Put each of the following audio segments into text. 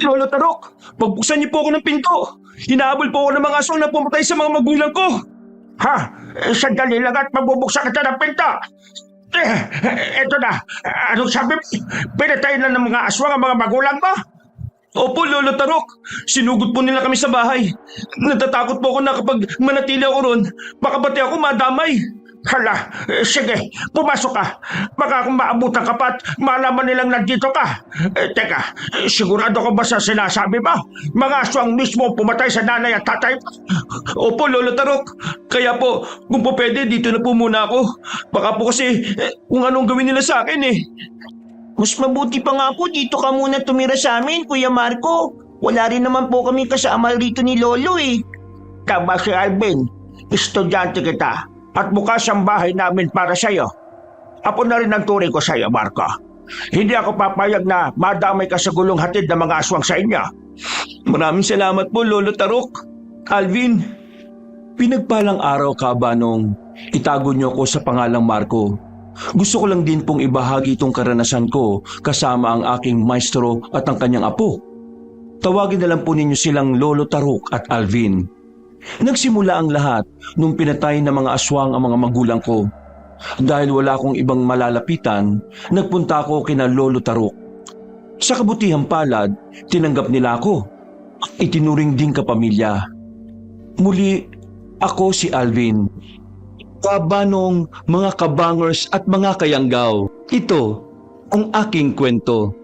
Lolo Tarok, pagbuksan niyo po ako ng pinto. Hinahabol po ako ng mga aswang na pumatay sa mga magulang ko. Ha? Sandali lang at magbubuksan kita ng pinto. Eto na. Anong sabi mo? Pinatay na ng mga aswang ang mga magulang mo? Opo, Lolo Tarok. Sinugot po nila kami sa bahay. Natatakot po ako na kapag manatili ako ron, baka pati ako madamay. Hala, sige, pumasok ka. Baka kung maabutan ka pa at malaman nilang nandito ka. Teka, sigurado ka ba sa sinasabi mo? Mga aswang mismo pumatay sa nanay at tatay mo? Opo, Lolo Tarok. Kaya po, kung po pwede, dito na po muna ako. Baka po kasi kung anong gawin nila sa akin eh. Mas mabuti pa nga po dito ka muna tumira sa amin, Kuya Marco. Wala rin naman po kami kasama rito ni Lolo eh. Tama si Alvin. Estudyante kita at bukas ang bahay namin para sa'yo. Apo na rin ang turing ko sa'yo, Marco. Hindi ako papayag na madamay ka sa gulong hatid ng mga aswang sa inyo. Maraming salamat po, Lolo Tarok. Alvin, pinagpalang araw ka ba nung itago niyo ako sa pangalang Marco? Gusto ko lang din pong ibahagi itong karanasan ko kasama ang aking maestro at ang kanyang apo. Tawagin na lang po ninyo silang Lolo Tarok at Alvin. Nagsimula ang lahat nung pinatay ng mga aswang ang mga magulang ko. Dahil wala akong ibang malalapitan, nagpunta ako kina Lolo Tarok. Sa kabutihang palad, tinanggap nila ako. Itinuring din kapamilya. Muli, ako si Alvin. Kabanong mga kabangers at mga kayanggaw. Ito ang aking kwento.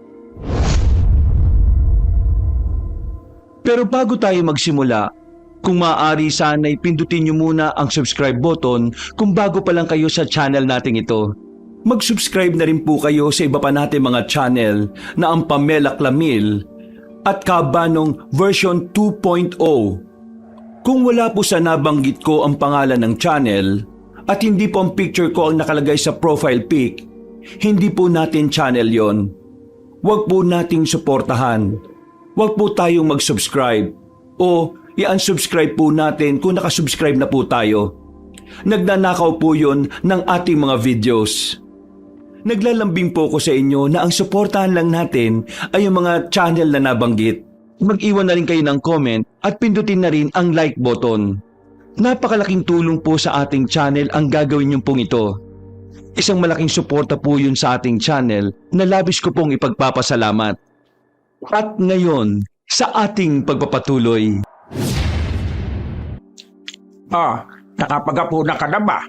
Pero bago tayo magsimula, kung maaari sana'y pindutin niyo muna ang subscribe button kung bago pa lang kayo sa channel nating ito. Mag-subscribe na rin po kayo sa iba pa nating mga channel na ang Pamela Clamil at Kabanong version 2.0. Kung wala po sa nabanggit ko ang pangalan ng channel at hindi po ang picture ko ang nakalagay sa profile pic, hindi po natin channel yon. Huwag po nating suportahan. Huwag po tayong mag-subscribe o i-unsubscribe po natin kung nakasubscribe na po tayo. Nagnanakaw po yon ng ating mga videos. Naglalambing po ko sa inyo na ang suportahan lang natin ay ang mga channel na nabanggit. Mag-iwan na rin kayo ng comment at pindutin na rin ang like button. Napakalaking tulong po sa ating channel ang gagawin niyong pong ito. Isang malaking suporta po yun sa ating channel na labis ko pong ipagpapasalamat. At ngayon, sa ating pagpapatuloy. Nakapagapuna ka na ba?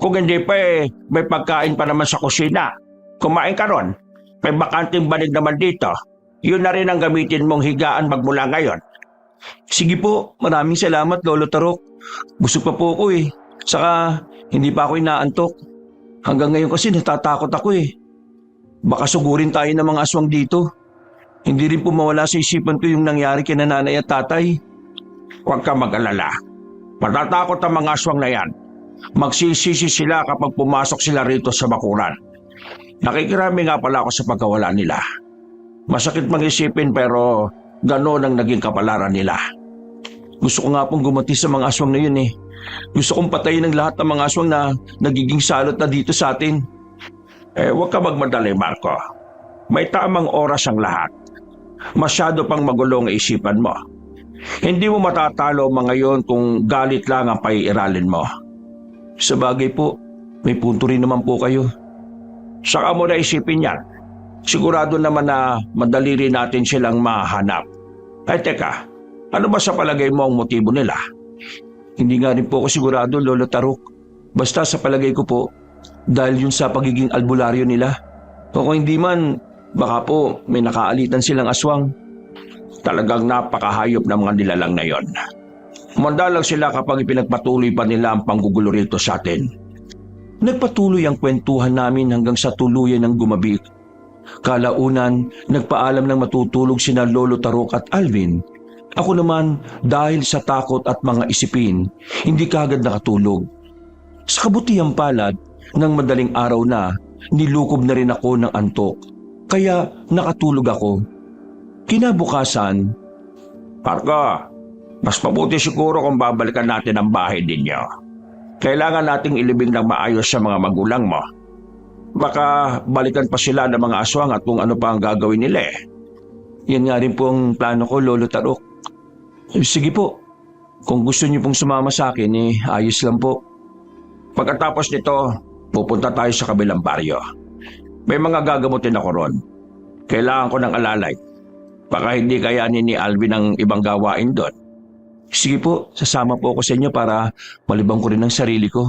Kung hindi pa may pagkain pa naman sa kusina. Kumain ka ron. May bakanting banig naman dito. Yun na rin ang gamitin mong higaan magmula ngayon. Sige po, maraming salamat Lolo Tarok. Busog pa po ako eh. Saka hindi pa ako inaantok. Hanggang ngayon kasi natatakot ako eh. Baka sugurin tayo ng mga aswang dito. Hindi rin po mawala sa isipan ko yung nangyari kina nanay at tatay. Huwag ka mag-alala. Matatakot ang mga aswang na yan. Magsisisi sila kapag pumasok sila rito sa bakuran. Nakikirami nga pala ako sa pagkawala nila. Masakit mag-isipin pero gano'n ang naging kapalaran nila. Gusto ko nga pong gumanti sa mga aswang na yun eh. Gusto kong patayin ng lahat ng mga aswang na nagiging salot na dito sa atin. Huwag ka magmadali, Marco. May tamang oras ang lahat. Masyado pang magulo ang isipan mo. Hindi mo matatalo mga yon kung galit lang ang paiiralin mo. Sa bagay po, may punto rin naman po kayo. Saka mo na isipin yan. Sigurado naman na madali rin natin silang mahanap. Ay teka, ano ba sa palagay mo ang motibo nila? Hindi nga rin po ako sigurado, Lolo Tarok. Basta sa palagay ko po, dahil yun sa pagiging albularyo nila. O kung hindi man, baka po may nakaalitan silang aswang. Talagang napakahayop ng mga nilalang na yon. Mandalang sila kapag ipinagpatuloy pa nila ang panggugulo rito sa atin. Nagpatuloy ang kwentuhan namin hanggang sa tuluyan ng gumabi. Kalaunan, nagpaalam ng matutulog sina Lolo Tarok at Alvin. Ako naman, dahil sa takot at mga isipin, hindi kaagad nakatulog. Sa kabutihang palad, nang madaling araw na, nilukob na rin ako ng antok. Kaya nakatulog ako. Kinabukasan, Marco, mas mabuti siguro kung babalikan natin ang bahay ninyo. Kailangan nating ilibing ng maayos sa mga magulang mo. Baka balikan pa sila ng mga aswang at kung ano pa ang gagawin nila eh. Yan nga rin po ang plano ko, Lolo Tarok. Sige po, kung gusto niyo pong sumama sa akin, ayos lang po. Pagkatapos nito, pupunta tayo sa kabilang baryo. May mga gagamutin ako ron. Kailangan ko ng alalay. Baka hindi kayanin ni Alvin ang ibang gawain doon. Sige po, sasama po ako sa inyo para malibang ko rin ang sarili ko.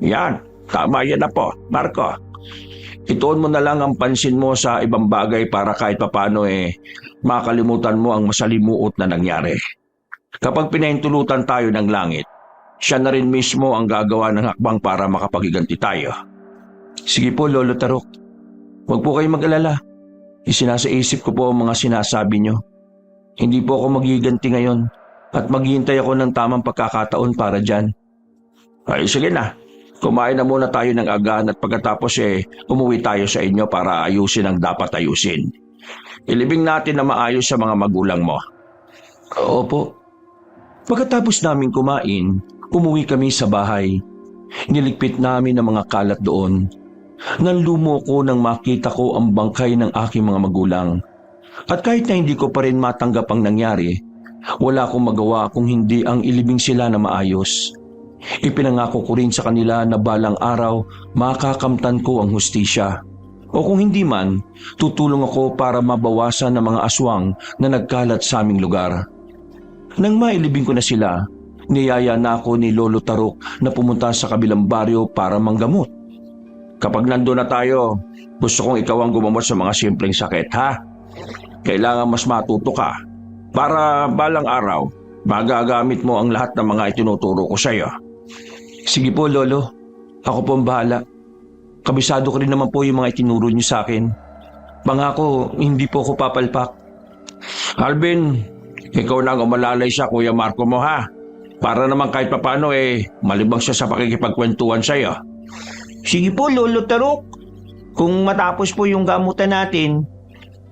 Yan, tama yan na po, Marco. Ituon mo na lang ang pansin mo sa ibang bagay para kahit papano makalimutan mo ang masalimuot na nangyari. Kapag pinahintulutan tayo ng langit, siya na rin mismo ang gagawa ng hakbang para makapagiganti tayo. Sige po, Lolo Tarok. Huwag po kayong mag-alala. Isinasaisip ko po ang mga sinasabi nyo. Hindi po ako magiganti ngayon at maghihintay ako ng tamang pagkakataon para dyan. Ay, sige na. Kumain na muna tayo ng agahan at pagkatapos umuwi tayo sa inyo para ayusin ang dapat ayusin. Ilibing natin na maayos sa mga magulang mo. Opo. Pagkatapos namin kumain, umuwi kami sa bahay. Niligpit namin ang mga kalat doon. Nanlumo ko nang makita ko ang bangkay ng aking mga magulang. At kahit na hindi ko pa rin matanggap ang nangyari, wala akong magawa kung hindi ang ilibing sila na maayos. Ipinangako ko rin sa kanila na balang araw makakamtan ko ang hustisya. O kung hindi man, tutulong ako para mabawasan ang mga aswang na nagkalat sa aming lugar. Nang mailibing ko na sila, niyaya na ako ni Lolo Tarok na pumunta sa kabilang baryo para manggamot. Kapag nandun na tayo, gusto kong ikaw ang gumamot sa mga simpleng sakit, ha? Kailangan mas matuto ka para balang araw magagamit mo ang lahat ng mga itinuturo ko sa iyo. Sige po, Lolo. Ako po ang bahala. Kabisado ko rin naman po yung mga itinuro niyo sa akin. Pangako, hindi po ako papalpak. Alvin, ikaw na ang umalalay sa Kuya Marco mo, ha? Para naman kahit papano malibang siya sa pakikipagkwentuhan sa iyo. Sige po, Lolo Tarok. Kung matapos po yung gamutan natin,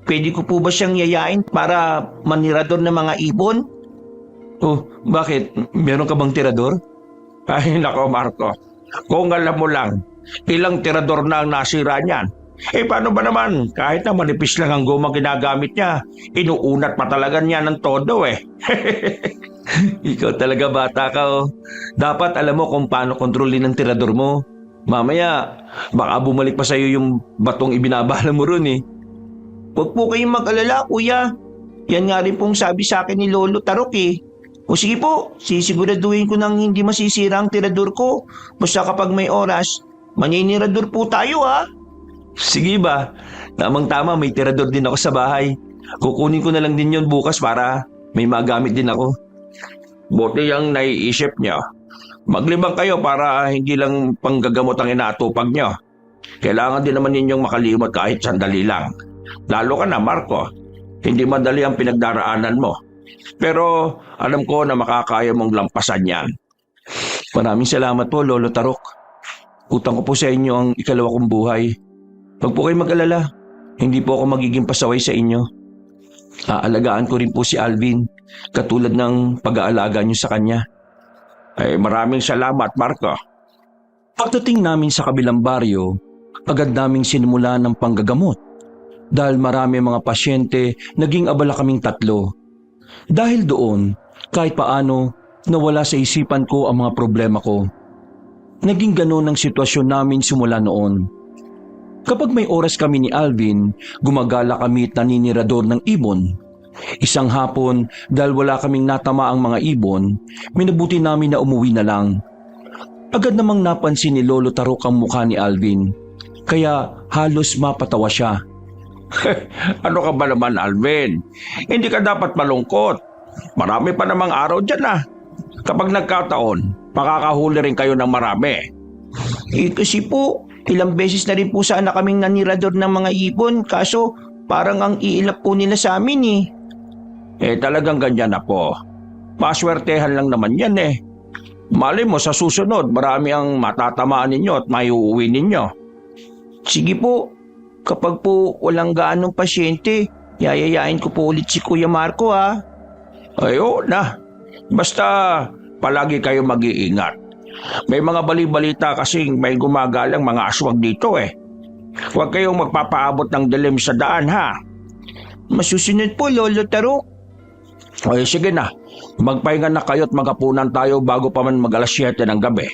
pwede ko po ba siyang yayain para manirador ng mga ibon? Oh, bakit? Meron ka bang tirador? Ay, nako Marco. Kung alam mo lang, ilang tirador na ang nasira niyan. Paano ba naman? Kahit na manipis lang ang gumang ginagamit niya, inuunat pa talaga niya ng todo Ikaw talaga bata ka, oh. Dapat alam mo kung paano kontrolin ang tirador mo. Mamaya, baka bumalik pa sa'yo yung batong ibinabala mo ron Huwag po kayong mag-alala, kuya. Yan nga rin pong sabi sa akin ni Lolo Tarok O sige po, sisiguraduhin ko nang hindi masisira ang tirador ko. Basta kapag may oras, maninirador po tayo, ha? Sige ba? Tamang-tama, may tirador din ako sa bahay. Kukunin ko na lang din yon bukas para may magamit din ako. Buti yung naiisip niyo. Maglibang kayo para hindi lang panggagamot ang inaatupag niyo. Kailangan din naman ninyong makalimot kahit sandali lang. Lalo ka na, Marco. Hindi madali ang pinagdaraanan mo. Pero alam ko na makakaya mong lampasan yan. Maraming salamat po, Lolo Tarok. Utang ko po sa inyo ang ikalawa kong buhay. Huwag po kayong mag-alala. Hindi po ako magiging pasaway sa inyo. Aalagaan ko rin po si Alvin, katulad ng pag-aalaga niyo sa kanya. Maraming salamat, Marco. Pagdating namin sa kabilang baryo, agad naming sinimula ng panggagamot. Dahil marami mga pasyente, naging abala kaming tatlo. Dahil doon, kahit paano, nawala sa isipan ko ang mga problema ko. Naging ganoon ang sitwasyon namin simula noon. Kapag may oras kami ni Alvin, gumagala kami at naninirador ng ibon. Isang hapon, dahil wala kaming natamaang mga ibon, minabuti namin na umuwi na lang. Agad namang napansin ni Lolo Tarok ang mukha ni Alvin, kaya halos mapatawa siya. Ano ka ba naman, Alvin? Hindi ka dapat malungkot. Marami pa namang araw dyan Kapag nagkataon, makakahuli rin kayo ng marami. Kasi po, ilang beses na rin po sana kaming nanirador ng mga ibon, kaso parang ang iilap po nila sa amin Talagang ganyan na po. Paswertehan lang naman yan Mali mo sa susunod, marami ang matatamaan ninyo at maiuwi ninyo. Sige po, kapag po walang gaanong pasyente, yayayain ko po ulit si Kuya Marco, ha? Oo na. Basta palagi kayo mag-iingat. May mga bali-balita kasing may gumagalang mga aswang dito Huwag kayong magpapaabot ng dilim sa daan, ha? Masusunod po, Lolo Tarok. O sige na, magpahinga na kayo at magapunan tayo bago pa man mag-alas 7 ng gabi.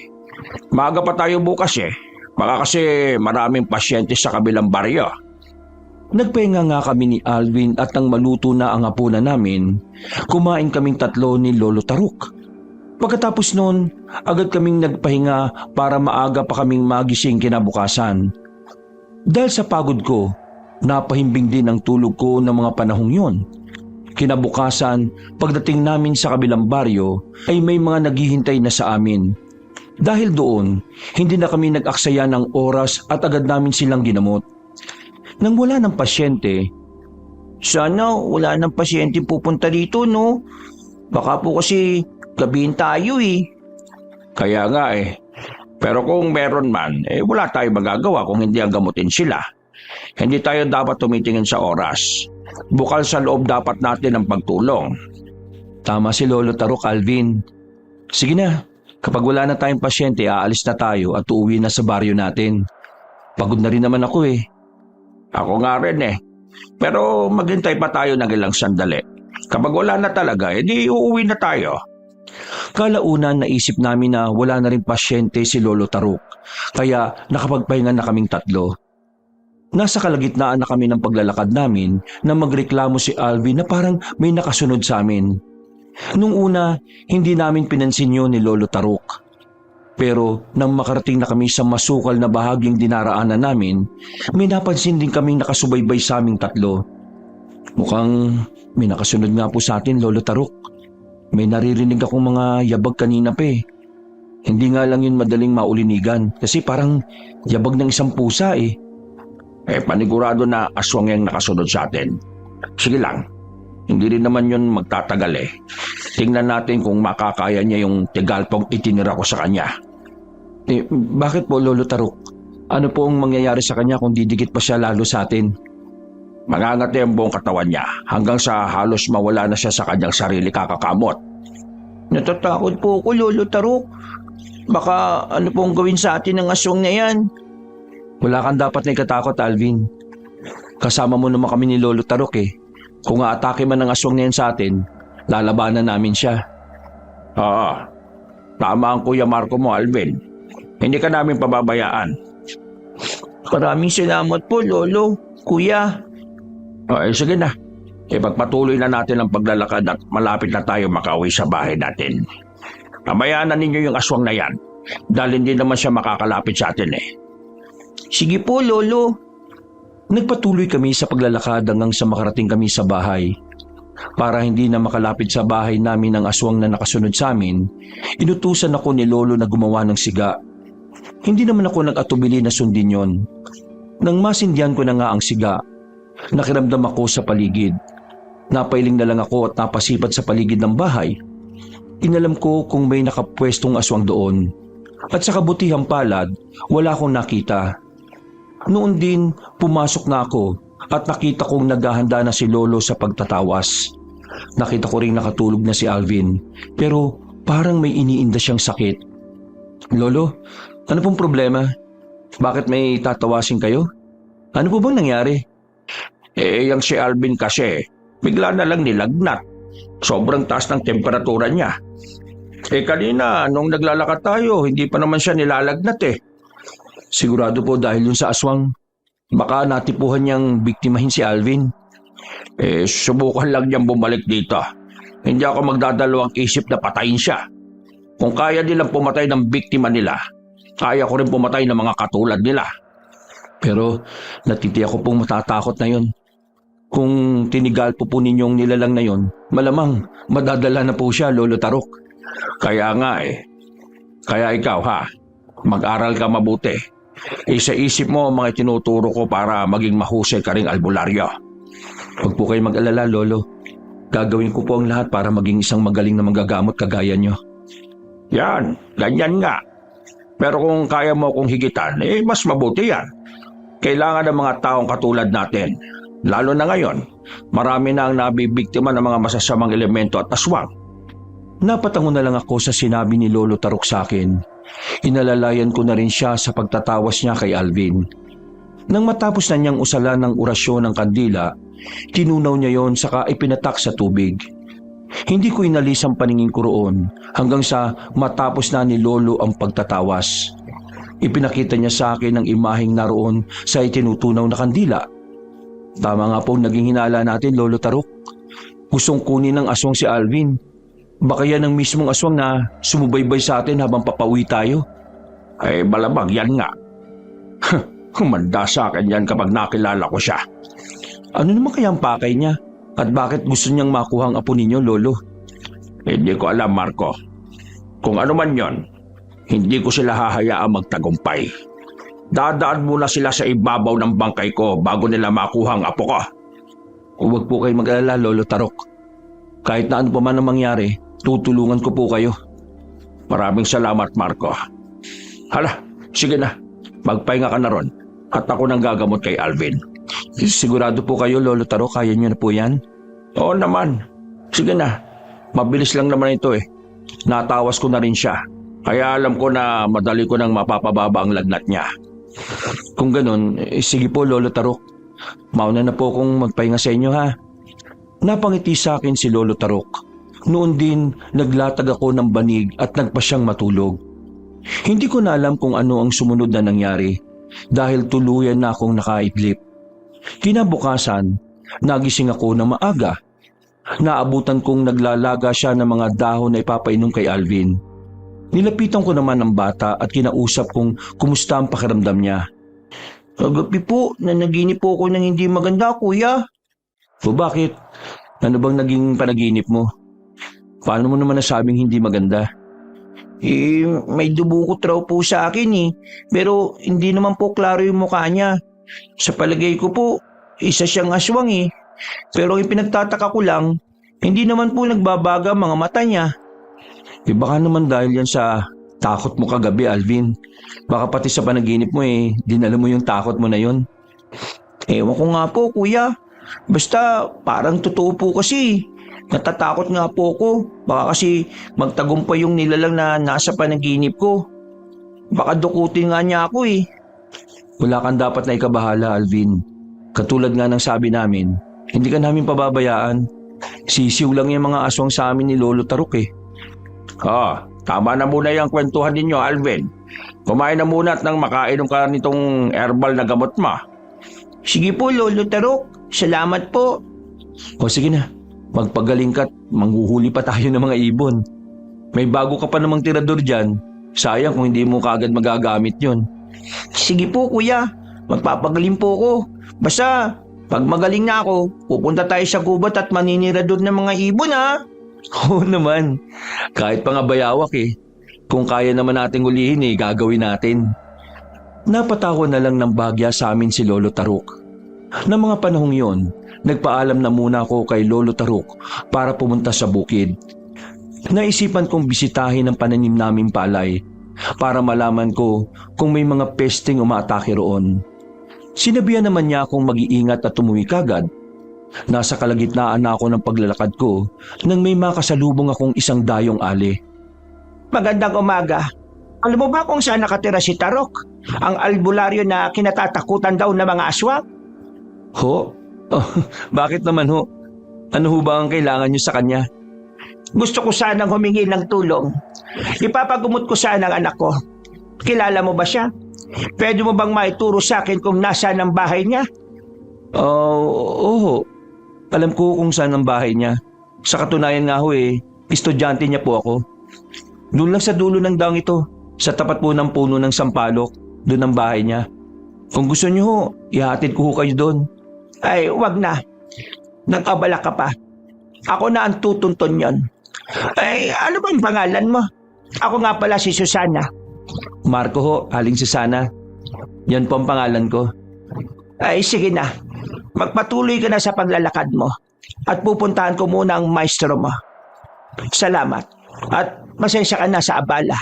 Maaga pa tayo bukas eh. Baka kasi maraming pasyente sa kabilang baryo. Nagpahinga nga kami ni Alvin at nang maluto na ang hapunan namin, kumain kaming tatlo ni Lolo Tarok. Pagkatapos noon, agad kaming nagpahinga para maaga pa kaming magising kinabukasan. Dahil sa pagod ko, napahimbing din ang tulog ko ng mga panahong yon. Kinabukasan, pagdating namin sa kabilang baryo ay may mga naghihintay na sa amin. Dahil doon, hindi na kami nag-aksaya ng oras at agad namin silang ginamot. Nang wala ng pasyente, Sana wala nang pasyente pupunta dito, no? Baka po kasi gabihin tayo eh. Kaya nga eh. Pero kung meron man, wala tayong magagawa kung hindi ang gamutin sila. Hindi tayo dapat tumitingin sa oras. Bukal sa loob dapat natin ang pagtulong. tama si Lolo Tarok, Alvin. Sige na, kapag wala na tayong pasyente, aalis na tayo at uuwi na sa baryo natin. Pagod na rin naman ako eh. Ako nga rin eh. Pero maghintay pa tayo ng ilang sandali. Kapag wala na talaga, edi uuwi na tayo. Kalaunan naisip namin na wala na rin pasyente si Lolo Tarok, kaya nakapagpahinga na kaming tatlo. Nasa kalagitnaan na kami ng paglalakad namin na magreklamo si Alvin na parang may nakasunod sa amin. Nung una, hindi namin pinansin yun ni Lolo Tarok. Pero nang makarating na kami sa masukal na bahagyang dinaraanan namin, may napansin din kaming nakasubaybay sa aming tatlo. Mukhang may nakasunod nga po sa atin, Lolo Tarok. May naririnig akong mga yabag kanina pa eh. Hindi nga lang yun madaling maulinigan kasi parang yabag ng isang pusa eh. Panigurado na aswang yung nakasunod sa atin. Sige lang, hindi rin naman yun magtatagal eh. Tingnan natin kung makakaya niya yung tigalpong itinira ko sa kanya. Bakit po, Lolo Tarok? Ano po ang mangyayari sa kanya kung didikit pa siya lalo sa atin? Mangangati ang buong katawan niya hanggang sa halos mawala na siya sa kanyang sarili kakakamot. Natatakot po ako, Lolo Tarok. Baka ano pong gawin sa atin ng aswang na yan? Wala kang dapat na ikatakot, Alvin. Kasama mo naman kami ni Lolo Tarok eh. Kung aatake man ng aswang na yan sa atin, lalabanan namin siya. Oo, tama ang Kuya Marco mo, Alvin. Hindi ka namin pababayaan. Maraming salamat po, Lolo. Kuya. Sige na. Ipagpatuloy na natin ang paglalakad at malapit na tayo makauwi sa bahay natin. Pabayaan na ninyo yung aswang na yan dahil hindi naman siya makakalapit sa atin eh. Sige po, Lolo. Nagpatuloy kami sa paglalakad hanggang sa makarating kami sa bahay. Para hindi na makalapit sa bahay namin ang aswang na nakasunod sa amin, inutusan ako ni Lolo na gumawa ng siga. Hindi naman ako nag-atubili na sundin yon. Nang masindihan ko na nga ang siga, nakiramdam ako sa paligid. Napailing na lang ako at napasipat sa paligid ng bahay. Inalam ko kung may nakapwestong aswang doon. At sa kabutihang palad, wala akong nakita. Noon din, pumasok na ako at nakita kong naghahanda na si Lolo sa pagtatawas. Nakita ko ring nakatulog na si Alvin, pero parang may iniinda siyang sakit. Lolo, ano pong problema? Bakit may tatawasin kayo? Ano po bang nangyari? Yung si Alvin kasi, bigla na lang nilagnat. Sobrang taas ng temperatura niya. Kanina, nung naglalakad tayo, hindi pa naman siya nilalagnat eh. Sigurado po dahil yun sa aswang. Baka natipuhan niyang biktimahin si Alvin. Subukan lang niyang bumalik dito. Hindi ako magdadalawang isip na patayin siya. Kung kaya nilang pumatay ng biktima nila, kaya ko rin pumatay ng mga katulad nila. Pero natitiyak ko pong matatakot na yun. Kung tinigal po ninyong nilalang na yun, malamang madadala na po siya, Lolo Tarok. Kaya nga eh. Kaya ikaw ha, mag-aral ka mabuti. Isa-isip mo ang mga tinuturo ko para maging mahusay ka ring albularyo. Huwag po kayo mag-alala, Lolo. Gagawin ko po ang lahat para maging isang magaling na manggagamot kagaya nyo. Yan, ganyan nga. Pero kung kaya mo akong higitan, mas mabuti yan. Kailangan ng mga taong katulad natin. Lalo na ngayon, marami na ang nabibiktima ng mga masasamang elemento at aswang. Napatango na lang ako sa sinabi ni Lolo Tarok sa akin. Inalalayan ko na rin siya sa pagtatawas niya kay Alvin. Nang matapos na niyang usalan ng orasyon ng kandila, Tinunaw niya yon saka ipinatak sa tubig. Hindi ko inalis ang paningin ko roon hanggang sa matapos na ni Lolo ang pagtatawas. Ipinakita niya sa akin ang imaheng naroon sa itinutunaw na kandila. Tama nga po naging hinala natin, Lolo Tarok. Gustong kunin ng aswang si Alvin. Baka yan ang mismong aswang na sumubaybay sa atin habang papauwi tayo. Ay malamang yan nga. Humanda sa akin yan kapag nakilala ko siya. Ano naman kaya ang pakay niya? At bakit gusto niyang makuha ang apo ninyo, Lolo? Hindi ko alam, Marco. Kung ano man yon, hindi ko sila hahayaang magtagumpay. Dadaan muna sila sa ibabaw ng bangkay ko bago nila makuha ang apo ko. Huwag po kayo mag-alala, Lolo Tarok. Kahit na ano pa man ang mangyari, tutulungan ko po kayo. Maraming salamat, Marco. Hala, sige na. Magpahinga ka na ron. At ako nang gagamot kay Alvin. Sigurado po kayo, Lolo Tarok, kaya niyo na po yan? Oo naman. Sige na. Mabilis lang naman ito eh. Natawas ko na rin siya. Kaya alam ko na madali ko nang mapapababa ang lagnat niya. Kung ganun, sige po, Lolo Tarok. Mauna na po kung magpahinga sa inyo, ha? Napangiti sa akin si Lolo Tarok. Noon din, naglatag ako ng banig at nagpa siyang matulog. Hindi ko na alam kung ano ang sumunod na nangyari dahil tuluyan na akong nakaidlip. Kinabukasan, nagising ako ng maaga. Naabutan kong naglalaga siya ng mga dahon na ipapainom kay Alvin. Nilapitan ko naman ang bata at kinausap kung kumusta ang pakiramdam niya. Kagabi po, nanaginip po ako ng hindi maganda, kuya. O bakit? Ano bang naging panaginip mo? Paano mo naman nasabing hindi maganda? May dubukot raw po sa akin pero hindi naman po klaro yung mukha niya. Sa palagay ko po, isa siyang aswang Pero ang pinagtataka ko lang, hindi naman po nagbabaga ang mga mata niya. Baka naman dahil yan sa takot mo kagabi, Alvin. Baka pati sa panaginip mo dinala mo yung takot mo na yon. Ewan ko nga po, kuya. Basta parang totoo po kasi. Natatakot nga po ako. Baka kasi magtagumpay yung nilalang na nasa panaginip ko. Baka dukutin nga niya ako Wala kang dapat na ikabahala, Alvin. Katulad nga ng sabi namin, hindi ka namin pababayaan. Sisiw lang yung mga aswang sa amin ni Lolo Tarok Tama na muna yung kwentuhan ninyo, Alvin. Kumain na muna at nang makainom ka nitong herbal na gamot mo. Sige po, Lolo Tarok. Salamat po. O sige na, magpagaling ka't manghuhuli pa tayo ng mga ibon. May bago ka pa namang tirador dyan. Sayang kung hindi mo kaagad magagamit yon. Sige po, kuya. Magpapagaling po ako. Basta, pag magaling na ako, pupunta tayo sa gubat at maninirador ng mga ibon, Oo naman. Kahit pa nga bayawak Kung kaya naman nating ulihin gagawin natin. Napatawa na lang ng bagya sa amin si Lolo Tarok. Ng mga panahong yon, nagpaalam na muna ako kay Lolo Tarok para pumunta sa bukid. Naisipan kong bisitahin ang pananim naming palay para malaman ko kung may mga pesting umaatake roon. Sinabihan naman niya akong mag-iingat at umuwi kagad. Nasa kalagitnaan na ako ng paglalakad ko nang may makasalubong akong isang dayong ali. Magandang umaga. Alam mo ba kung saan nakatira si Tarok? Ang albularyo na kinatatakutan daw ng mga aswang? Ho? Oh, bakit naman ho? Ano ho ba ang kailangan niyo sa kanya? Gusto ko sanang humingi ng tulong. Ipapagumot ko sana ang anak ko. Kilala mo ba siya? Pwede mo bang maituro sa akin kung nasaan ang bahay niya? Oo. Alam ko kung saan ang bahay niya. Sa katunayan nga ho estudyante niya po ako. Doon lang sa dulo ng daang ito, sa tapat po ng puno ng sampalok, doon ang bahay niya. Kung gusto niyo ho, ihatid ko ho kayo doon. Ay, wag na. Nag-abala ka pa. Ako na ang tutunton yon. Ay, ano bang pangalan mo? Ako nga pala si Susana. Marco ho, Aling Susana. Yan po ang pangalan ko. Ay, sige na. Magpatuloy ka na sa paglalakad mo. At pupuntahan ko muna ang maestro mo. Salamat. At masensya ka na sa abala.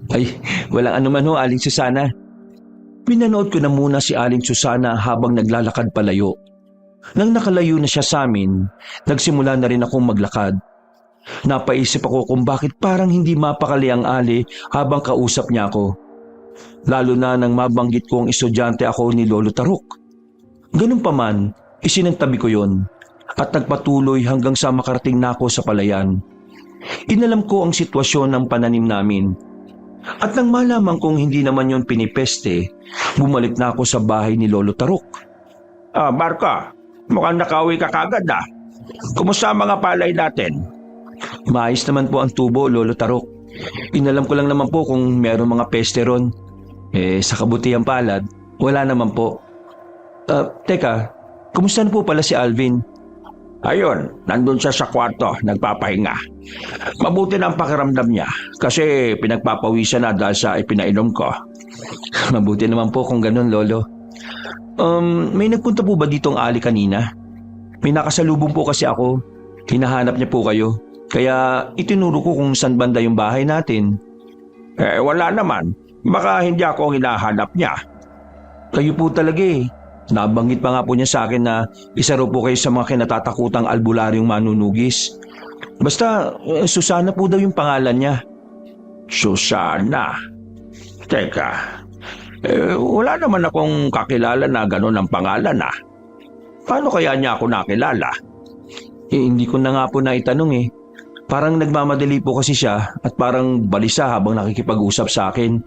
Ay, walang anuman ho, Aling Susana. Pinanood ko na muna si Aling Susana habang naglalakad palayo. Nang nakalayo na siya sa amin, nagsimula na rin akong maglakad. Napaisip ako kung bakit parang hindi mapakali ang ali habang kausap niya ako. Lalo na nang mabanggit kong estudyante ako ni Lolo Tarok. Ganun pa man, Isinantabi ko yon at nagpatuloy hanggang sa makarating na ako sa palayan. Inalam ko ang sitwasyon ng pananim namin. At nang malaman kong hindi naman yon pinipeste, bumalik na ako sa bahay ni Lolo Tarok. Marco, mukhang nakauwi ka kagad ah. Kumusta ang mga palay natin? Maayos naman po ang tubo, Lolo Tarok. Inalam ko lang naman po kung meron mga peste ron. Sa kabutihang palad, wala naman po. Teka, kumusta na po pala si Alvin? Ayun, nandun siya sa kwarto, nagpapahinga. Mabuti na ang pakiramdam niya kasi pinagpapawisan na dahil sa ipinainom ko. Mabuti naman po kung ganun, Lolo. May nagpunta po ba ditong Ali kanina? May nakasalubong po kasi ako. Hinahanap niya po kayo. Kaya itinuro ko kung saan banda yung bahay natin. Wala naman. Baka hindi ako ang hinahanap niya. Kayo po talaga eh. Nabanggit pa nga po niya sa akin na isa raw po kayo sa mga kinatatakutang albularyong manunugis. Basta, Susana po daw yung pangalan niya. Susana? Teka, wala naman akong kakilala na gano'n ang pangalan ah. Paano kaya niya ako nakilala? Hindi ko na nga po naitanong eh. Parang nagmamadali po kasi siya at parang balisa habang nakikipag-usap sa akin.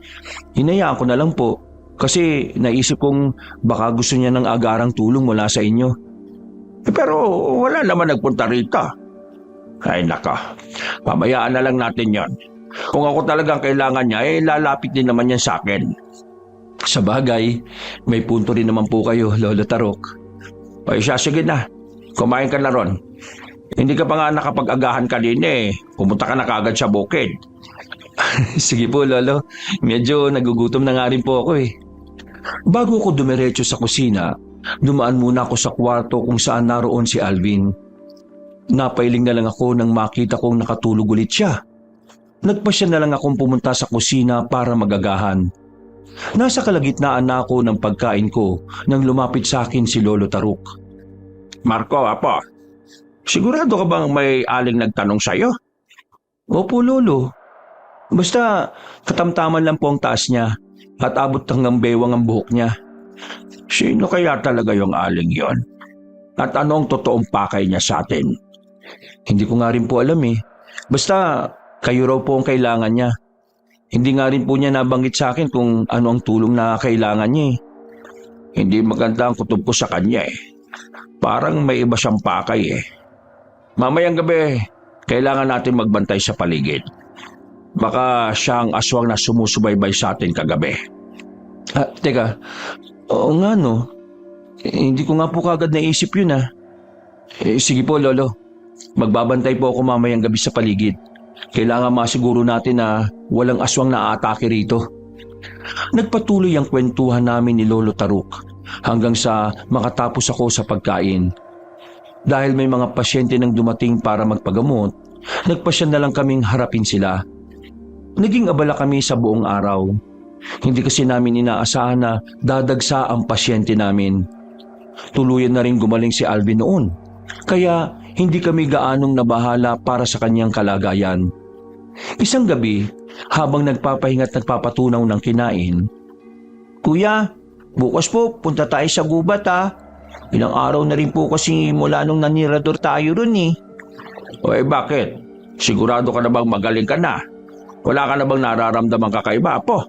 Hinayaan ko na lang po. Kasi naisip kong baka gusto niya ng agarang tulong mula sa inyo. Pero wala naman nagpunta rito. Ay naka, pabayaan na lang natin yon. Kung ako talagang kailangan niya, lalapit din naman yan sa akin. Sa bagay, may punto rin naman po kayo, Lolo Tarok. Ay siya, sige na. Kumain ka na ron. Hindi ka pa nga nakapag-agahan kanina eh. Pumunta ka na kagad sa bukid. Sige po, Lolo. Medyo nagugutom na nga rin po ako eh. Bago ako dumiretso sa kusina, dumaan muna ako sa kwarto kung saan naroon si Alvin. Napailing na lang ako nang makita kong nakatulog ulit siya. Nagpasya na lang akong pumunta sa kusina para magagahan. Nasa kalagitnaan na ako ng pagkain ko nang lumapit sa akin si Lolo Tarok. Marco, apo, sigurado ka bang may aling nagtanong sa'yo? Opo, Lolo. Basta katamtaman lang po ang taas niya at abot hanggang bewang ang buhok niya. Sino kaya talaga yung aling yon? At anong totoong pakay niya sa atin? Hindi ko nga rin po alam eh. Basta kayo raw po ang kailangan niya. Hindi nga rin po niya nabanggit sa akin kung ano ang tulong na kailangan niya eh. Hindi maganda ang kutob ko sa kanya eh. Parang may iba siyang pakay eh. Mamayang gabi, kailangan natin magbantay sa paligid. Baka siya ang aswang na sumusubaybay sa atin kagabi. Teka. Oo nga no. Hindi ko nga po kagad naisip yun ah. Sige po, Lolo. Magbabantay po ako mamayang gabi sa paligid. Kailangan masiguro natin na walang aswang na aatake rito. Nagpatuloy ang kwentuhan namin ni Lolo Tarok hanggang sa makatapos ako sa pagkain. Dahil may mga pasyente nang dumating para magpagamot, nagpasya na lang kaming harapin sila. Naging abala kami sa buong araw. Hindi kasi namin inaasahan na dadagsa ang pasyente namin. Tuluyan na rin gumaling si Alvin noon. Kaya hindi kami gaanong nabahala para sa kanyang kalagayan. Isang gabi, habang nagpapahinga at nagpapatunaw ng kinain, Kuya, bukas po punta tayo sa gubat ha. Ilang araw na rin po kasi mula nung nanirador tayo ron eh. Bakit? Sigurado ka na bang magaling ka na? Wala ka na bang nararamdaman kakaiba po?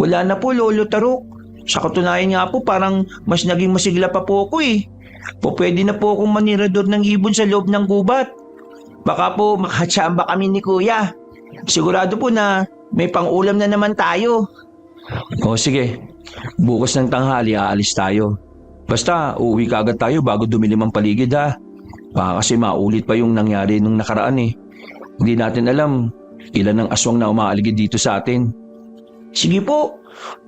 Wala na po, Lolo Tarok. Sa katunayan nga po parang mas naging masigla pa po ako eh. Pwede na po akong manirador ng ibon sa loob ng gubat. Baka po makatsamba kami ni Kuya. Sigurado po na may pang-ulam na naman tayo. O sige, bukas ng tanghali aalis tayo. Basta uuwi ka agad tayo bago dumilim ang paligid ha. Baka kasi maulit pa yung nangyari nung nakaraan eh. Hindi natin alam ilan ang aswang na umaaligid dito sa atin. Sige po,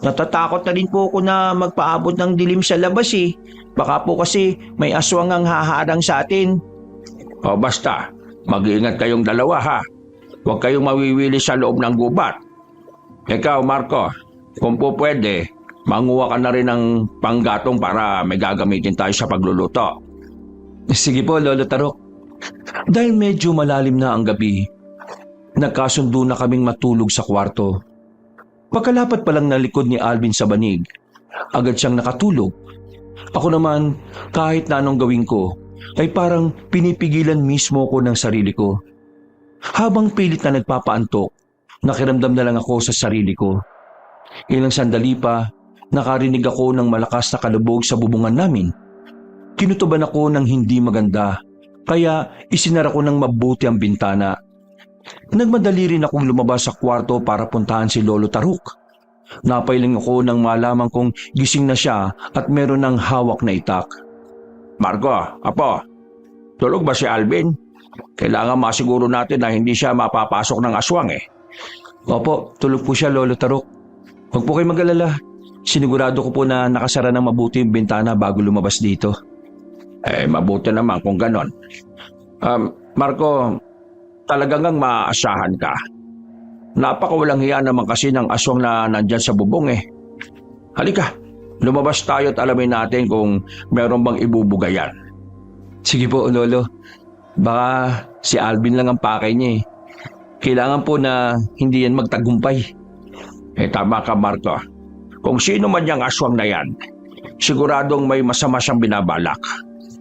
natatakot na rin po ako na magpaabot ng dilim sa labas eh. Baka po kasi may aswang ang haharang sa atin. Basta, mag-iingat kayong dalawa ha. Huwag kayong mawiwili sa loob ng gubat. Ikaw, Marco, kung po pwede, manguha ka na rin ng panggatong para may gagamitin tayo sa pagluluto. Sige po, Lolo Tarok. Dahil medyo malalim na ang gabi, nagkasundo na kaming matulog sa kwarto. Pagkalapat pa lang ng likod ni Alvin sa banig, agad siyang nakatulog. Ako naman, kahit na anong gawin ko, ay parang pinipigilan mismo ko ng sarili ko. Habang pilit na nagpapaantok, nakiramdam na lang ako sa sarili ko. Ilang sandali pa, nakarinig ako ng malakas na kalubog sa bubungan namin. Kinutuban ako ng hindi maganda, kaya isinara ko ng mabuti ang bintana. Nagmadali rin akong lumabas sa kwarto para puntahan si Lolo Taruk. Napailing ako nang malaman kong gising na siya at meron ng hawak na itak. Marco, apo, tulog ba si Alvin? Kailangan masiguro natin na hindi siya mapapasok ng aswang eh. Opo, tulog po siya, Lolo Taruk. Huwag po kayo mag-alala. Sinigurado ko po na nakasara ng mabuti yung bintana bago lumabas dito. Mabuti naman kung ganon. Marco, talagang maaasahan ka. Napakawalang hiya naman kasi ng aswang na nandyan sa bubong eh. Halika, lumabas tayo at alamin natin kung meron bang ibubugayan. Sige po, Lolo. Baka si Alvin lang ang pakay niya eh. Kailangan po na hindi yan magtagumpay. Tama ka, Marco. Kung sino man yung aswang na yan, siguradong may masama siyang binabalak.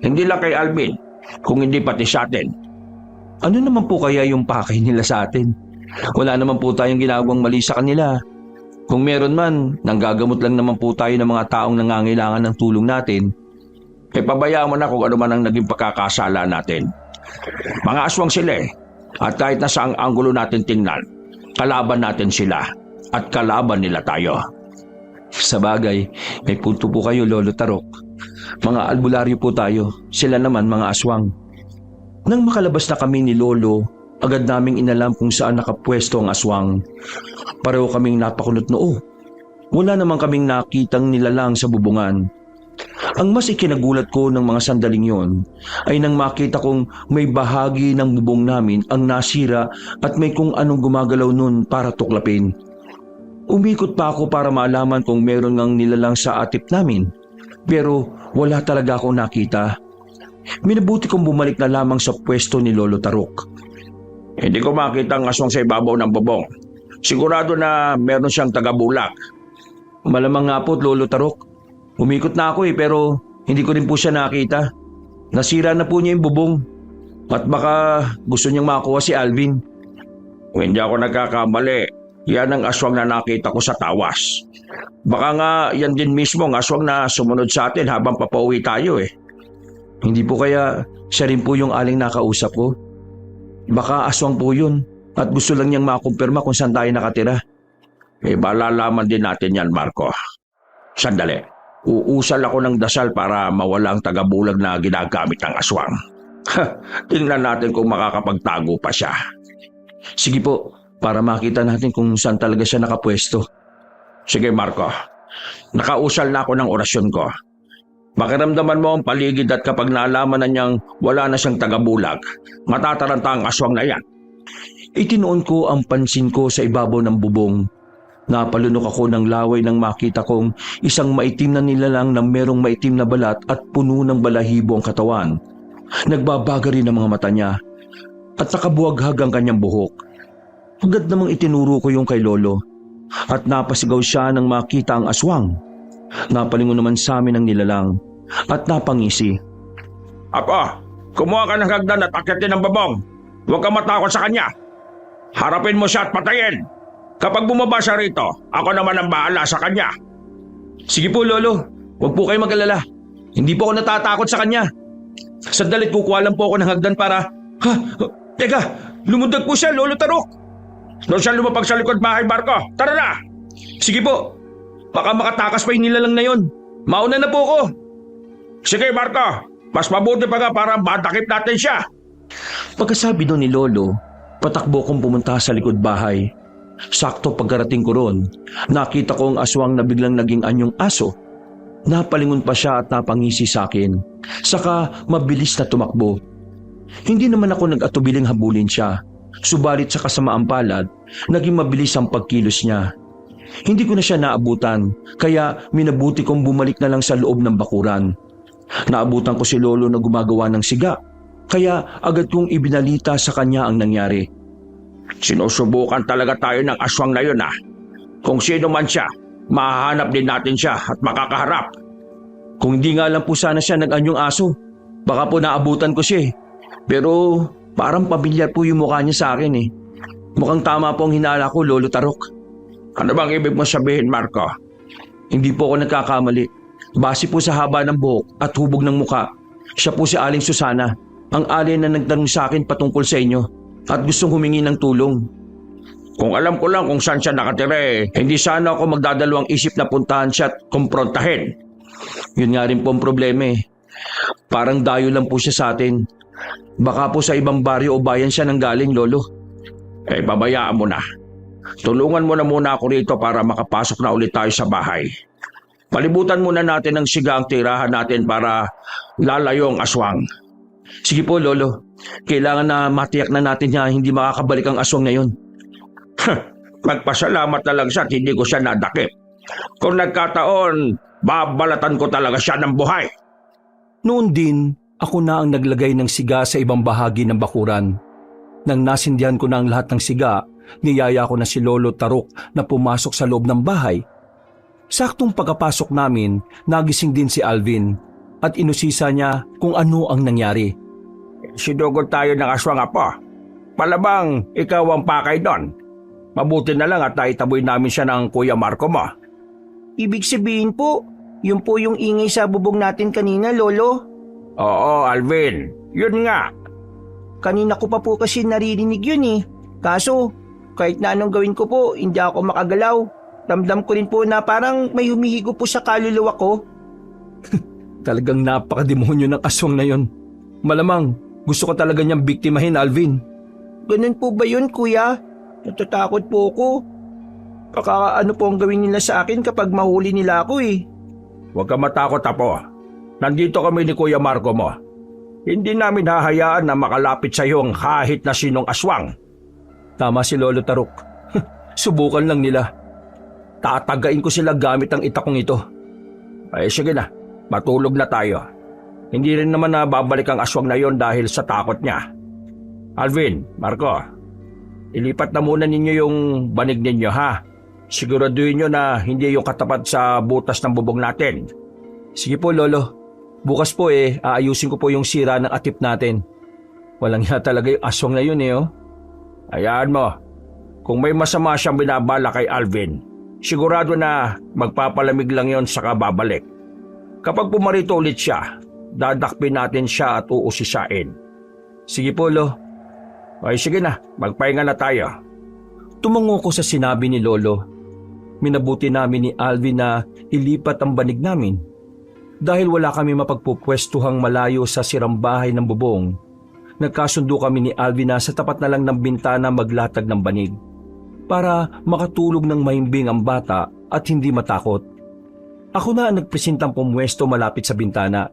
Hindi lang kay Alvin, kung hindi pati sa atin. Ano naman po kaya yung pakay nila sa atin? Wala naman po tayong ginagawang mali sa kanila. Kung meron man, nanggagamot lang naman po tayo ng mga taong nangangailangan ng tulong natin. Pabayaan mo na kung ano man ang naging pagkakasala natin. Mga aswang sila eh. At kahit na saang anggulo natin tingnan, kalaban natin sila at kalaban nila tayo. Sa bagay, may punto po kayo, Lolo Tarok. Mga albularyo po tayo, sila naman mga aswang. Nang makalabas na kami ni Lolo, agad naming inalam kung saan nakapwesto ang aswang. Pareho kaming napakunot noo. Wala naman kaming nakitang nilalang sa bubungan. Ang mas ikinagulat ko ng mga sandaling yon ay nang makita kong may bahagi ng bubong namin ang nasira at may kung anong gumagalaw nun para tuklapin. Umikot pa ako para malaman kung meron ngang nilalang sa atip namin, pero wala talaga akong nakita. Minabuti kong bumalik na lamang sa pwesto ni Lolo Taruk. Hindi ko makita ang aswang sa ibabaw ng bubong. Sigurado na meron siyang tagabulak. Malamang nga po, Lolo Taruk. Umikot na ako pero hindi ko rin po siya nakita. Nasira na po niya yung bubong. At baka gusto niyang makuha si Alvin. Kung hindi ako nagkakamali, yan ang aswang na nakita ko sa tawas. Baka nga yan din mismo ang aswang na sumunod sa atin habang papauwi tayo eh. Hindi po kaya siya rin po yung aling nakausap ko? Baka aswang po yun at gusto lang niyang makumpirma kung saan tayo nakatira. Malalaman din natin yan, Marco. Sandali. Uusal ako ng dasal para mawala ang tagabulag na ginagamit ng aswang. Tingnan natin kung makakapagtago pa siya. Sige po, para makita natin kung saan talaga siya nakapwesto. Sige, Marco. Nakausal na ako ng orasyon ko. Makiramdaman mo ang paligid at kapag naalaman na niyang wala na siyang tagabulag, matataranta ang aswang na yan. Itinuon ko ang pansin ko sa ibabaw ng bubong. Napalunok ako ng laway nang makita kong isang maitim na nilalang na merong maitim na balat at puno ng balahibo ang katawan. Nagbabaga rin ang mga mata niya at nakabuhaghag ang kanyang buhok. Agad namang itinuro ko yung kay Lolo at napasigaw siya nang makita ang aswang. Napalingon naman sa amin ang nilalang at napangisi. Apo, kumuha ka ng hagdan at akyatin ang babong. Huwag kang matakot sa kanya. Harapin mo siya at patayin. Kapag bumaba siya rito, ako naman ang bahala sa kanya. Sige po, Lolo. Huwag po kayo mag-alala. Hindi po ako natatakot sa kanya. Sandalit kukuha lang po ako ng hagdan para... Ha? Teka, lumundag po siya, Lolo Taruk. Doon siya lumapag sa likod bahay, Marco. Tara na! Sige po. Baka makatakas pa yung nilalang na yon. Mauna na po ako. Sige, Marco. Mas mabuti pa nga para matakip natin siya. Pagkasabi doon ni Lolo, patakbo kong pumunta sa likod bahay. Sakto pagkarating ko ron, nakita ko ang aswang na biglang naging anyong aso. Napalingon pa siya at napangisi sa akin. Saka mabilis na tumakbo. Hindi naman ako nag-atubiling habulin siya. Subalit sa kasamaang palad, naging mabilis ang pagkilos niya. Hindi ko na siya naabutan, kaya minabuti kong bumalik na lang sa loob ng bakuran. Naabutan ko si Lolo na gumagawa ng siga, kaya agad kong ibinalita sa kanya ang nangyari. Sinusubukan talaga tayo ng aswang na yun ah. Kung sino man siya, mahahanap din natin siya at makakaharap. Kung hindi nga lang po sana siya nag-anyong aso, baka po naabutan ko siya eh. Pero parang pamilyar po yung mukha niya sa akin eh. Mukhang tama po ang hinala ko, Lolo Tarok. Ano bang ibig mo sabihin, Marco? Hindi po ako nagkakamali. Base po sa haba ng buhok at hubog ng mukha, siya po si Aling Susana, ang alien na nagtanong sa akin patungkol sa inyo at gustong humingi ng tulong. Kung alam ko lang kung saan siya nakatira hindi sana ako magdadalawang isip na puntahan siya at kumprontahin. Yun nga rin po ang problema eh. Parang dayo lang po siya sa atin. Baka po sa ibang baryo o bayan siya nanggaling, Lolo. Babayaan mo na. Tulungan mo na muna ako rito para makapasok na ulit tayo sa bahay. Palibutan muna natin ng siga ang tirahan natin para lalayo ang aswang. Sige po, Lolo. Kailangan na matiyak na natin na hindi makakabalik ang aswang na yun. Magpasalamat na lang siya at hindi ko siya nadakip. Kung nagkataon, babalatan ko talaga siya ng buhay. Noon din, ako na ang naglagay ng siga sa ibang bahagi ng bakuran. Nang nasindihan ko na ang lahat ng siga, niyaya ko na si Lolo Tarok na pumasok sa loob ng bahay. Saktong pagkapasok namin, nagising din si Alvin at inusisa niya kung ano ang nangyari. Sinugod tayo ng aswang, Apo. Palabang ikaw ang pakay doon. Mabuti na lang at naitaboy namin siya ng Kuya Marco mo. Ibig sabihin po, yun po yung ingay sa bubong natin kanina, Lolo. Oo, Alvin. Yun nga. Kanina ko pa po kasi naririnig yun eh. Kaso, kahit na anong gawin ko po, hindi ako makagalaw. Damdam ko rin po na parang may humihigo po sa kaluluwa ko. Talagang napakademonyo ng aswang na yon. Malamang gusto ko talaga niyang biktimahin, Alvin. Ganun po ba yun, Kuya? Natatakot po ako. Baka ano po ang gawin nila sa akin kapag mahuli nila ako eh. Huwag ka matakot, Apo. Nandito kami ni Kuya Marco mo. Hindi namin hahayaan na makalapit sa iyo ang kahit na sinong aswang. Tama si Lolo Tarok. Subukan lang nila. Tatagain ko sila gamit ang itakong ito. Sige na, matulog na tayo. Hindi rin naman na babalik ang aswang na yon dahil sa takot niya. Alvin, Marco, ilipat na muna ninyo yung banig ninyo, ha? Siguraduhin nyo na hindi yung katapat sa butas ng bubong natin. Sige po, Lolo. Bukas po aayusin ko po yung sira ng atip natin. Walang hiya talaga yung aswang na yun oh. Hayaan mo, kung may masama siyang binabala kay Alvin, sigurado na magpapalamig lang yon saka babalik. Kapag pumarito ulit siya, dadakpin natin siya at uusisain. Sige po, Lo. Sige na, magpahinga na tayo. Tumango ko sa sinabi ni Lolo. Minabuti namin ni Alvin na ilipat ang banig namin. Dahil wala kami mapagpupwestuhang malayo sa sirang bahay ng bubong, nagkasundo kami ni Alvin na sa tapat na lang ng bintana maglatag ng banig para makatulog ng mahimbing ang bata at hindi matakot. Ako na ang nagpresentang pumwesto malapit sa bintana.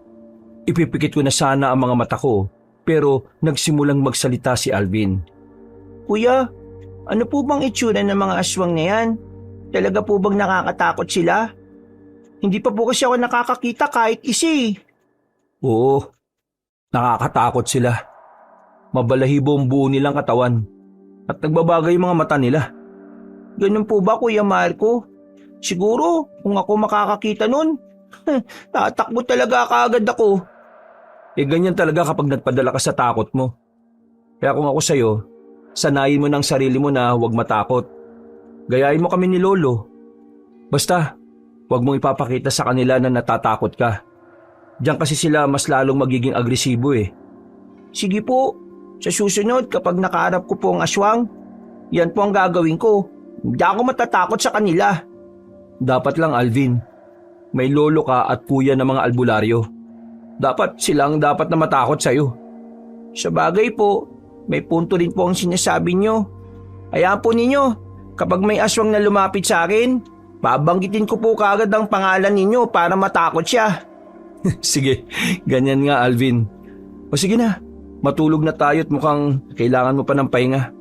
Ipipikit ko na sana ang mga mata ko pero nagsimulang magsalita si Alvin. Kuya, ano po bang itsura ng mga aswang na yan? Talaga po bang nakakatakot sila? Hindi pa po kasi ako nakakakita kahit isa eh. Oo, nakakatakot sila. Mabalahibo ang buo nilang katawan at nagbabagay yung mga mata nila. Ganun po ba, Kuya Marco? Siguro, kung ako makakakita nun, tatakbo talaga kaagad ako. Ganyan talaga kapag nagpadala ka sa takot mo. Kaya kung ako sa'yo, sanayin mo ng sarili mo na huwag matakot. Gayahin mo kami ni Lolo. Basta, huwag mong ipapakita sa kanila na natatakot ka. Diyan kasi sila mas lalong magiging agresibo eh. Sige po, sa susunod kapag nakaharap ko po ang aswang, yan po ang gagawin ko. Hindi ako matatakot sa kanila. Dapat lang, Alvin. May lolo ka at kuya ng mga albularyo. Dapat silang dapat na matakot sa'yo. Sa bagay po, may punto rin po ang sinasabi nyo. Hayaan po ninyo, kapag may aswang na lumapit sa akin, babanggitin ko po kaagad ang pangalan ninyo para matakot siya. Sige, ganyan nga Alvin. O sige na, matulog na tayo at mukhang kailangan mo pa ng pahinga.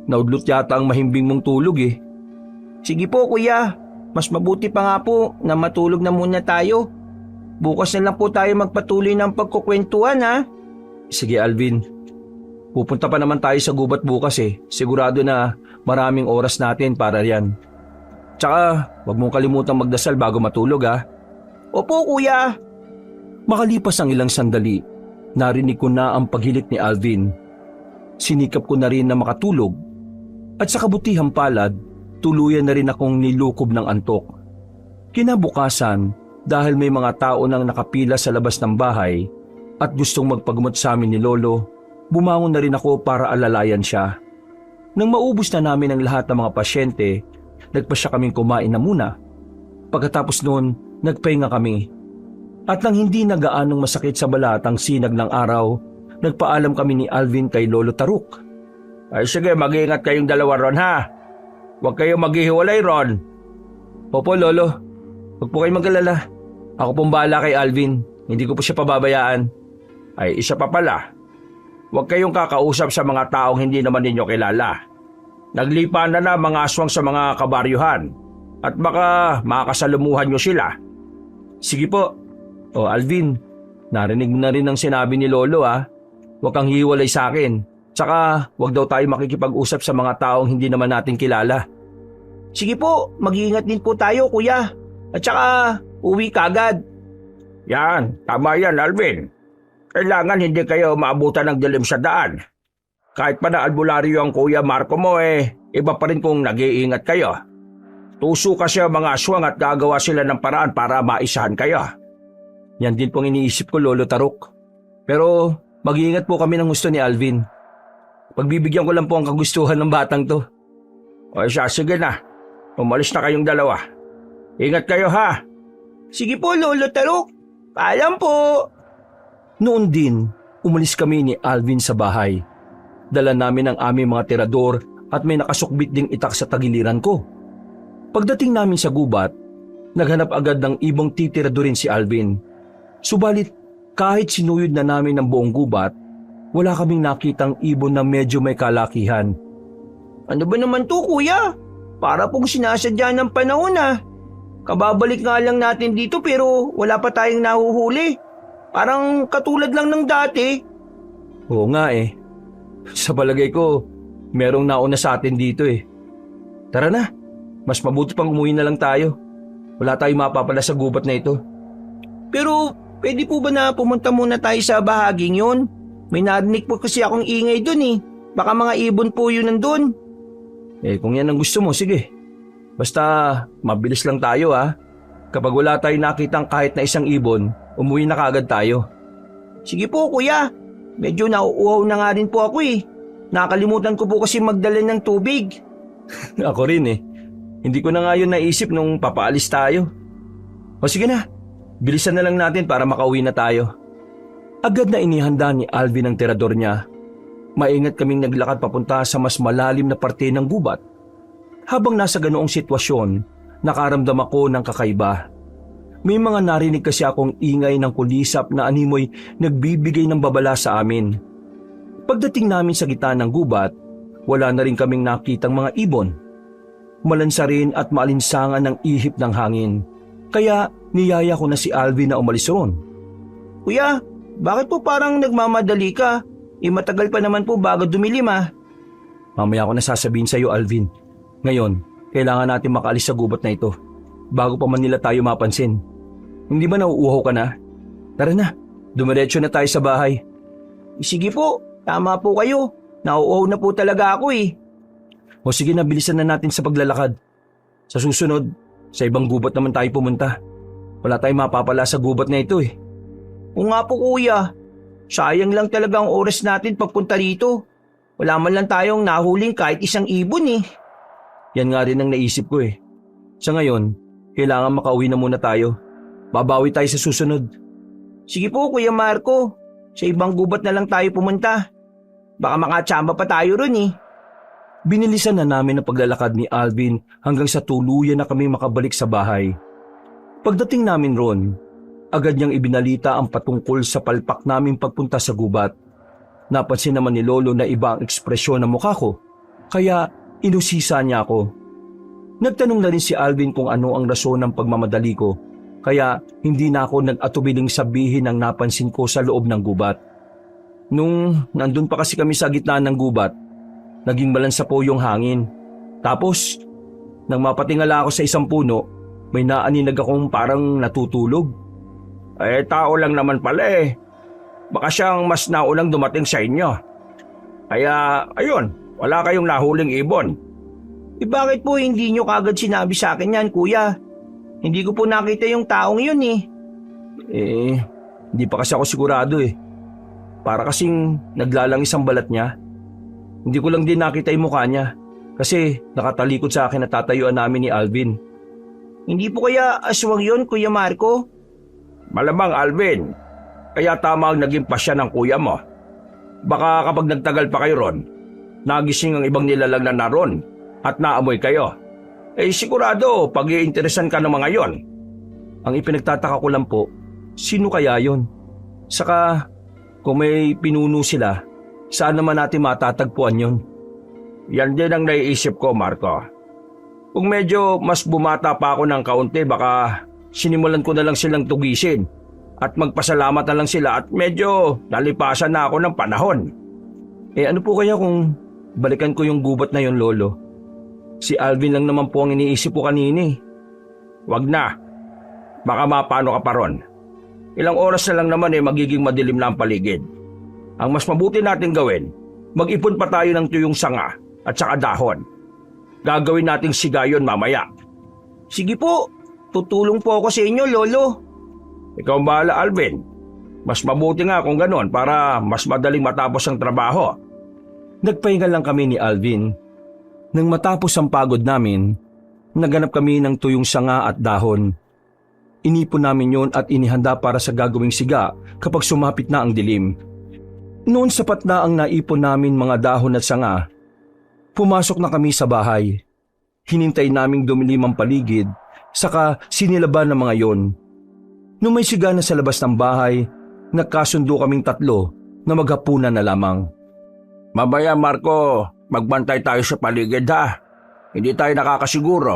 Naudlot yata ang mahimbing mong tulog eh. Sige po kuya, mas mabuti pa nga po na matulog na muna tayo. Bukas na lang po tayo magpatuloy ng pagkukwentuhan ha. Sige Alvin, pupunta pa naman tayo sa gubat bukas eh. Sigurado na maraming oras natin para riyan. Tsaka, wag mong kalimutang magdasal bago matulog ha. Opo kuya, Makalipas ang ilang sandali, narinig ko na ang paghilit ni Alvin. Sinikap ko na rin na makatulog at sa kabutihang palad, tuluyan na rin akong nilukob ng antok. Kinabukasan, dahil may mga tao nang nakapila sa labas ng bahay at gustong magpagamot sa amin ni Lolo, bumangon na rin ako para alalayan siya. Nang maubos na namin ang lahat ng mga pasyente, nagpasya kaming kumain na muna. Pagkatapos noon, nagpahinga kami. At nang hindi na gaanong masakit sa balat ang sinag ng araw, nagpaalam kami ni Alvin kay Lolo Taruk. Ay sige, mag-iingat kayong dalawa ron ha. Huwag kayong maghihiwalay ron. Opo, Lolo. Huwag po kayong mag-alala. Ako pong bahala kay Alvin. Hindi ko po siya pababayaan. Ay isa pa pala. Huwag kayong kakausap sa mga taong hindi naman ninyo kilala. Naglipa na mga aswang sa mga kabaryuhan. At baka makakasalumuhan nyo sila. Sige po. O Alvin, narinig mo na rin ang sinabi ni Lolo ha. Huwag kang hiwalay sa akin. Tsaka huwag daw tayo makikipag-usap sa mga taong hindi naman natin kilala. Sige po, mag-iingat din po tayo kuya. At saka, uwi kagad. Yan, tama yan Alvin. Kailangan hindi kayo maabutan ng dilim sa daan. Kahit pa na albularyo ang Kuya Marco mo iba pa rin kung nag-iingat kayo. Tuso kasi ang mga aswang at gagawa sila ng paraan para maisahan kayo. Yan din pong iniisip ko, Lolo Taruk. Pero mag-iingat po kami ng gusto ni Alvin. Pagbibigyan ko lang po ang kagustuhan ng batang to. O siya, sige na. Umalis na kayong dalawa. Ingat kayo ha. Sige po, Lolo Taruk. Paalam po. Noon din, umalis kami ni Alvin sa bahay. Dala namin ang aming mga tirador at may nakasukbit ding itak sa tagiliran ko. Pagdating namin sa gubat, naghanap agad ng ibang titiradorin si Alvin. Subalit, kahit sinuyod na namin ang buong gubat, wala kaming nakitang ibon na medyo may kalakihan. Ano ba naman to kuya? Para pong sinasadya ng panahon ah. Kababalik nga lang natin dito pero wala pa tayong nahuhuli. Parang katulad lang ng dati. Oo nga Sa palagay ko, merong nauna sa atin dito Tara na, mas mabuti pang umuwi na lang tayo. Wala tayong mapapala sa gubat na ito. Pero pwede po ba na pumunta muna tayo sa bahaging yun? May narinig po kasi akong ingay dun Baka mga ibon po yun nandun. Kung yan ang gusto mo, sige. Basta mabilis lang tayo Kapag wala tayong nakitang kahit na isang ibon, umuwi na kaagad tayo. Sige po kuya, medyo nauuhaw na nga rin po ako Nakalimutan ko po kasi magdala ng tubig. Ako rin Hindi ko na nga yun naisip nung papaalis tayo. O sige na, bilisan na lang natin para makauwi na tayo. Agad na inihanda ni Alvin ang tirador niya. Maingat kaming naglakad papunta sa mas malalim na parte ng gubat. Habang nasa ganoong sitwasyon, nakaramdam ako ng kakaiba. May mga narinig kasi akong ingay ng kulisap na animoy nagbibigay ng babala sa amin. Pagdating namin sa gitna ng gubat, wala na rin kaming nakitang mga ibon. Malansa rin at maalinsangan ng ihip ng hangin. Kaya niyaya ko na si Alvin na umalis roon. Kuya, bakit po parang nagmamadali ka? Matagal pa naman po bago dumilim Mamaya ko na sasabihin sa iyo, Alvin. Ngayon, kailangan natin makaalis sa gubat na ito bago pa man nila tayo mapansin. Hindi ba nauuhaw ka na? Tara na, dumiretso na tayo sa bahay. Sige po, tama po kayo. Nauuhaw na po talaga ako O sige na, bilisan na natin sa paglalakad. Sa susunod, sa ibang gubat naman tayo pumunta. Wala tayong mapapala sa gubat na ito O nga po kuya, sayang lang talaga ang oras natin pagpunta rito. Wala man lang tayong nahuling kahit isang ibon Yan nga rin ang naisip ko Sa ngayon, kailangan makauwi na muna tayo. Babawi tayo sa susunod. Sige po Kuya Marco, sa ibang gubat na lang tayo pumunta. Baka makatsamba pa tayo ron Binilisan na namin ang paglalakad ni Alvin hanggang sa tuluyan na kami makabalik sa bahay. Pagdating namin ron, agad niyang ibinalita ang patungkol sa palpak naming pagpunta sa gubat. Napansin naman ni Lolo na iba ang ekspresyon ng mukha ko, kaya inusisa niya ako. Nagtanong na rin si Alvin kung ano ang rason ng pagmamadali ko, kaya hindi na ako nag-atubiling sabihin ang napansin ko sa loob ng gubat. Nung nandun pa kasi kami sa gitna ng gubat, naging malansa po yung hangin. Tapos, nang mapatingala ako sa isang puno, may naaninag akong parang natutulog. Tao lang naman pala eh. Baka siyang mas naunang dumating sa inyo. Kaya, ayun, wala kayong nahuling ibon. Bakit po hindi nyo kagad sinabi sa akin yan, kuya? Hindi ko po nakita yung taong yun eh. Hindi pa kasi ako sigurado eh. Para kasing naglalangis ang balat niya. Hindi ko lang din nakita yung mukha niya. Kasi nakatalikod sa akin na tatayuan namin ni Alvin. Hindi po kaya aswang yun, Kuya Marco? Malamang, Alvin. Kaya tama ang naging pasya ng kuya mo. Baka kapag nagtagal pa kayo ron, nagising ang ibang nilalang na naron at naamoy kayo. Sigurado, pag-iinteresan ka ng mga yon. Ang ipinagtataka ko lang po, sino kaya yon? Saka, kung may pinuno sila, saan naman natin matatagpuan yon? Yan din ang naiisip ko, Marco. Kung medyo mas bumata pa ako ng kaunti, baka sinimulan ko na lang silang tugisin at magpasalamat na lang sila at medyo nalipasan na ako ng panahon. Ano po kaya kung balikan ko yung gubat na yon, Lolo? Si Alvin lang naman po ang iniisip ko kanina eh. Wag na. Baka mapano ka pa ron. Ilang oras na lang naman magiging madilim na ang paligid. Ang mas mabuti natin gawin, mag-ipon pa tayo ng tuyong sanga at saka dahon. Gagawin nating sigayon mamaya. Sige po, tutulong po ako sa inyo, Lolo. Ikaw ang bahala, Alvin. Mas mabuti nga kung ganon para mas madaling matapos ang trabaho. Nagpahinga lang kami ni Alvin. Nang matapos ang pagod namin, naganap kami ng tuyong sanga at dahon. Inipon namin yon at inihanda para sa gagawing siga kapag sumapit na ang dilim. Noon sapat na ang naipon namin mga dahon at sanga. Pumasok na kami sa bahay. Hinintay naming dumilim ang paligid, saka sinilaban ng mga yon. Nung may siga na sa labas ng bahay, nagkasundo kaming tatlo na maghapunan na lamang. Mamaya, Marco, magbantay tayo sa paligid ha. Hindi tayo nakakasiguro.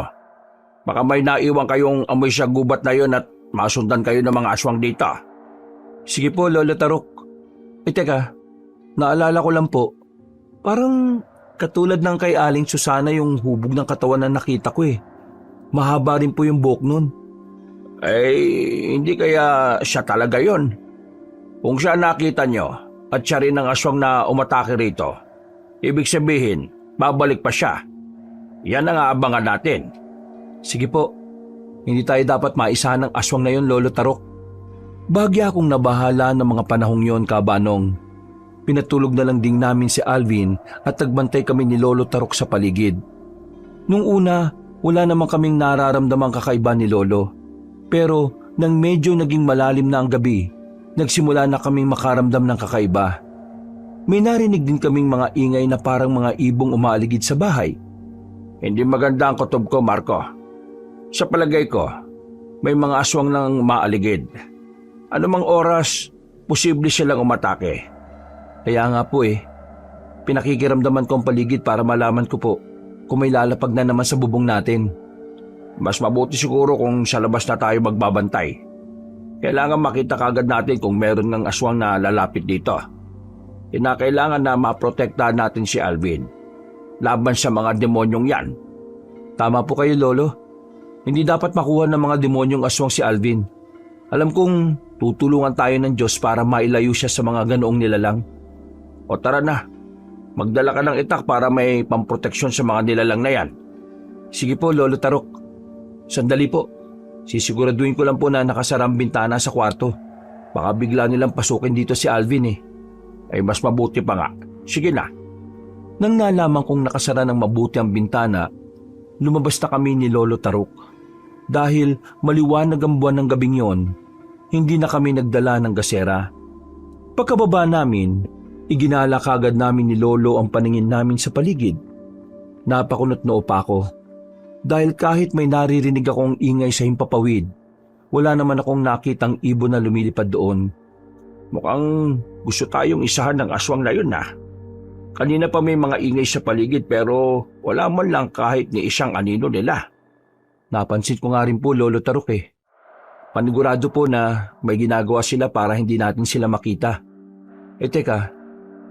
Baka may naiwan kayong amoy sa gubat na yon at masundan kayo ng mga aswang dito. Sige po, Lolo Tarok. Teka, naalala ko lang po. Parang katulad ng kay Aling Susana yung hubog ng katawan na nakita ko eh. Mahaba rin po yung buhok nun. Hindi kaya siya talaga yon. Kung siya nakita nyo at siya rin ang aswang na umatake rito, ibig sabihin, babalik pa siya. Yan ang aabangan natin. Sige po, hindi tayo dapat maisahan ng aswang na yon, Lolo Tarok. Bahagya akong nabahala ng mga panahong yon, Kabanong. Pinatulog na lang ding namin si Alvin at nagbantay kami ni Lolo Tarok sa paligid. Nung una, wala naman kaming nararamdamang kakaiba ni Lolo. Pero nang medyo naging malalim na ang gabi, nagsimula na kaming makaramdam ng kakaiba. May narinig din kaming mga ingay na parang mga ibong umaaligid sa bahay. Hindi maganda ang kutob ko, Marco. Sa palagay ko, may mga aswang nang maaligid. Anumang oras, posible silang umatake. Kaya nga po pinakikiramdaman ko ang paligid para malaman ko po kung may lalapag na naman sa bubong natin. Mas mabuti siguro kung sa labas na tayo magbabantay. Kailangan makita kagad natin kung meron ng aswang na lalapit dito. Kinakailangan na maprotektahan natin si Alvin laban sa mga demonyong yan. Tama po kayo, Lolo. Hindi dapat makuha ng mga demonyong aswang si Alvin. Alam kong tutulungan tayo ng Diyos para mailayo siya sa mga ganoong nilalang. O tara na, magdala ka ng itak para may pamproteksyon sa mga nilalang na yan. Sige po, Lolo Tarok. Sandali po. Sisiguraduhin ko lang po na nakasara ang bintana sa kwarto. Baka bigla nilang pasukin dito si Alvin eh. Mas mabuti pa nga. Sige na. Nang nalaman kong nakasara ng mabuti ang bintana, lumabas na kami ni Lolo Tarok. Dahil maliwanag ang buwan ng gabing yon, hindi na kami nagdala ng gasera. Pagkababa namin, iginala kagad namin ni Lolo ang paningin namin sa paligid. Napakunot noo pa ako. Dahil kahit may naririnig akong ingay sa himpapawid, wala naman akong nakitang ibon na lumilipad doon. Mukhang gusto tayong isahan ng aswang na yun na. Kanina pa may mga ingay sa paligid pero wala man lang kahit ni isang anino nila. Napansin ko nga rin po, Lolo Tarok Panigurado po na may ginagawa sila para hindi natin sila makita. Teka,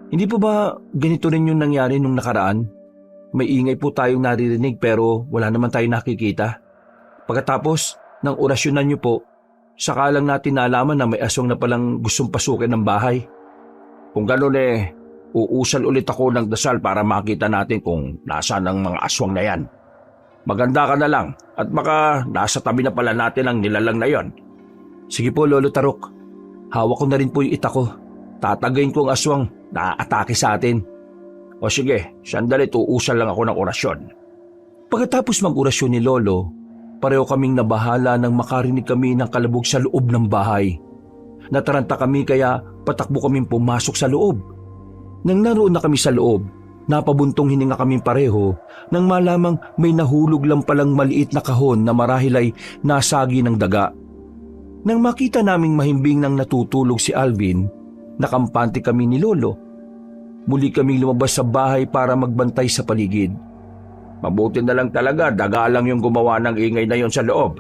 hindi po ba ganito rin yung nangyari nung nakaraan? May ingay po tayong naririnig pero wala naman tayong nakikita. Pagkatapos ng orasyonan niyo po, Saka lang natin nalaman na may aswang na palang gustong pasukin ng bahay. Kung ganun uusal ulit ako ng dasal para makita natin kung nasaan ang mga aswang na yan. Maganda ka na lang at baka nasa tabi na pala natin ang nilalang na yon. Sige po, Lolo Tarok. Hawak ko na rin po yung ita ko. Tatagayin ko ang aswang na atake sa atin. O sige, sandali uusal lang ako ng orasyon. Pagkatapos mag-orasyon ni Lolo, pareho kaming nabahala nang makarinig kami ng kalabog sa loob ng bahay. Nataranta kami kaya patakbo kaming pumasok sa loob. Nang naroon na kami sa loob, napabuntong hininga kaming pareho nang malamang may nahulog lang palang maliit na kahon na marahil ay nasagi ng daga. Nang makita naming mahimbing nang natutulog si Alvin, nakampante kami ni Lolo. Muli kaming lumabas sa bahay para magbantay sa paligid. Mabuti na lang talaga, daga lang yung gumawa ng ingay na yon sa loob.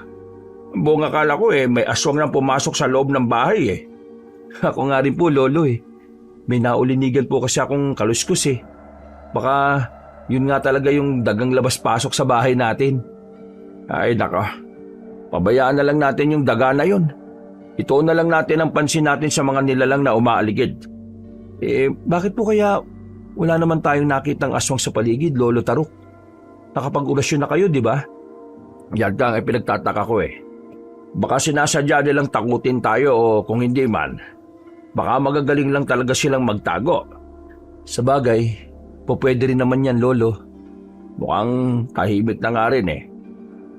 Buong akala ko may aswang nang pumasok sa loob ng bahay. Ako nga rin po, Lolo May naulinigan po kasi akong kaluskus Baka yun nga talaga yung dagang labas-pasok sa bahay natin. Ay nako, pabayaan na lang natin yung daga na yon. Ito na lang natin ang pansin natin sa mga nilalang na umaaligid. Bakit po kaya wala naman tayong nakitang aswang sa paligid, Lolo Tarok? Nakapag-orasyon na kayo, di ba? Yan ka ang pinagtataka ko Baka sinasadya nilang takutin tayo o kung hindi man, baka magagaling lang talaga silang magtago. Sa bagay, pwede rin naman yan, Lolo. Mukhang tahimik na nga rin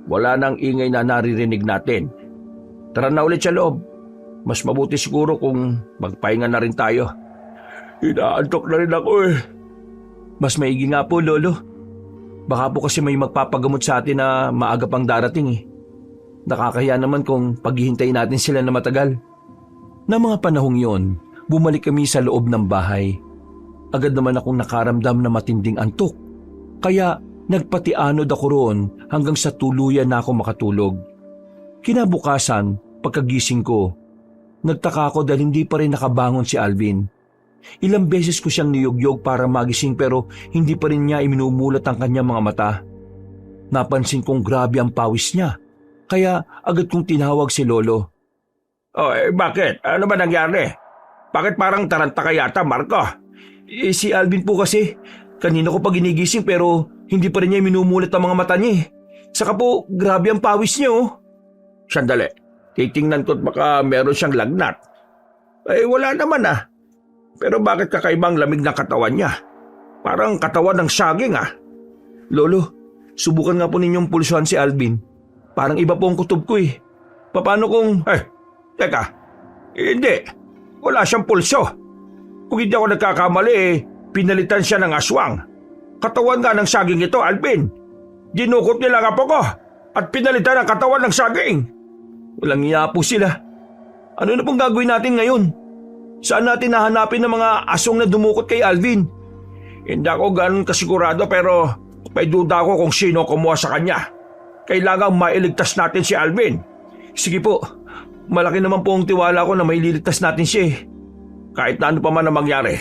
Wala nang ingay na naririnig natin. Tara na ulit sa loob. Mas mabuti siguro kung magpahinga na rin tayo. Inaantok na rin ako Mas maigi nga po, Lolo. Baka po kasi may magpapagamot sa atin na maaga pang darating Nakakahiya naman kung paghihintay natin sila na matagal. Na mga panahong yon, bumalik kami sa loob ng bahay. Agad naman akong nakaramdam na matinding antok. Kaya nagpatianod ako roon hanggang sa tuluyan na ako makatulog. Kinabukasan, pagkagising ko, nagtaka ako dahil hindi pa rin nakabangon si Alvin. Ilang beses ko siyang niyugyog para magising pero hindi pa rin niya iminumulat ang kanyang mga mata. Napansin kong grabe ang pawis niya, kaya agad kong tinawag si Lolo. Bakit? Ano ba nangyari? Bakit parang taranta ka yata, Marco? Si Alvin po kasi, kanina ko pa ginigising pero hindi pa rin niya minumulat ang mga mata niya Saka po, grabe ang pawis niya Sandali, titingnan ko't baka meron siyang lagnat. Wala naman Pero bakit kakaibang lamig na katawan niya? Parang katawan ng saging Lolo, subukan nga po ninyong pulsuhan si Alvin. Parang iba po ang kutob ko Paano kung... Teka, hindi. Wala siyang pulso. Kung hindi ako nagkakamali, pinalitan siya ng aswang. Katawan nga ng saging ito, Alvin. Dinukot nila ang apo ko at pinalitan ang katawan ng saging. Walang iya po sila. Ano na pong gagawin natin ngayon? Saan natin nahanapin ng mga aswang na dumukot kay Alvin? Hindi ako ganun kasigurado pero may duda ako kung sino kumuha sa kanya. Kailangang mailigtas natin si Alvin. Sige po, malaki naman po ang tiwala ko na maililigtas natin siya Kahit na ano pa man ang mangyari,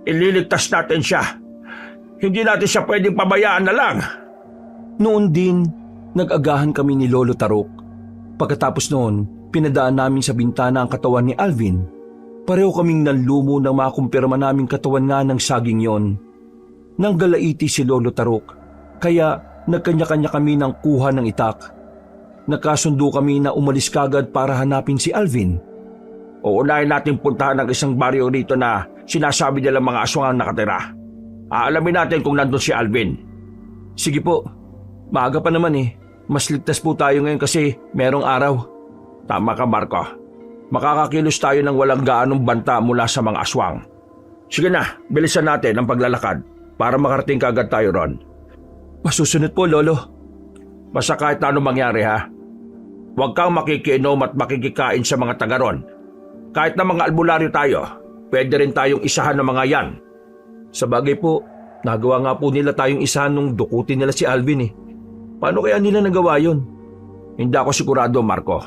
ililigtas natin siya. Hindi natin siya pwedeng pabayaan na lang. Noon din, nag-agahan kami ni Lolo Tarok. Pagkatapos noon, pinadaan namin sa bintana ang katawan ni Alvin. Pareho kaming nanlumo nang makumpirma naming katawan nga ng saging yon. Nang galaiti si Lolo Tarok, kaya nagkanya-kanya kami ng kuha ng itak. Nagkasundo kami na umalis kagad para hanapin si Alvin. Uunahin natin puntahan ang isang baryo rito na sinasabi nila mga aswang ang nakatira. Aalamin natin kung nandun si Alvin. Sige po, maaga pa naman Mas ligtas po tayo ngayon kasi merong araw. Tama ka, Marco. Makakakilos tayo ng walang gaanong banta mula sa mga aswang. Sige na, bilisan natin ang paglalakad para makarating kagad tayo ron. Masusunod po, Lolo. Basta kahit na ano mangyari huwag kang makikiinom at makikikain sa mga taga ron. Kahit na mga albularyo tayo, pwede rin tayong isahan ng mga yan. Sa bagay po, nagawa nga po nila tayong isahan nung dukutin nila si Alvin Paano kaya nila nagawa yun? Hindi ako sigurado, Marco.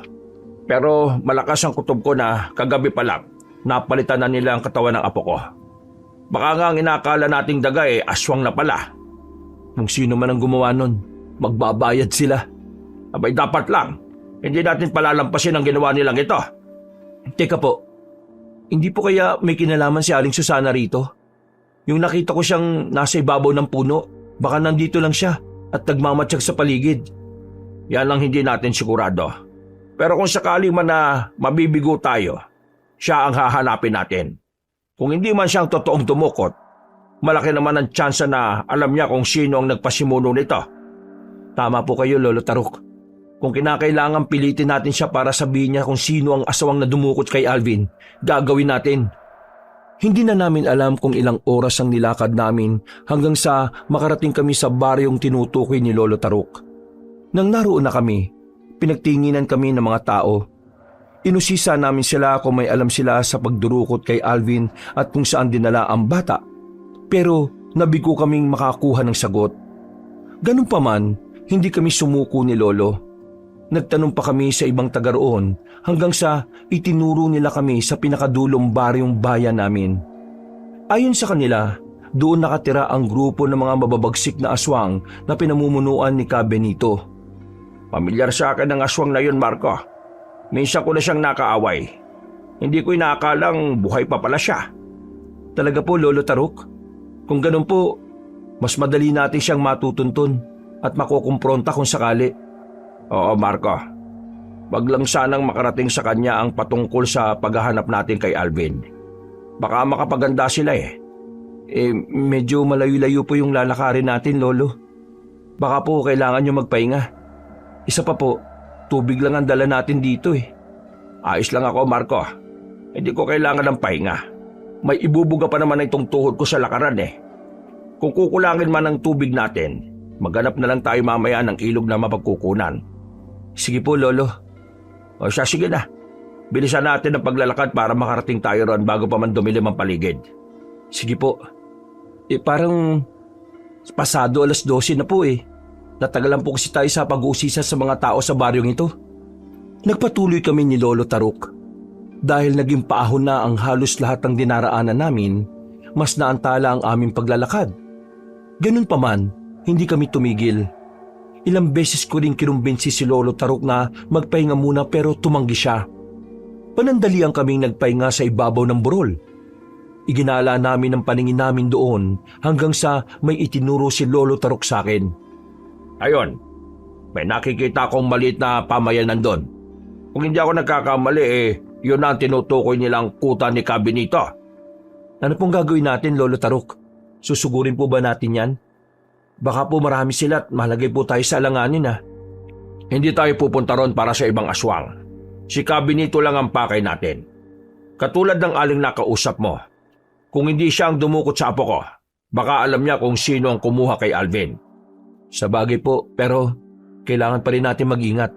Pero malakas ang kutob ko na kagabi pa lang, napalitan na nila ang katawan ng apo ko. Baka nga ang inakala nating daga aswang na pala. Kung sino man ang gumawa nun, magbabayad sila. Abay dapat lang. Hindi natin palalampasin ang ginawa nilang ito. Teka po, hindi po kaya may kinalaman si Aling Susana rito? Yung nakita ko siyang nasa ibabaw ng puno, baka nandito lang siya at nagmamatsyag sa paligid. Yan ang hindi natin sigurado. Pero kung sakali man na mabibigo tayo, siya ang hahanapin natin. Kung hindi man siyang totoong dumukot, malaki naman ang tsansa na alam niya kung sino ang nagpasimuno nito. Tama po kayo, Lolo Taruk. Kung kinakailangan pilitin natin siya para sabihin niya kung sino ang aswang na dumukot kay Alvin, gagawin natin. Hindi na namin alam kung ilang oras ang nilakad namin hanggang sa makarating kami sa baryong tinutukoy ni Lolo Taruk. Nang naroon na kami, pinagtinginan kami ng mga tao. Inusisa namin sila kung may alam sila sa pagdurukot kay Alvin at kung saan dinala ang bata. Pero nabigo kaming makakuha ng sagot. Ganun pa man, hindi kami sumuko ni Lolo. Nagtanong pa kami sa ibang taga roon hanggang sa itinuro nila kami sa pinakadulong baryong bayan namin. Ayon sa kanila, doon nakatira ang grupo ng mga mababagsik na aswang na pinamumunuan ni Ka Benito. Pamilyar sa akin ang aswang na yun, Marco. Minsan ko na siyang nakaaway. Hindi ko inaakalang buhay pa pala siya. Talaga po, Lolo Taruk? Kung ganun po, mas madali natin siyang matutuntun at makukumpronta kung sakali. Oo, Marco. Wag lang sanang makarating sa kanya ang patungkol sa paghahanap natin kay Alvin. Baka makapaganda sila eh. Medyo malayo-layo po yung lalakarin natin, Lolo. Baka po kailangan nyo magpahinga. Isa pa po, tubig lang ang dala natin dito eh. Ayos lang ako, Marco. Hindi ko kailangan ng pahinga. May ibubuga pa naman itong tuhod ko sa lakaran eh. Kung kukulangin man ang tubig natin, maghanap na lang tayo mamaya ng ilog na mapagkukunan. Sige po, Lolo. O siya, sige na. Bilisan natin ang paglalakad para makarating tayo ron bago pa man dumilim ang paligid. Sige po. Parang pasado 12:00 na po eh. Natagalan po kasi tayo sa pag-uusisa sa mga tao sa baryong ito. Nagpatuloy kami ni Lolo Taruk. Dahil naging paahon na ang halos lahat ng dinaraanan namin, mas naantala ang aming paglalakad. Ganun pa man, hindi kami tumigil. Ilang beses ko rin kinumbinsi si Lolo Taruk na magpahinga muna pero tumanggi siya. Panandalian kaming nagpahinga sa ibabaw ng burol. Iginala namin ang paningin namin doon hanggang sa may itinuro si Lolo Taruk sa akin. Ayon, may nakikita akong maliit na pamayanan doon. Kung hindi ako nagkakamali yun na ang tinutukoy nilang kuta ni Ka Benito. Ano pong gagawin natin, Lolo Taruk? Susugurin po ba natin yan? Baka po marami sila at malagay po tayo sa alanganin ah. Hindi tayo pupunta ron para sa ibang aswang. Si Ka Benito lang ang pakay natin. Katulad ng aling nakausap mo. Kung hindi siya ang dumukot sa apo ko, baka alam niya kung sino ang kumuha kay Alvin. Sa bagay po, pero kailangan pa rin natin mag-ingat.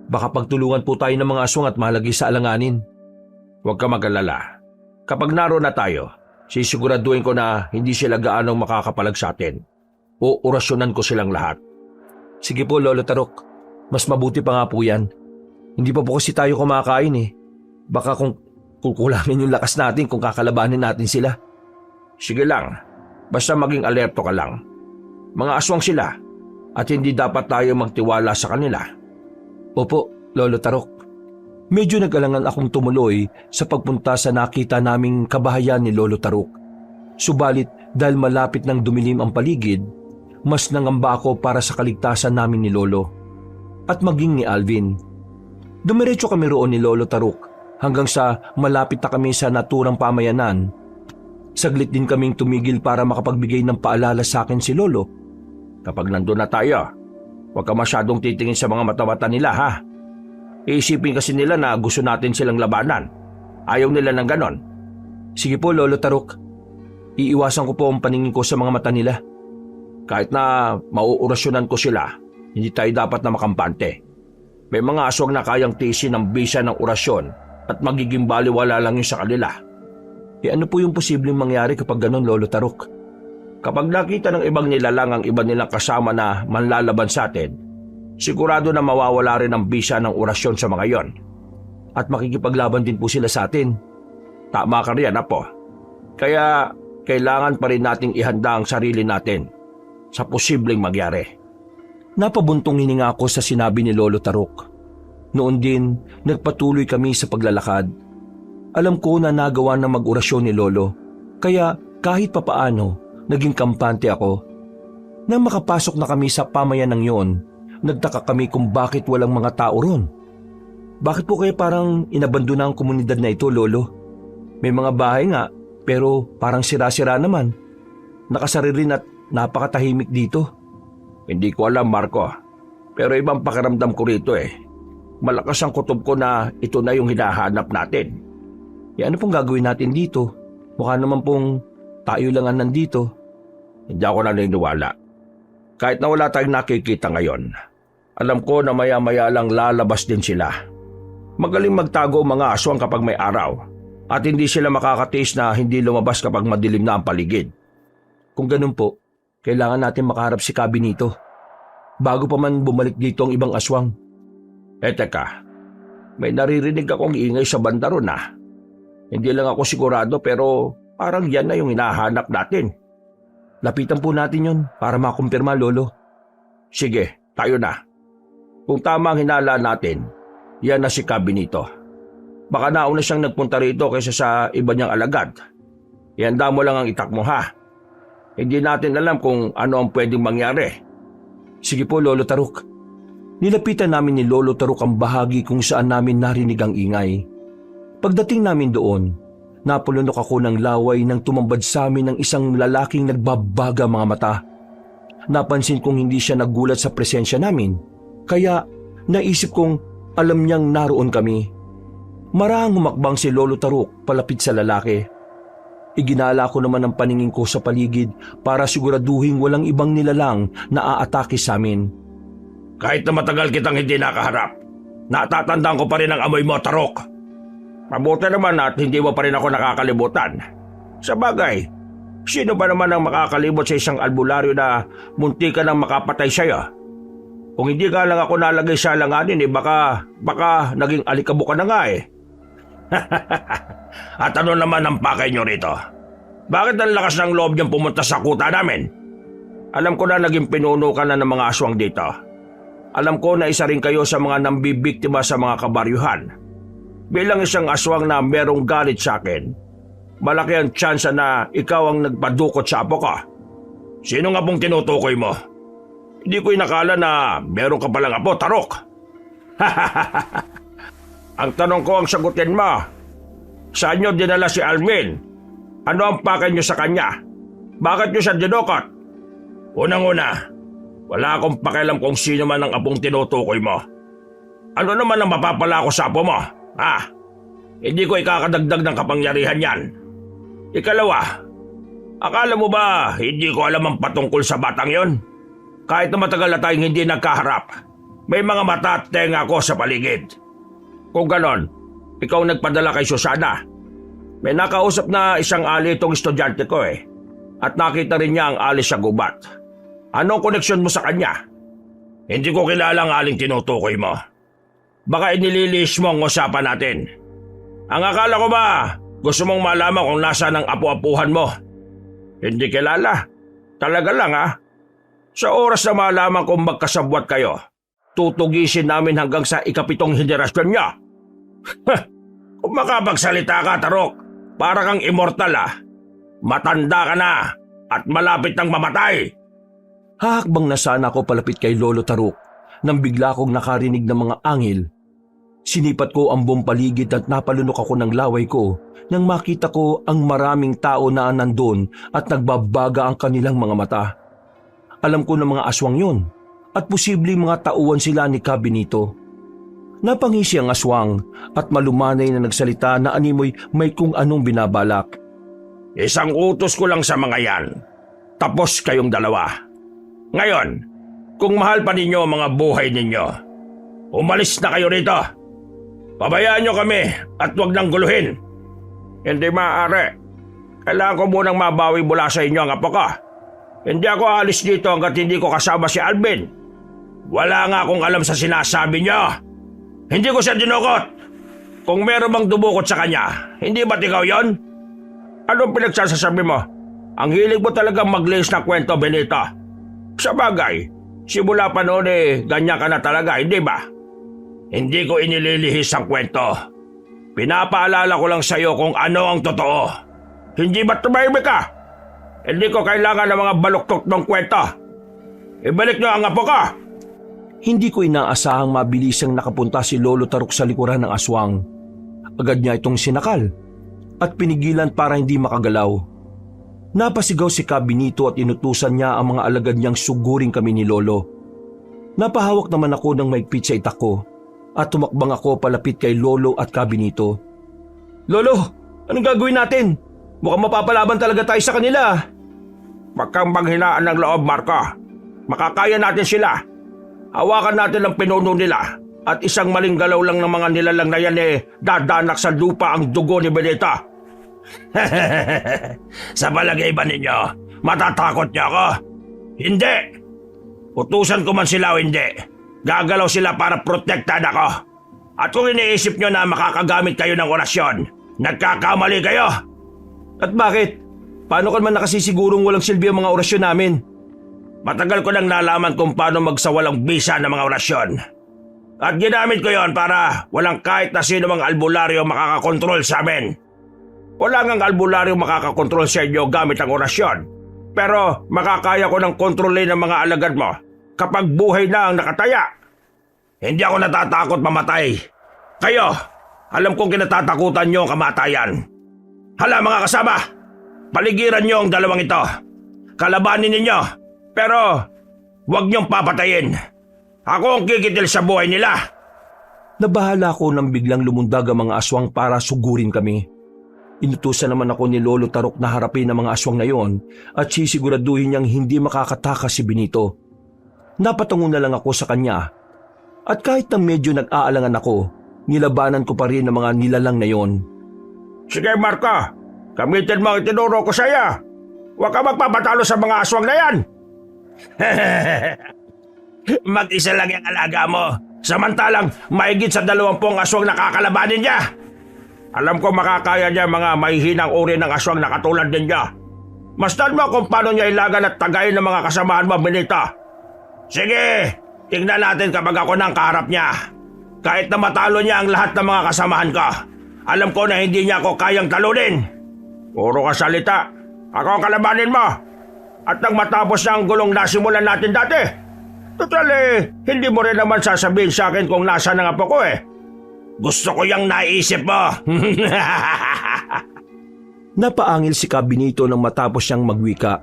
Baka pagtulungan po tayo ng mga aswang at malagay sa alanganin. Huwag ka mag-alala. Kapag naroon na tayo, sisiguraduhin ko na hindi sila gaanong makakapalag sa atin. O orasyonan ko silang lahat. Sige po, Lolo Taruk. Mas mabuti pa nga po yan. Hindi pa po kasi tayo kumakain eh. Baka kung kukulangin yung lakas natin kung kakalabanin natin sila. Sige lang. Basta maging alerto ka lang. Mga aswang sila at hindi dapat tayo magtiwala sa kanila. Opo, Lolo Taruk. Medyo nag-alangan akong tumuloy sa pagpunta sa nakita naming kabahayan ni Lolo Taruk. Subalit dahil malapit nang dumilim ang paligid, mas nangamba ako para sa kaligtasan namin ni Lolo at maging ni Alvin. Dumiretso kami roon ni Lolo Taruk hanggang sa malapit na kami sa naturang pamayanan. Saglit din kaming tumigil para makapagbigay ng paalala sa akin si Lolo. Kapag nandun na tayo, huwag ka masyadong titingin sa mga mata-mata nila ha. Iisipin kasi nila na gusto natin silang labanan. Ayaw nila ng ganon. Sige po, Lolo Taruk. Iiwasan ko po ang paningin ko sa mga mata nila. Kahit na mauorasyonan ko sila, hindi tayo dapat na makampante. May mga aswang na kayang tiisin ng bisa ng orasyon at magiging baliwala lang yun sa kanila. Ano po yung posibleng mangyari kapag ganon, Lolo Taruk? Kapag nakita ng ibang nilalang ang iba nilang kasama na manlalaban sa atin, sigurado na mawawala rin ang bisa ng orasyon sa mga yon. At makikipaglaban din po sila sa atin. Tama ka riyan, Apo. Kaya kailangan pa rin nating ihanda ang sarili natin sa posibleng magyari. Napabuntong hininga ako sa sinabi ni Lolo Taruk. Noon din, nagpatuloy kami sa paglalakad. Alam ko na nagawa ng mag-orasyon ni Lolo, kaya kahit papaano, naging kampante ako. Nang makapasok na kami sa pamayanang yon, nagtaka kami kung bakit walang mga tao ron. Bakit po kaya parang inabandona ang komunidad na ito, Lolo? May mga bahay nga, pero parang sira-sira naman. Nakasarili at napakatahimik dito. Hindi ko alam, Marco. Pero ibang pakiramdam ko rito eh. Malakas ang kutob ko na ito na yung hinahanap natin. Ano pong gagawin natin dito? Mukha naman pong tayo lang ang nandito. Hindi ako naniniwala. Kahit na wala tayong nakikita ngayon, alam ko na maya-maya lang lalabas din sila. Magaling magtago ang mga aswang kapag may araw at hindi sila makakatiis na hindi lumabas kapag madilim na ang paligid. Kung ganun po, kailangan natin makaharap si Cabinito bago pa man bumalik dito ang ibang aswang. Teka, may naririnig akong ingay sa banda ron ah. Hindi lang ako sigurado pero parang yan na yung hinahanap natin. Lapitan po natin yon para makumpirma, Lolo. Sige, tayo na. Kung tama ang hinala natin, yan na si Cabinito. Baka nauna siyang nagpunta rito kaysa sa iba niyang alagad. Ihanda mo lang ang itak mo ha. Hindi natin alam kung ano ang pwedeng mangyari. Sige po, Lolo Taruk. Nilapitan namin ni Lolo Taruk ang bahagi kung saan namin narinig ang ingay. Pagdating namin doon, napulunok ako ng laway nang tumambad sa amin ng isang lalaking nagbabaga mga mata. Napansin kong hindi siya nagulat sa presensya namin, kaya naisip kong alam niyang naroon kami. Marahang humakbang si Lolo Taruk palapit sa lalaki. Iginala ko naman ang paningin ko sa paligid para siguraduhin walang ibang nilalang na aatake sa amin. Kahit na matagal kitang hindi nakaharap, natatandaan ko pa rin ang amoy mo, Taruk. Mabuti naman at hindi mo pa rin ako nakakalimutan. Sa bagay, sino ba naman ang makakalimot sa isang albularyo na munti ka nang makapatay sa'yo? Kung hindi ka lang ako nalagay sa alanganin baka naging alikabok ka na nga eh. At ano naman ang pakay nyo rito? Bakit ang lakas ng loob niyang pumunta sa kuta namin? Alam ko na naging pinuno ka na ng mga aswang dito. Alam ko na isa rin kayo sa mga nambibiktima sa mga kabaryuhan. Bilang isang aswang na merong galit sa akin, malaki ang tsansa na ikaw ang nagpadukot sa apo ko. Sino nga pong tinutukoy mo? Hindi ko inakala na meron ka palang apo, Taruk. Ang tanong ko ang sagutin mo. Saan nyo dinala si Alvin? Ano ang pakay nyo sa kanya? Bakit nyo siya dinukot? Unang-una, wala akong pakialam kung sino man ang apong tinutukoy mo. Ano naman ang mapapala ko sa apo mo? Hindi ko ikakadagdag ng kapangyarihan yan. Ikalawa, akala mo ba hindi ko alam ang patungkol sa batang yon? Kahit na matagal na tayong hindi nagkaharap, may mga mata at tenga ko sa paligid. Kung ganon, ikaw nagpadala kay Susana. May nakausap na isang ali itong estudyante ko eh. At nakita rin niya ang ali sa gubat. Anong koneksyon mo sa kanya? Hindi ko kilala ang aling tinutukoy mo. Baka inililis mo ang usapan natin. Ang akala ko ba, gusto mong malaman kung nasaan ang apu-apuhan mo? Hindi kilala. Talaga lang Sa oras na malaman kung magkasabwat kayo, tutugisin namin hanggang sa ikapitong henerasyon niya. Kung makapagsalita ka, Taruk, para kang immortal Matanda ka na at malapit ng mamatay. Hahakbang na sana ako palapit kay Lolo Taruk nang bigla kong nakarinig ng mga angil. Sinipat ko ang buong paligid at napalunok ako ng laway ko nang makita ko ang maraming tao na nandun at nagbabaga ang kanilang mga mata. Alam ko na mga aswang yun at posibleng mga tauhan sila ni Cabinito. Napangisi ang aswang at malumanay na nagsalita na animoy may kung anong binabalak. Isang utos ko lang sa mga yan. Tapos kayong dalawa. Ngayon, kung mahal pa ninyo ang mga buhay ninyo, umalis na kayo rito. Pabayaan nyo kami at huwag nang guluhin. Hindi maaari. Kailangan ko munang mabawi mula sa inyo ang apo ko. Hindi ako aalis dito hanggat hindi ko kasama si Alvin. Wala nga akong alam sa sinasabi nyo. Hindi ko siya dinukot. Kung meron bang dumukot sa kanya, hindi ba't ikaw yon? Anong pinagsasasabi mo? Ang hilig mo talagang mag-list ng kwento, Benito. Sa bagay, simula pa noon ganyan ka na talaga, hindi ba? Hindi ko inililihis ang kwento. Pinapaalala ko lang sa'yo kung ano ang totoo. Hindi ba tumahimik ka? Hindi ko kailangan ng mga baluktot ng kwento. Ibalik niyo ang apo ko! Hindi ko inaasahang mabilisang nakapunta si Lolo Tarok sa likuran ng aswang. Agad niya itong sinakal at pinigilan para hindi makagalaw. Napasigaw si Kabinito at inutusan niya ang mga alagad niyang sugurin kami ni Lolo. Napahawak naman ako ng maigpit sa itak ko at tumakbang ako palapit kay Lolo at Kabinito. Lolo, anong gagawin natin? Mukhang mapapalaban talaga tayo sa kanila. Huwag kang manghinaan ng loob, Marco. Makakaya natin sila. Hawakan natin ang pinuno nila at isang maling galaw lang ng mga nilalang na yan dadanak sa lupa ang dugo ni Benita. Sa palagay ba ninyo, matatakot niyo ako? Hindi! Utusan ko man sila o hindi, gagalaw sila para protektahan ako. At kung iniisip nyo na makakagamit kayo ng orasyon, nagkakamali kayo! At bakit? Paano ka man nakasisigurong walang silbi ang mga orasyon namin? Matagal ko nang nalaman kung paano magsawalang bisa ng mga orasyon. At ginamit ko yon para walang kahit na sino mang albularyo makakakontrol sa amin. Wala ngang albularyo makakakontrol sa inyo gamit ang orasyon. Pero makakaya ko ng kontrolin ng mga alagad mo kapag buhay na ang nakataya. Hindi ako natatakot mamatay. Kayo, alam kong kinatatakutan nyo ang kamatayan. Hala mga kasama, paligiran nyo ang dalawang ito. Kalabanin ninyo, pero huwag nyong papatayin. Ako ang kikitil sa buhay nila. Nabahala ko nang biglang lumundag ang mga aswang para sugurin kami. Inutusan naman ako ni Lolo Tarok na harapin ang mga aswang na yon at sisiguraduhin niyang hindi makakatakas si Benito. Napatungo na lang ako sa kanya at kahit na medyo nag-aalangan ako, nilabanan ko pa rin ang mga nilalang na yon. Sige Marco, gamitin mo ang itinuro ko sa iyo. Huwag ka magpapatalo sa mga aswang na yan. Mag-isa lang yung alaga mo, samantalang mahigit sa 20 aswang nakakalabanin niya. Alam ko makakaya niya mga mahihinang uri ng aswang na katulad ninyo. Masdan mo kung paano niya ilagan at tagayin ng mga kasamahan mo, Benito. Sige, tingnan natin kapag ako nang kaharap niya. Kahit na matalo niya ang lahat ng mga kasamahan ko, alam ko na hindi niya ako kayang talunin. Puro ka salita, ako ang kalabanin mo. At nang matapos na ang gulong nasimulan natin dati, total hindi mo rin naman sasabihin sa akin kung nasa na nga po ko Gusto ko yung naisip mo. Napaangil si Kabinito nang matapos siyang magwika.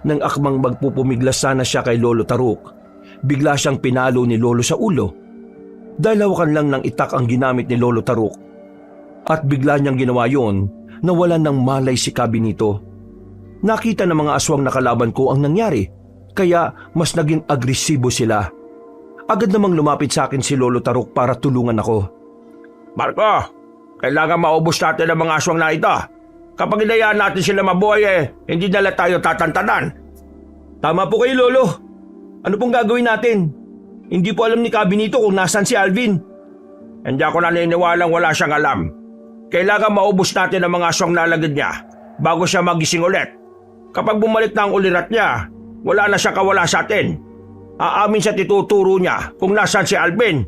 Nang akmang magpupumiglas sana siya kay Lolo Tarok, bigla siyang pinalo ni Lolo sa ulo. Dahil hawakan lang ng itak ang ginamit ni Lolo Tarok. At bigla niyang ginawa yon, nawalan ng malay si Kabinito. Nakita ng mga aswang na kalaban ko ang nangyari, kaya mas naging agresibo sila. Agad namang lumapit sa akin si Lolo Tarok para tulungan ako. Marco, kailangan maubos natin ang mga aswang na ito. Kapag inayaan natin sila mabuhay hindi nila tayo tatantanan. Tama po kayo, Lolo. Ano pong gagawin natin? Hindi po alam ni Kabinito kung nasan si Alvin. Hindi ako naniniwalang wala siyang alam. Kailangan maubos natin ang mga aswang na alagad niya bago siya magising ulit. Kapag bumalik na ang ulirat niya, wala na siya kawala sa atin. Aamin siya tituturo niya kung nasan si Alvin.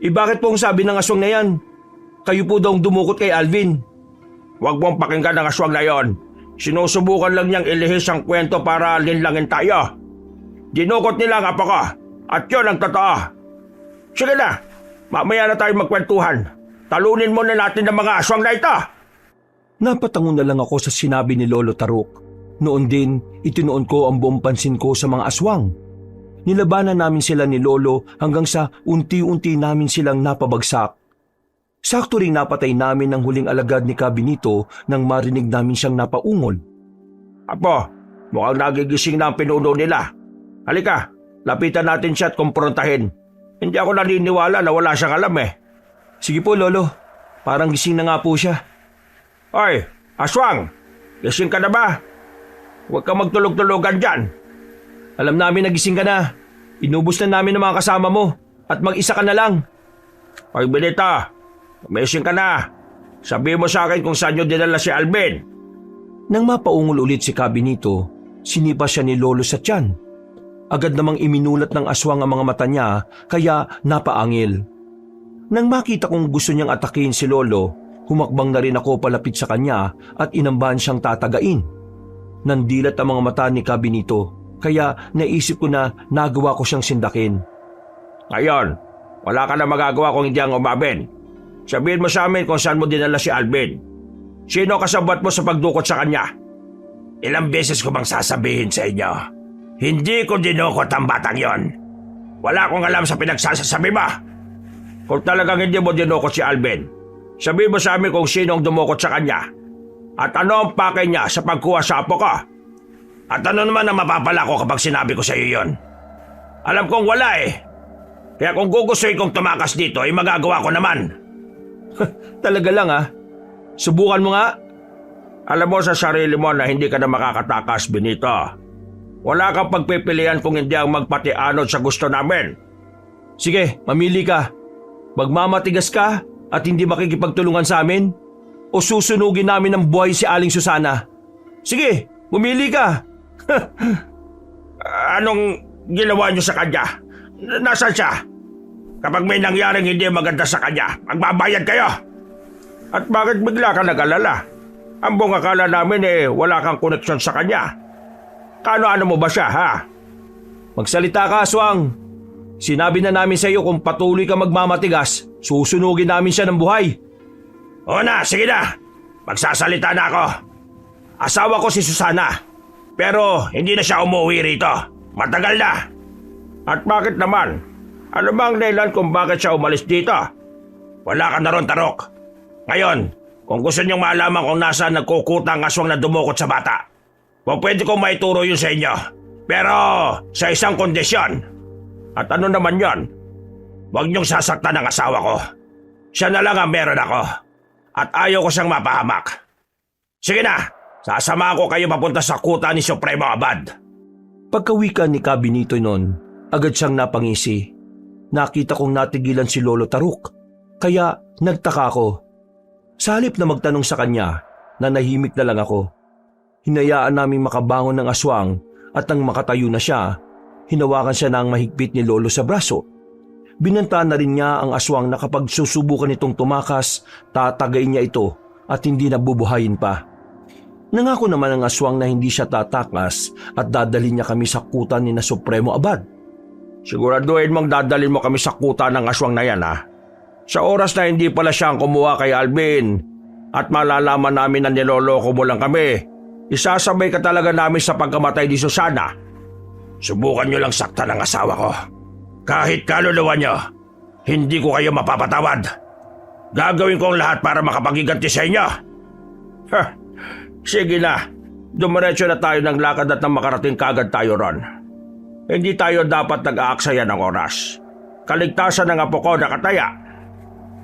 Bakit po ang sabi ng aswang na yan? Kayo po daw dumukot kay Alvin. Huwag mong pakinggan ang aswang na yon. Sinusubukan lang niyang ilihis ang kwento para linlangin tayo. Dinukot nila ang apo ko at yun ang totoo. Sige na, mamaya na tayo magkwentuhan. Talunin muna natin ang mga aswang na ito. Napatango na lang ako sa sinabi ni Lolo Tarok. Noon din, itinuon ko ang buong pansin ko sa mga aswang. Nilabanan namin sila ni Lolo hanggang sa unti-unti namin silang napabagsak. Sakto ring napatay namin ang huling alagad ni Kabinito nang marinig namin siyang napaungol. Apo, mukhang nagigising na ang pinuno nila. Halika, lapitan natin siya at kumprontahin. Hindi ako naniniwala na wala siyang alam Sige po, Lolo. Parang gising na nga po siya. Hoy, aswang! Gising ka na ba? Huwag kang magtulog-tulogan dyan. Alam namin na gising ka na. Inubos na namin ang mga kasama mo at mag-isa ka na lang. Hoy, Benita, gising ka na. Sabihin mo sa akin kung saan nyo dinala si Alvin. Nang mapaungol ulit si Kabinito, sinipa siya ni Lolo sa tiyan. Agad namang iminulat ng aswang ang mga mata niya kaya napaangil. Nang makita kong gusto niyang atakin si Lolo, humakbang na rin ako palapit sa kanya at inambahan siyang tatagain. Nandilat ang mga mata ni Cabinito, kaya naisip ko na nagawa ko siyang sindakin. Ngayon, wala ka na magagawa kung hindi ang umabin. Sabihin mo sa amin kung saan mo dinala si Alvin. Sino kasabot mo sa pagdukot sa kanya? Ilang beses ko bang sasabihin sa inyo? Hindi ko dinukot ang batang yon. Wala akong alam sa pinagsasasabi mo. Kung talagang hindi mo dinukot si Alvin, sabihin mo sa amin kung sino ang dumukot sa kanya. At ano ang pakay niya sa pagkuha sa apo ko? At ano naman ang mapapala ko kapag sinabi ko sa iyo yon? Alam kong wala eh. Kaya kung gugustuhin kong tumakas dito, ay magagawa ko naman. Talaga lang ah. Subukan mo nga. Alam mo sa sarili mo na hindi ka na makakatakas, Benito. Wala kang pagpipilian kung hindi ang magpatianod sa gusto namin. Sige, mamili ka. Magmamatigas ka at hindi makikipagtulungan sa amin? O susunugin namin ng buhay si Aling Susana? Sige, pumili ka. Anong ginawa niyo sa kanya? Nasaan siya? Kapag may nangyaring hindi maganda sa kanya, magbabayad kayo. At bakit bigla ka nag-alala? Ang buong akala namin wala kang koneksyon sa kanya. Kano-ano mo ba siya, ha? Magsalita ka, Aswang. Sinabi na namin sa iyo kung patuloy ka magmamatigas, susunugin namin siya ng buhay. O na, sige na. Magsasalita na ako. Asawa ko si Susana. Pero hindi na siya umuwi rito. Matagal na. At bakit naman? Ano bang dahilan kung bakit siya umalis dito? Wala ka na ron, Tarok. Ngayon, kung gusto niyong malaman kung nasaan nagkukuta ang aswang na dumukot sa bata, kung pwede kong maituro yun sa inyo. Pero sa isang kondisyon. At ano naman yon? Huwag niyong sasaktan ang asawa ko. Siya na lang ang meron ako. At ayaw ko siyang mapahamak. Sige na, sasama ko kayo papunta sa kuta ni Supremo Abad. Pagkawikan ni Cabinito noon, agad siyang napangisi. Nakita kong natigilan si Lolo Taruk, kaya nagtaka ako. Sa halip na magtanong sa kanya, nanahimik na lang ako. Hinayaan naming makabangon ng aswang at nang makatayo na siya, hinawakan siya ng mahigpit ni Lolo sa braso. Binantaan na rin niya ang aswang na kapag susubukan itong tumakas, tatagayin niya ito at hindi nabubuhayin pa. Nangako naman ang aswang na hindi siya tatakas at dadalhin niya kami sa kuta ni na Supremo Abad. Siguraduhin mong dadalhin mo kami sa kuta ng aswang na yan, ha? Sa oras na hindi pala siya ang kumuha kay Alvin at malalaman namin na niloloko mo lang kami, isasabay ka talaga namin sa pagkamatay ni Susana. Subukan nyo lang saktan ang asawa ko. Kahit kaluluwa nyo, hindi ko kayo mapapatawad. Gagawin ko ang lahat para makapagiganti sa inyo. Sige na, dumiretso na tayo ng lakad at nang makarating kagad tayo ron. Hindi tayo dapat nag-aaksaya ng oras. Kaligtasan ng apo ko nakataya.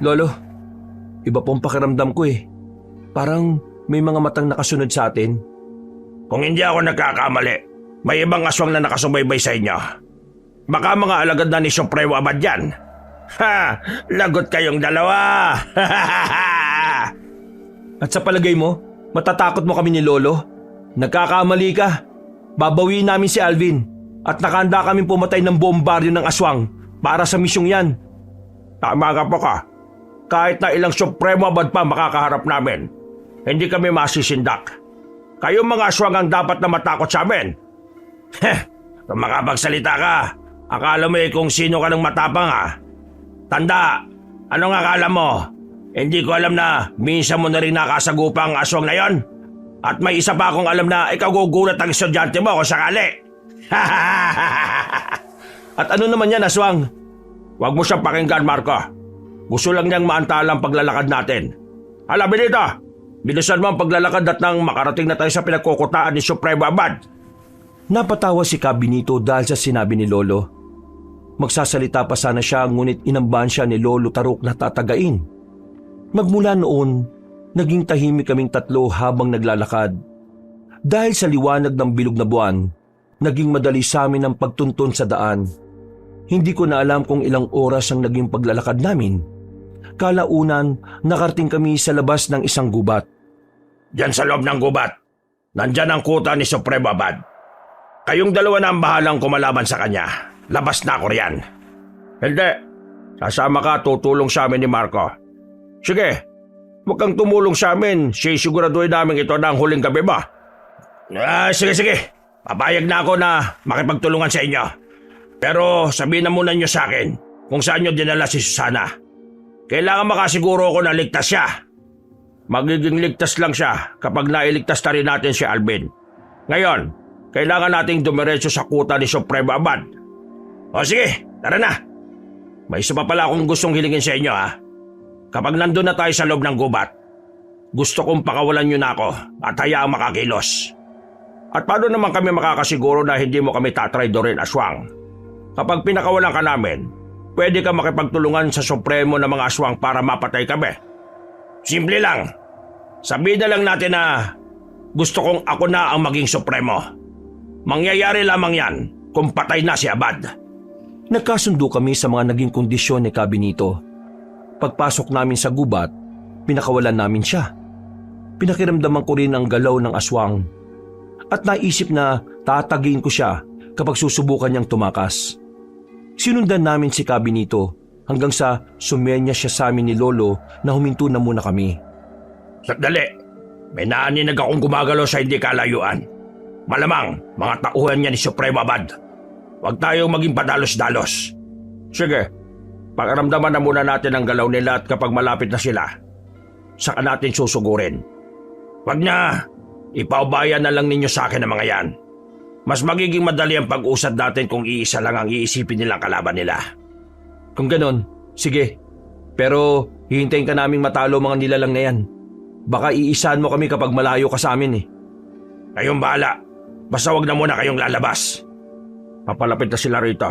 Lolo, iba pong pakiramdam ko eh. Parang may mga matang nakasunod sa atin. Kung hindi ako nagkakamali, may ibang aswang na nakasubaybay sa inyo. Baka mga alagad na ni Supremo Abad yan. Ha! Lagot kayong dalawa! At sa palagay mo, matatakot mo kami ni Lolo? Nagkakamali ka. Babawiin namin si Alvin at nakahanda kaming pumatay ng buong baryo ng aswang para sa misyong yan. Tama ka po ka. Kahit na ilang Supremo Abad pa makakaharap namin, hindi kami masisindak. Kayong mga aswang ang dapat na matakot sa amin. Kung makapagsalita ka, akala mo kung sino ka ng matapang, ha? Tanda, anong akala mo? Hindi ko alam na minsan mo na rin nakasagupa ang aswang na yon. At may isa pa akong alam na ikaw gugulat ang estudyante mo kung sakali. At ano naman yan, aswang? Huwag mo siyang pakinggan, Marco. Gusto lang niyang maantala ang paglalakad natin. Hala, Benito! Bilisan mo ang paglalakad at nang makarating na tayo sa pinagkukutaan ni Supremo Abad. Napatawa si Cabinito dahil sa sinabi ni Lolo. Magsasalita pa sana siya ngunit inambahan siya ni Lolo Taruk na tatagain. Magmula noon, naging tahimik kaming tatlo habang naglalakad. Dahil sa liwanag ng bilog na buwan, naging madali sa amin ang pagtuntun sa daan. Hindi ko na alam kung ilang oras ang naging paglalakad namin. Kalaunan, nakarating kami sa labas ng isang gubat. Diyan sa loob ng gubat, nandyan ang kuta ni Supremo Abad. Kayong dalawa na ang bahalang kumalaban sa kanya. Labas na ako riyan. Hindi. Sasama ka, tutulong sa amin ni Marco. Sige, huwag kang tumulong sa amin. Sisiguraduhin namin ito na ang huling gabi mo. Sige. Papayag na ako na makipagtulungan sa inyo. Pero sabihin na muna nyo sa akin kung saan nyo dinala si Susana. Kailangan makasiguro ako na ligtas siya. Magiging ligtas lang siya kapag nailigtas na rin natin si Alvin. Ngayon, kailangan nating dumiretso sa kuta ni Supremo Abad. O sige, tara na. May isa pa pala akong gustong hilingin sa inyo ha. Kapag nandun na tayo sa loob ng gubat, gusto kong pakawalan nyo na ako at hayaang makakilos. At paano naman kami makakasiguro na hindi mo kami tatraydorin, aswang? Kapag pinakawalan ka namin, pwede ka makipagtulungan sa Supremo ng mga aswang para mapatay kami. Simple lang. Sabihin na lang natin na gusto kong ako na ang maging Supremo. Mangyayari lamang yan kung patay na si Abad. Nagkasundo kami sa mga naging kondisyon ni Kabinito. Pagpasok namin sa gubat, pinakawalan namin siya. Pinakiramdaman ko rin ang galaw ng aswang. At naisip na tatagiin ko siya kapag susubukan niyang tumakas. Sinundan namin si Kabinito hanggang sa sumenya siya sa amin ni Lolo na huminto na muna kami. Sandali, may naaninag akong gumagalaw sa hindi kalayuan. Malamang mga tauhan niya ni Supremo Abad. Huwag tayong maging padalos-dalos. Sige, pakiramdaman na muna natin ang galaw nila at kapag malapit na sila, saka natin susugurin. Huwag na, ipaubayan na lang ninyo sa akin ang mga yan. Mas magiging madali ang pag-usad natin kung iisa lang ang iisipin nilang kalaban nila. Kung ganon, sige. Pero hihintayin ka naming matalo mga nilalang na yan. Baka iisahan mo kami kapag malayo ka sa amin eh. Kayong bahala. Basta wag na muna kayong lalabas. Papalapit na sila rito.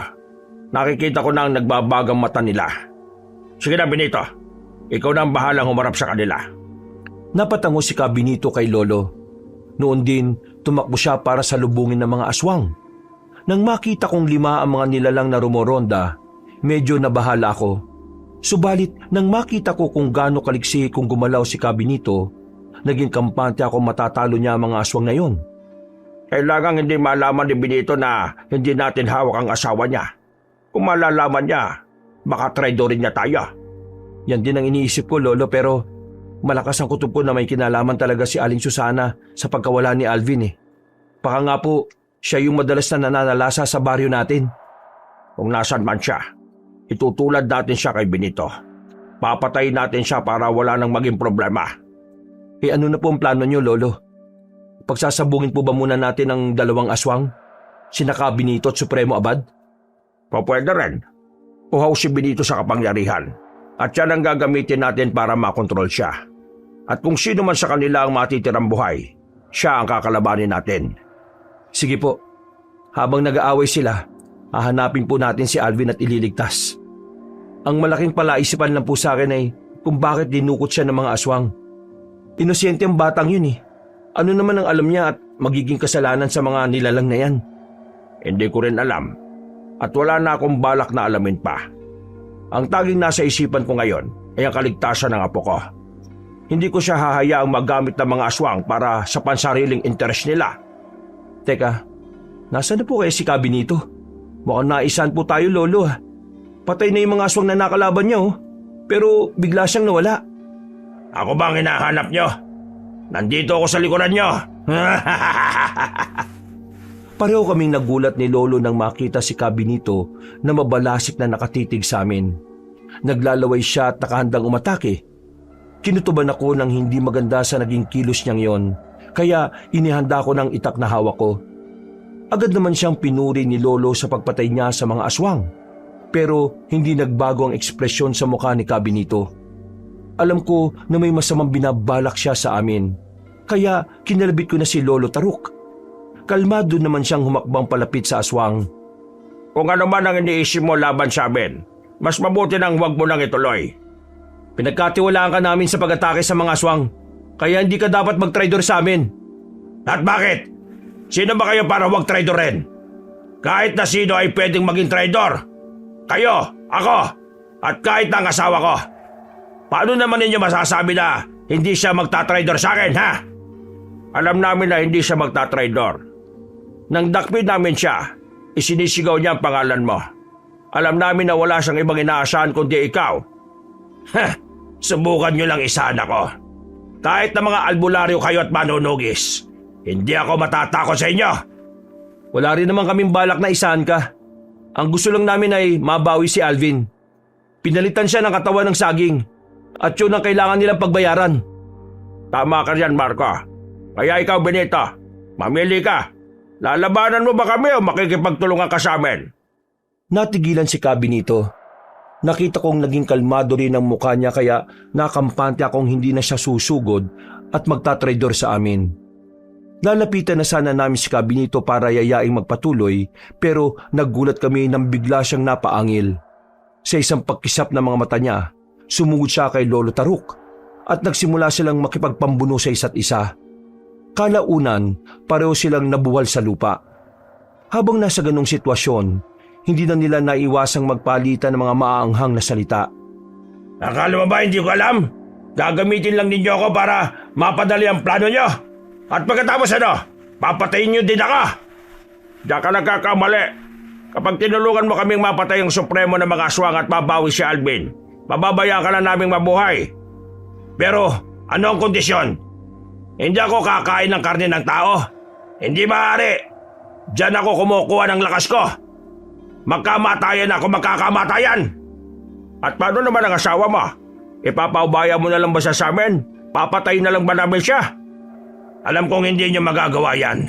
Nakikita ko na ang nagbabagang mata nila. Sige na, Benito. Ikaw na ang bahalang humarap sa kanila. Napatango si Kabinito kay Lolo. Noon din, tumakbo siya para salubungin ng mga aswang. Nang makita kong 5 ang mga nilalang na rumoronda, medyo nabahala ako. Subalit, nang makita ko kung gaano kaliksi kung gumalaw si Kabinito, naging kampante ako matatalo niya ang mga aswang na yon. Kailangan hindi malaman ni Benito na hindi natin hawak ang asawa niya. Kung malalaman niya, baka traidorin niya tayo. Yan din ang iniisip ko, Lolo, pero malakas ang kutob ko na may kinalaman talaga si Aling Susana sa pagkawala ni Alvin eh. Baka nga po, siya yung madalas na nananalasa sa baryo natin. Kung nasan man siya, itutulad natin siya kay Benito. Papatayin natin siya para wala nang maging problema. Eh ano na po ang plano niyo, Lolo? Pagsasabungin po ba muna natin ang 2 aswang? Sina Kabinito at Supremo Abad? Pwede rin. Uhaw si Benito sa kapangyarihan at yan ang gagamitin natin para makontrol siya. At kung sino man sa kanila ang matitirang buhay, siya ang kakalabanin natin. Sige po. Habang nag-aaway sila, hahanapin po natin si Alvin at ililigtas. Ang malaking palaisipan lang po sa akin ay kung bakit dinukot siya ng mga aswang. Inosente ang batang yun eh. Ano naman ang alam niya at magiging kasalanan sa mga nilalang na yan? Hindi ko rin alam at wala na akong balak na alamin pa. Ang taging nasa isipan ko ngayon ay ang kaligtasan ng apo ko. Hindi ko siya hahayaang magamit ng mga aswang para sa pansariling interes nila. Teka, nasaan na po kaya si Kabinito? Mukhang naisan po tayo, Lolo. Patay na yung mga aswang na nakalaban niya pero bigla siyang nawala. Ako bang hinahanap niyo? Nandito ako sa likuran niyo. Pareho kaming nagulat ni Lolo nang makita si Kabinito na mabalasik na nakatitig sa amin. Naglalaway siya at nakahandang umatake. Kinutuban ako ng hindi maganda sa naging kilos niyang yon, kaya inihanda ko ng itak na hawak ko. Agad naman siyang pinuri ni Lolo sa pagpatay niya sa mga aswang, pero hindi nagbago ang ekspresyon sa mukha ni Kabinito. Alam ko na may masamang binabalak siya sa amin, kaya kinalabit ko na si Lolo Taruk. Kalmado naman siyang humakbang palapit sa aswang. Kung ano man ang iniisip mo laban sa amin, mas mabuti nang huwag mo nang ituloy. Pinagkatiwalaan ka namin sa pag-atake sa mga aswang, kaya hindi ka dapat mag-traidor sa amin. At bakit? Sino ba kayo para huwag traidorin? Kahit na sino ay pwedeng maging traidor. Kayo, ako, at kahit ang asawa ko. Paano naman ninyo masasabi na hindi siya magtatraidor sa akin, ha? Alam namin na hindi siya magtatraidor. Nang dakpin namin siya, isinisigaw niya ang pangalan mo. Alam namin na wala siyang ibang inaasahan kundi ikaw. Subukan nyo lang isahan ako. Kahit na mga albularyo kayo at manunugis, hindi ako matatakot sa inyo. Wala rin naman kaming balak na isahan ka. Ang gusto lang namin ay mabawi si Alvin. Pinalitan siya ng katawan ng saging at yun ang kailangan nilang pagbayaran. Tama ka riyan, Marco. Kaya ikaw, Benito, mamili ka. Lalabanan mo ba kami o makikipagtulungan ka sa amin? Natigilan si Cabinito. Nakita kong naging kalmado rin ang mukha niya kaya nakampante akong hindi na siya susugod at magtatraidor sa amin. Lalapitan na sana namin si Cabinito para yayaing magpatuloy pero naggulat kami nang bigla siyang napaangil. Sa isang pagkisap ng mga mata niya, sumugod siya kay Lolo Taruk at nagsimula silang makipagpambuno sa isa't isa. Kalaunan, pareho silang nabuwal sa lupa. Habang nasa ganong sitwasyon, hindi na nila naiwasang magpalitan ng mga maaanghang na salita. Akala mo ba hindi ko alam? Gagamitin lang ninyo ako para mapadali ang plano nyo. At pagkatapos papatayin nyo din ako. Diyan ka nagkakamali. Kapag tinulungan mo kaming mapatay ang supremo ng mga aswang at mabawi si Alvin, pababayaan ka na naming mabuhay. Pero ano ang kondisyon? Hindi ako kakain ng karne ng tao. Hindi maaari. Diyan ako kumukuha ng lakas ko. Magkamatayan ako magkakamatayan. At paano naman ang asawa mo? Ipapaubaya mo na lang ba siya sa amin? Papatayin na lang ba namin siya? Alam kong hindi niyo magagawa yan.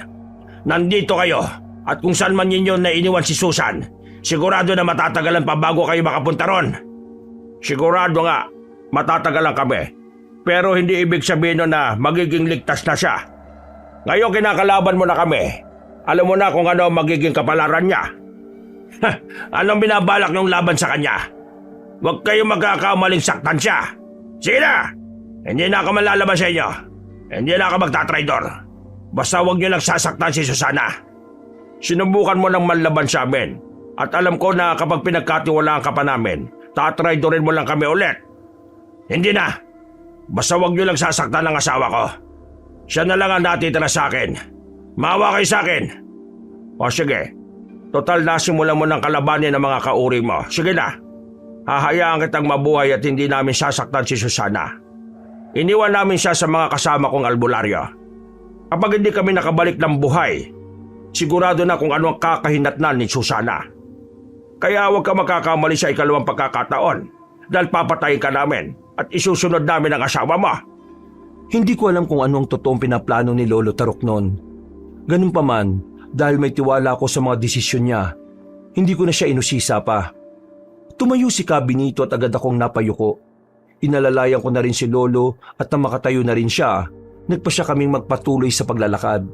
Nandito kayo at kung saan man ninyo na iniwan si Susan, sigurado na matatagalan pa bago kayo makapunta ron. Sigurado nga, matatagalan kami. Pero hindi ibig sabihin nun na magiging ligtas na siya. Ngayon kinakalaban mo na kami. Alam mo na kung ano magiging kapalaran niya. Anong binabalak niyong laban sa kanya? Huwag kayong magkakamaling saktan siya. Sige na! Hindi na ako malalaban sa inyo. Hindi na ako magtatraidor. Basta huwag niyo lang sasaktan si Susana. Sinubukan mo ng manlaban sa amin. At alam ko na kapag pinagkatiwalaan ka pa namin, tatraidorin mo lang kami ulit. Hindi na. Basta huwag niyo lang sasaktan ang asawa ko. Siya na lang ang natitira sa akin. Maawa kayo sa akin. O sige. Total nasimulan mo ng kalabanin ng mga kauri mo. Sige na. Hahayaan kitang mabuhay at hindi namin sasaktan si Susana. Iniwan namin siya sa mga kasama kong albularyo. Kapag hindi kami nakabalik ng buhay, sigurado na kung ano ang kakahinatnan ni Susana. Kaya huwag ka makakamali sa ikalawang pagkakataon dahil papatayin ka namin at isusunod namin ang asawa mo. Hindi ko alam kung anong totoong pinaplano ni Lolo Taruk noon. Ganun pa man, dahil may tiwala ako sa mga desisyon niya, hindi ko na siya inusisa pa. Tumayo si Cabinito at agad akong napayuko. Inalalayan ko na rin si Lolo at nang makatayo na rin siya, nagpa siya kaming magpatuloy sa paglalakad.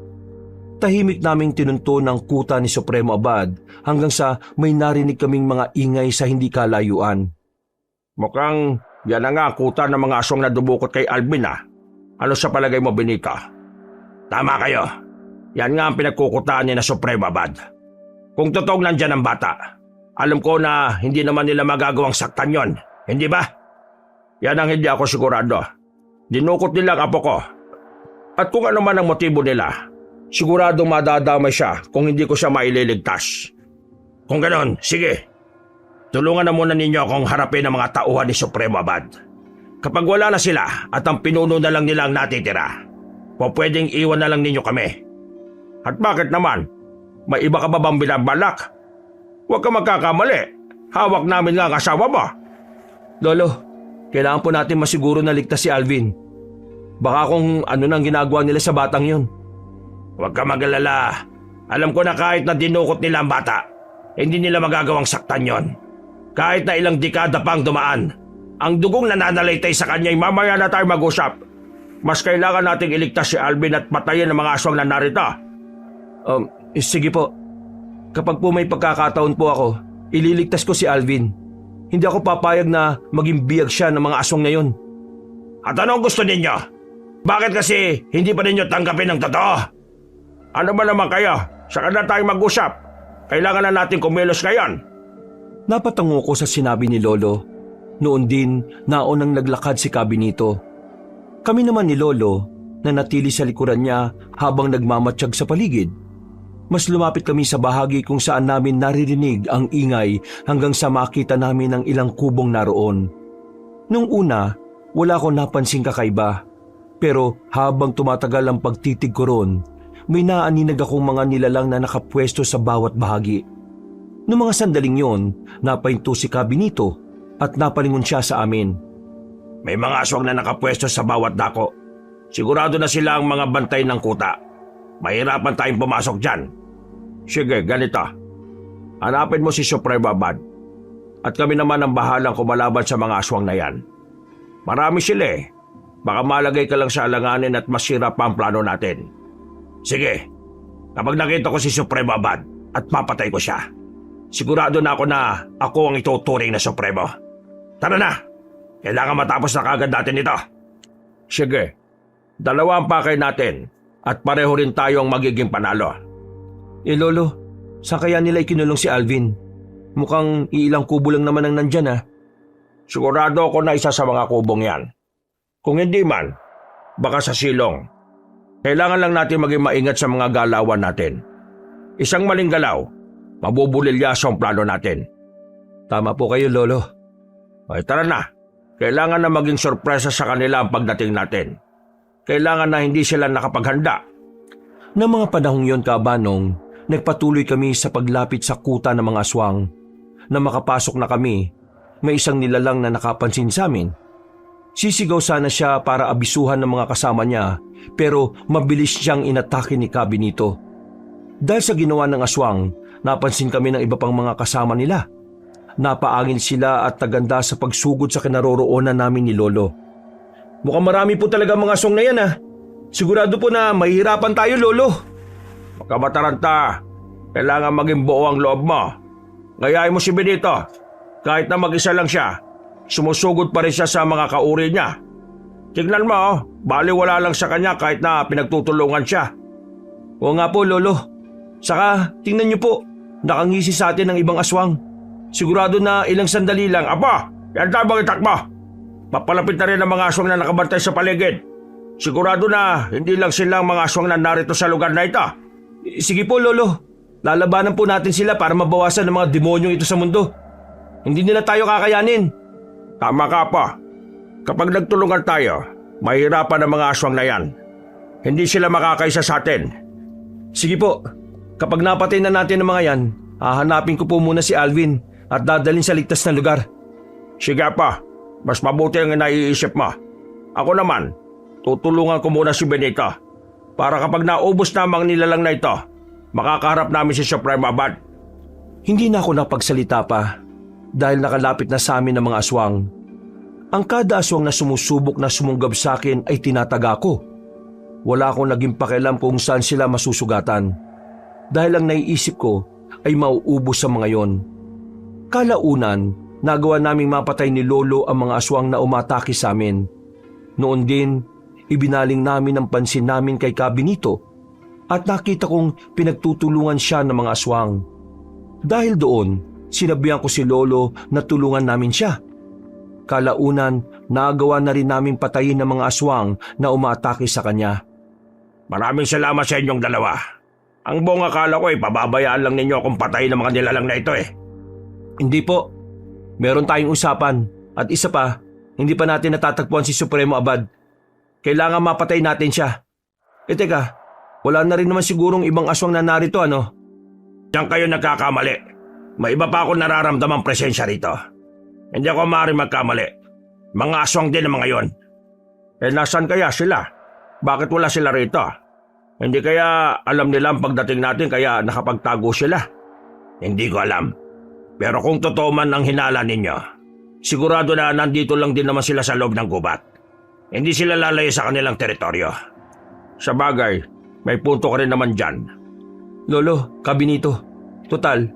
Tahimik naming tinunto ng kuta ni Supremo Abad hanggang sa may narinig kaming mga ingay sa hindi kalayuan. Mukhang yan na nga ang kuta ng mga aswang na dumukot kay Alvin ah. Ano sa palagay mo, Benito? Tama kayo. Yan nga ang pinagkukutaan niya na Supremo Abad. Kung totoong nandyan ang bata, alam ko na hindi naman nila magagawang saktan yon, hindi ba? Yan ang hindi ako sigurado. Dinukot nila ang apo ko. At kung ano man ang motibo nila, siguradong madadamay siya kung hindi ko siya maililigtas. Kung ganon, sige. Tulungan na muna ninyo akong harapin ang mga tauhan ni Supremo Abad. Kapag wala na sila at ang pinuno na lang nila ang natitira, pwedeng iwan na lang ninyo kami. At bakit naman? May iba ka ba bang binabalak? Huwag ka magkakamali. Hawak namin nga ang asawa mo. Lolo, kailangan po natin masiguro na ligtas si Alvin. Baka kung ano nang ginagawa nila sa batang yun. Huwag ka mag-alala. Alam ko na kahit na dinukot nila ang bata, hindi nila magagawang saktan yon. Kahit na ilang dekada pang dumaan, ang dugong nananalaytay sa kanya'y mamaya na tayo mag-usap. Mas kailangan nating iligtas si Alvin at patayin ang mga aswang na narito. Sige po. Kapag po may pagkakataon po ako, ililigtas ko si Alvin. Hindi ako papayag na maging biyag siya ng mga aswang na yun. At anong gusto ninyo? Bakit kasi hindi pa ninyo tanggapin ang totoo? Ano ba naman kayo? Saka na tayo mag-usap. Kailangan na natin kumilos ngayon. Napatango ko sa sinabi ni Lolo. Noon din, naunang naglakad si Cabinito. Kami naman ni Lolo na natili sa likuran niya habang nagmamatsyag sa paligid. Mas lumapit kami sa bahagi kung saan namin naririnig ang ingay hanggang sa makita namin ang ilang kubong naroon. Nung una, wala akong napansing kakaiba. Pero habang tumatagal ang pagtitig ko ron, may naaninag akong mga nilalang na nakapwesto sa bawat bahagi. Noong mga sandaling yon, napahinto si Kabinito at napalingon siya sa amin. May mga aswang na nakapwesto sa bawat dako. Sigurado na sila ang mga bantay ng kuta. Mahirapan tayong pumasok dyan. Sige, ganito. Hanapin mo si Supremo Abad. At kami naman ang bahalang kumalaban sa mga aswang na yan. Marami sila eh. Baka malagay ka lang sa alanganin at masira pa ang plano natin. Sige, kapag nakita ko si Supremo Abad at papatay ko siya, sigurado na ako ang ituturing na Supremo. Tara na! Kailangan matapos na kagad natin ito. Sige, 2 ang pakay natin at pareho rin tayo ang magiging panalo. Lolo, saan kaya nila ikinulong si Alvin? Mukhang iilang kubo lang naman ang nandyan Sigurado ako na isa sa mga kubong yan. Kung hindi man, baka sa silong. Kailangan lang natin maging maingat sa mga galawan natin. Isang maling galaw, mabubulilyaso ang plano natin. Tama po kayo, Lolo. Ay tara na, kailangan na maging sorpresa sa kanila ang pagdating natin. Kailangan na hindi sila nakapaghanda. Ng mga panahong yon, Kabanong, nagpatuloy kami sa paglapit sa kuta ng mga aswang. Na makapasok na kami, may isang nilalang na nakapansin sa amin. Sisigaw sana siya para abisuhan ng mga kasama niya, pero mabilis siyang inatake ni Kabinito. Dahil sa ginawa ng aswang, napansin kami ng iba pang mga kasama nila. Napaangin sila at taganda sa pagsugod sa kinaroroonan namin ni Lolo. Mukhang marami po talaga mga aswang na yan Sigurado po na mahihirapan tayo, Lolo. Magkamataranta, kailangan maging buo ang loob mo. Ngayain mo si Benito, kahit na mag-isa lang siya. Sumusugod pa rin siya sa mga kauri niya. Tignan mo, baliwala lang sa kanya kahit na pinagtutulungan siya. Oo nga po, Lolo. Saka, tingnan niyo po, nakangisi sa atin ng ibang aswang. Sigurado na ilang sandali lang. Apa, yan tabang itakbo. Papalapit na rin ang mga aswang na nakabantay sa paligid. Sigurado na hindi lang silang mga aswang na narito sa lugar na ito. Sige po, Lolo. Lalabanan po natin sila para mabawasan ang mga demonyong ito sa mundo. Hindi nila tayo kakayanin. Tama ka pa. Kapag nagtulungan tayo, mahirapan ang mga aswang na yan. Hindi sila makakaisa sa atin. Sige po. Kapag napatay na natin ang mga yan, hahanapin ko po muna si Alvin at dadalhin sa ligtas na lugar. Sige pa. Mas mabuti ang naiisip mo. Ako naman, tutulungan ko muna si Benito para kapag naubos na ang nilalang na ito, makakaharap namin si Supremo Abad. Hindi na ako napagsalita pa dahil nakalapit na sa amin ang mga aswang. Ang kada aswang na sumusubok na sumunggab sa akin ay tinataga ko. Wala akong naging pakialam kung saan sila masusugatan dahil ang naiisip ko ay mauubos sa mga yon. Kalaunan, nagawa naming mapatay ni Lolo ang mga aswang na umatake sa amin. Noon din, ibinaling namin ang pansin namin kay Kabinito at nakita kong pinagtutulungan siya ng mga aswang. Dahil doon, sinabihan ko si Lolo na tulungan namin siya. Kalaunan, nagawa na rin naming patayin ng mga aswang na umaatake sa kanya. Maraming salamat sa inyong dalawa. Ang buong akala ko ay pababayaan lang ninyo akong patayin ng mga nilalang na ito Hindi po. Meron tayong usapan. At isa pa, hindi pa natin natatagpuan si Supremo Abad. Kailangan mapatay natin siya. Teka, wala na rin naman sigurong ibang aswang na narito, ano? Diyan kayo nagkakamali. May iba pa akong nararamdamang presensya rito. Hindi ako maaaring magkamali. Mga aswang din ang mga yon. Nasaan kaya sila? Bakit wala sila rito? Hindi kaya alam nila ang pagdating natin kaya nakapagtago sila? Hindi ko alam. Pero kung totoo man ang hinala ninyo, sigurado na nandito lang din naman sila sa loob ng gubat. Hindi sila lalayo sa kanilang teritoryo. Sa bagay, may punto ka rin naman dyan. Lolo, Kabinito, total,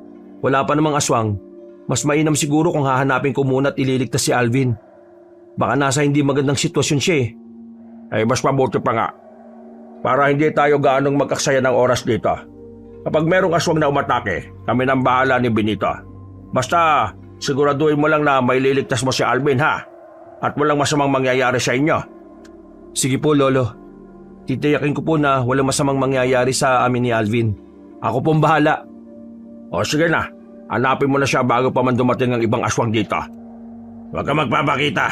wala pa namang aswang. Mas mainam siguro kung hahanapin ko muna at ililigtas si Alvin. Baka nasa hindi magandang sitwasyon siya Ay mas mabuti pa nga. Para hindi tayo gaanong magkaksaya ng oras dito. Kapag merong aswang na umatake, kami nang bahala ni Benito. Basta siguraduhin mo lang na maililigtas mo si Alvin at walang masamang mangyayari sa inyo. Sige po, Lolo. Titiyakin ko po na walang masamang mangyayari sa amin ni Alvin. Ako pong bahala. O sige na, hanapin mo na siya bago pa man dumating ang ibang aswang dito. Huwag ka magpapakita.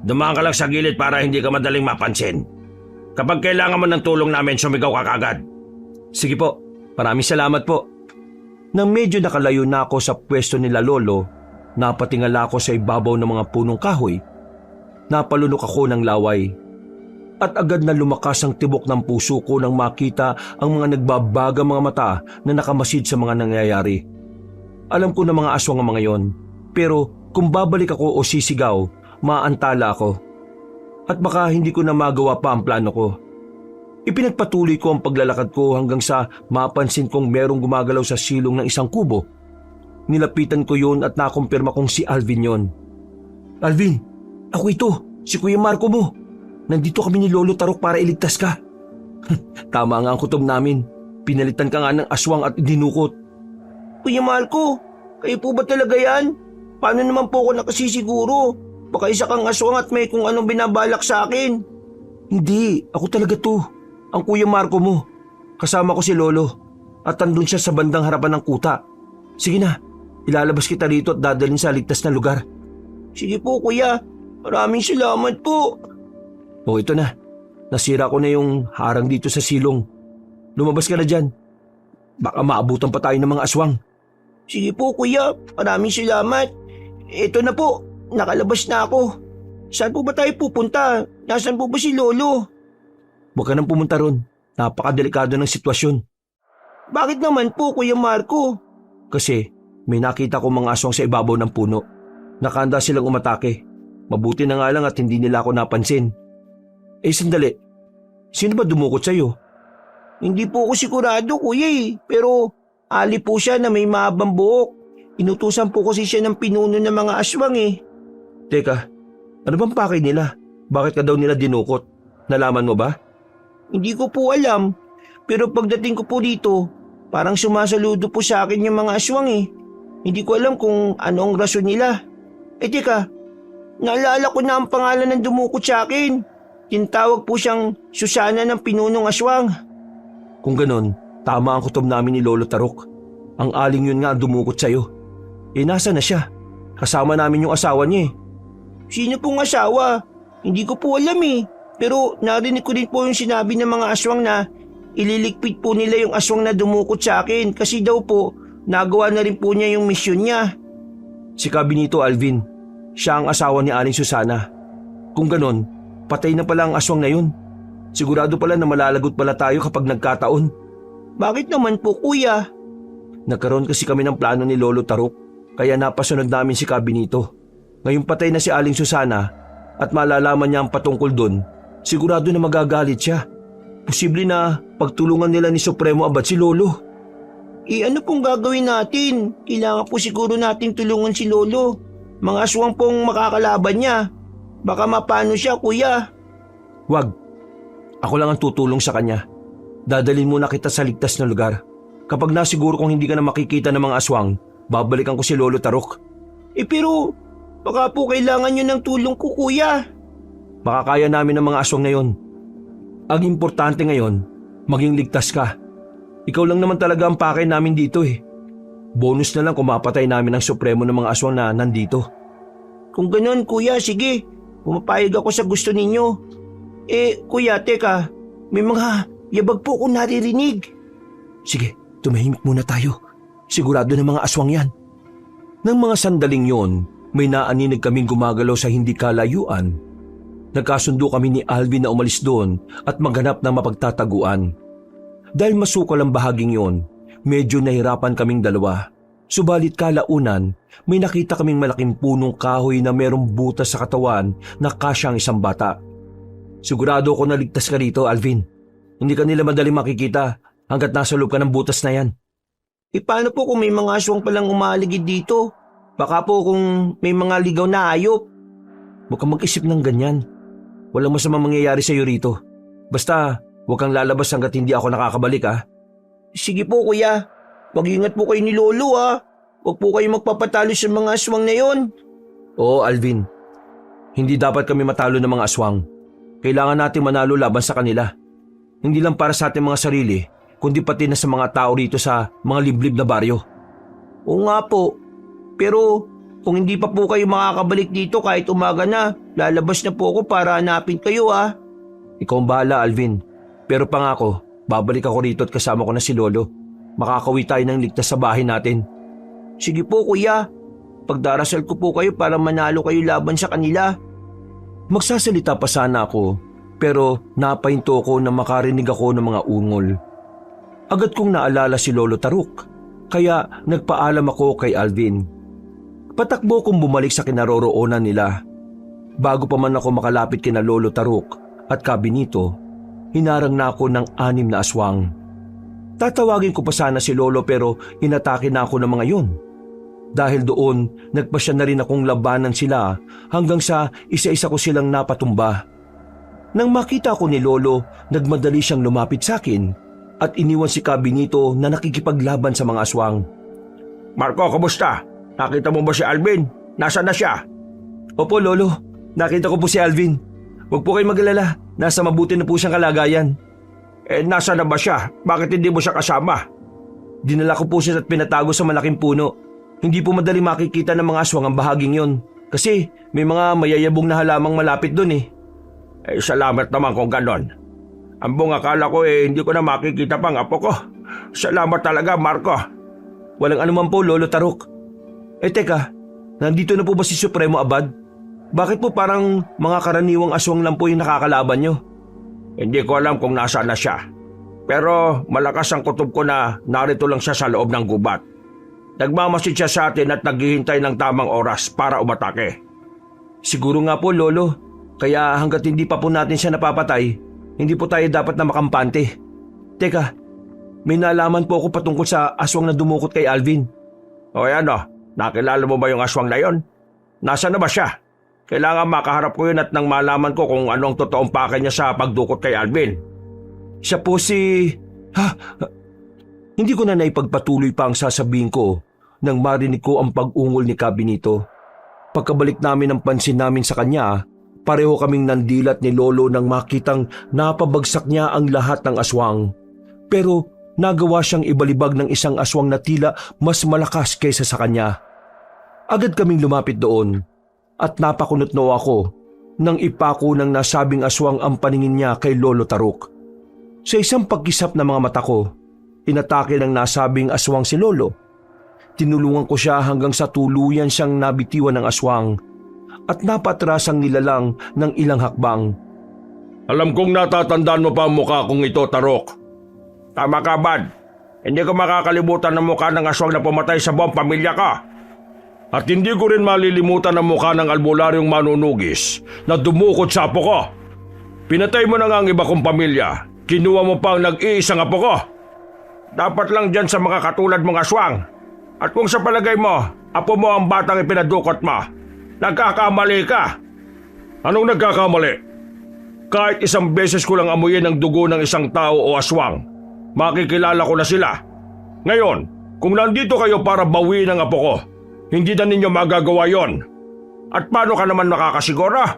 Dumaan ka lang sa gilid para hindi ka madaling mapansin. Kapag kailangan mo ng tulong namin, sumigaw ka kagad. Sige po, maraming salamat po. Nang medyo nakalayo na ako sa pwesto nila Lolo, napatingala ako sa ibabaw ng mga punong kahoy. Napalunok ako ng laway. At agad na lumakas ang tibok ng puso ko nang makita ang mga nagbabaga mga mata na nakamasid sa mga nangyayari. Alam ko na mga aswang ang mga yon, pero kung babalik ako o sisigaw, maantala ako. At baka hindi ko na magawa pa ang plano ko. Ipinagpatuloy ko ang paglalakad ko hanggang sa mapansin kong merong gumagalaw sa silong ng isang kubo. Nilapitan ko yun at nakumpirma kong si Alvin yon. Alvin, ako ito, si Kuya Marco mo. Nandito kami ni Lolo Tarok para iligtas ka. Tama nga ang kutob namin. Pinalitan ka nga ng aswang at dinukot. Kuya Marco, kayo po ba talaga yan? Paano naman po ako nakasisiguro? Baka isa kang aswang at may kung anong binabalak sa akin. Hindi, ako talaga to. Ang Kuya Marco mo. Kasama ko si Lolo. At andun siya sa bandang harapan ng kuta. Sige na, ilalabas kita rito at dadalhin sa ligtas na lugar. Sige po kuya, maraming salamat po. O ito na, nasira ko na yung harang dito sa silong. Lumabas ka na dyan. Baka maabutan pa tayo ng mga aswang. Sige po kuya, maraming salamat. Ito na po, nakalabas na ako. Saan po ba tayo pupunta? Nasaan po ba si Lolo? Huwag ka nang pumunta ron. Napakadelikado ng sitwasyon. Bakit naman po Kuya Marco? Kasi may nakita ko mga aswang sa ibabaw ng puno. Nakahanda silang umatake. Mabuti na nga lang at hindi nila ako napansin. Sandali. Sino ba dumukot sa'yo? Hindi po ako sigurado kuya pero ali po siya na may mahabang buhok. Inutusan po kasi siya ng pinuno ng mga aswang Teka, ano bang pakay nila? Bakit ka daw nila dinukot? Nalaman mo ba? Hindi ko po alam, pero pagdating ko po dito, parang sumasaludo po sa akin yung mga aswang Hindi ko alam kung ano ang rason nila. Teka, naalala ko na ang pangalan ng dumukot sa akin. Tinatawag po siyang Susana ng pinunong aswang. Kung ganon, tama ang kutob namin ni Lolo Tarok. Ang aling yun nga ang dumukot sa'yo. Nasa na siya? Kasama namin yung asawa niya Sino pong asawa? Hindi ko po alam Pero narinig ko din po yung sinabi ng mga aswang na ililigpit po nila yung aswang na dumukot sa akin kasi daw po nagawa na rin po niya yung misyon niya. Si Kabinito Alvin. Siya ang asawa ni Aling Susana. Kung ganon, patay na pala ang aswang na yun. Sigurado pala na malalagot pala tayo kapag nagkataon. Bakit naman po kuya? Nagkaroon kasi kami ng plano ni Lolo Tarok, kaya napasunod namin si Kabinito. Ngayong patay na si Aling Susana at malalaman niya ang patungkol dun, sigurado na magagalit siya. Posible na pagtulungan nila ni Supremo Abad si Lolo. Ano pong gagawin natin? Kailangan po siguro nating tulungan si Lolo. Mga aswang pong makakalaban niya. Baka mapano siya kuya. Wag. Ako lang ang tutulong sa kanya. Dadalhin muna kita sa ligtas na lugar. Kapag nasiguro kong hindi ka na makikita ng mga aswang, babalikan ko si Lolo Tarok. Pero baka po kailangan niyo ng tulong ko kuya. Baka kaya namin ng mga aswang na yon. Ang importante ngayon, maging ligtas ka. Ikaw lang naman talaga ang pakay namin dito Bonus na lang kung mapatay namin ang supremo ng mga aswang na nandito. Kung ganun kuya, sige. Pumapayag ako sa gusto ninyo. Kuya, teka. May mga yabag po akong naririnig. Sige, tumahimik muna tayo. Sigurado na mga aswang yan. Nang mga sandaling yon, may naaninig kaming gumagalaw sa hindi kalayuan. Nagkasundo kami ni Alvin na umalis doon at maghanap ng mapagtataguan. Dahil masukal ang bahaging yon, medyo nahirapan kaming dalawa. Subalit kalaunan, may nakita kaming malaking punong kahoy na merong butas sa katawan na kasyang isang bata. Sigurado ako na ligtas ka rito, Alvin. Hindi ka nila madaling makikita hanggat nasa loob ka ng butas na yan. Paano po kung may mga aswang palang umaligid dito? Baka po kung may mga ligaw na hayop. Huwag kang mag-isip ng ganyan. Walang masamang mangyayari sa iyo rito. Basta, huwag kang lalabas hanggat hindi ako nakakabalik Sige po kuya. Mag-ingat po kayo ni Lolo Huwag po kayo magpapatalo sa mga aswang na yon. Oo, Alvin. Hindi dapat kami matalo ng mga aswang. Kailangan natin manalo laban sa kanila. Hindi lang para sa ating mga sarili, kundi pati na sa mga tao rito sa mga liblib na baryo. Oo nga po. Pero kung hindi pa po kayo makakabalik dito kahit umaga na, lalabas na po ako para hanapin kayo ah. Ikaw ang bahala, Alvin. Pero pangako, babalik ako rito at kasama ko na si Lolo. Makakawi tayo ng ligtas sa bahay natin. Sige po kuya, pagdarasal ko po kayo para manalo kayo laban sa kanila. Magsasalita pa sana ako, pero napahinto ko na makarinig ako ng mga ungol. Agad kong naalala si Lolo Taruk, kaya nagpaalam ako kay Alvin. Patakbo kong bumalik sa kinaroroonan nila. Bago pa man ako makalapit kina Lolo Taruk at Kabinito, hinarang na ako ng 6 na aswang. Tatawagin ko pa sana si Lolo pero inatake na ako ng mga yun. Dahil doon, nagpasya na rin akong labanan sila hanggang sa isa-isa ko silang napatumba. Nang makita ko ni Lolo, nagmadali siyang lumapit sa akin at iniwan si Kabinito na nakikipaglaban sa mga aswang. Marco, kumusta? Nakita mo ba si Alvin? Nasaan na siya? Opo, Lolo. Nakita ko po si Alvin. Huwag po kayong mag-alala. Nasa mabuti na po siyang kalagayan. Nasaan na ba siya? Bakit hindi mo siya kasama? Dinala ko po siya at pinatago sa malaking puno. Hindi po madali makikita ng mga aswang ang bahaging yon. Kasi may mga mayayabong na halamang malapit doon eh. Salamat naman kung ganon. Ang buong akala ko hindi ko na makikita pang apo ko. Salamat talaga, Marco. Walang anuman po, Lolo Taruk. Teka, nandito na po ba si Supremo Abad? Bakit po parang mga karaniwang aswang lang po yung nakakalaban nyo? Hindi ko alam kung nasaan na siya. Pero malakas ang kutob ko na narito lang siya sa loob ng gubat. Nagmamasid siya sa atin at naghihintay ng tamang oras para umatake. Siguro nga po, Lolo. Kaya hanggat hindi pa po natin siya napapatay, hindi po tayo dapat na makampante. Teka, may nalaman po ako patungkol sa aswang na dumukot kay Alvin. O nakilala mo ba yung aswang na yon? Nasaan na ba siya? Kailangan makaharap ko yun at nang malaman ko kung ano ang totoong pake niya sa pagdukot kay Alvin. Siya po si... Hindi ko na naipagpatuloy pa ang sasabihin ko nang marinig ko ang pag-ungol ni Kabinito. Pagkabalik namin ang pansin namin sa kanya, pareho kaming nandilat ni Lolo nang makitang napabagsak niya ang lahat ng aswang. Pero nagawa siyang ibalibag ng isang aswang na tila mas malakas kaysa sa kanya. Agad kaming lumapit doon at napakunotno ako nang ipako ng nasabing aswang ang paningin niya kay Lolo Taruk. Sa isang pagkisap ng mga mata ko, inatake ng nasabing aswang si Lolo. Tinulungan ko siya hanggang sa tuluyan siyang nabitiwan ng aswang at napatrasang nilalang ng ilang hakbang. Alam kong natatandaan mo pa ang mukha kong ito, Taruk. Tama ka, Bad. Hindi ko makakalimutan ang mukha ng aswang na pumatay sa buong pamilya ka. At hindi ko rin malilimutan ang mukha ng albularyong manunugis na dumukot sa apo ko. Pinatay mo na nga ang iba kong pamilya. Kinuha mo pa ang nag-iisang apo ko. Dapat lang dyan sa mga katulad mong aswang. At kung sa palagay mo, apo mo ang batang ipinadukot mo, nagkakamali ka. Anong nagkakamali? Kahit isang beses ko lang amuyin ang dugo ng isang tao o aswang, makikilala ko na sila. Ngayon, kung nandito kayo para bawiin ang apo ko, hindi na ninyo magagawa yon. At paano ka naman makakasigura?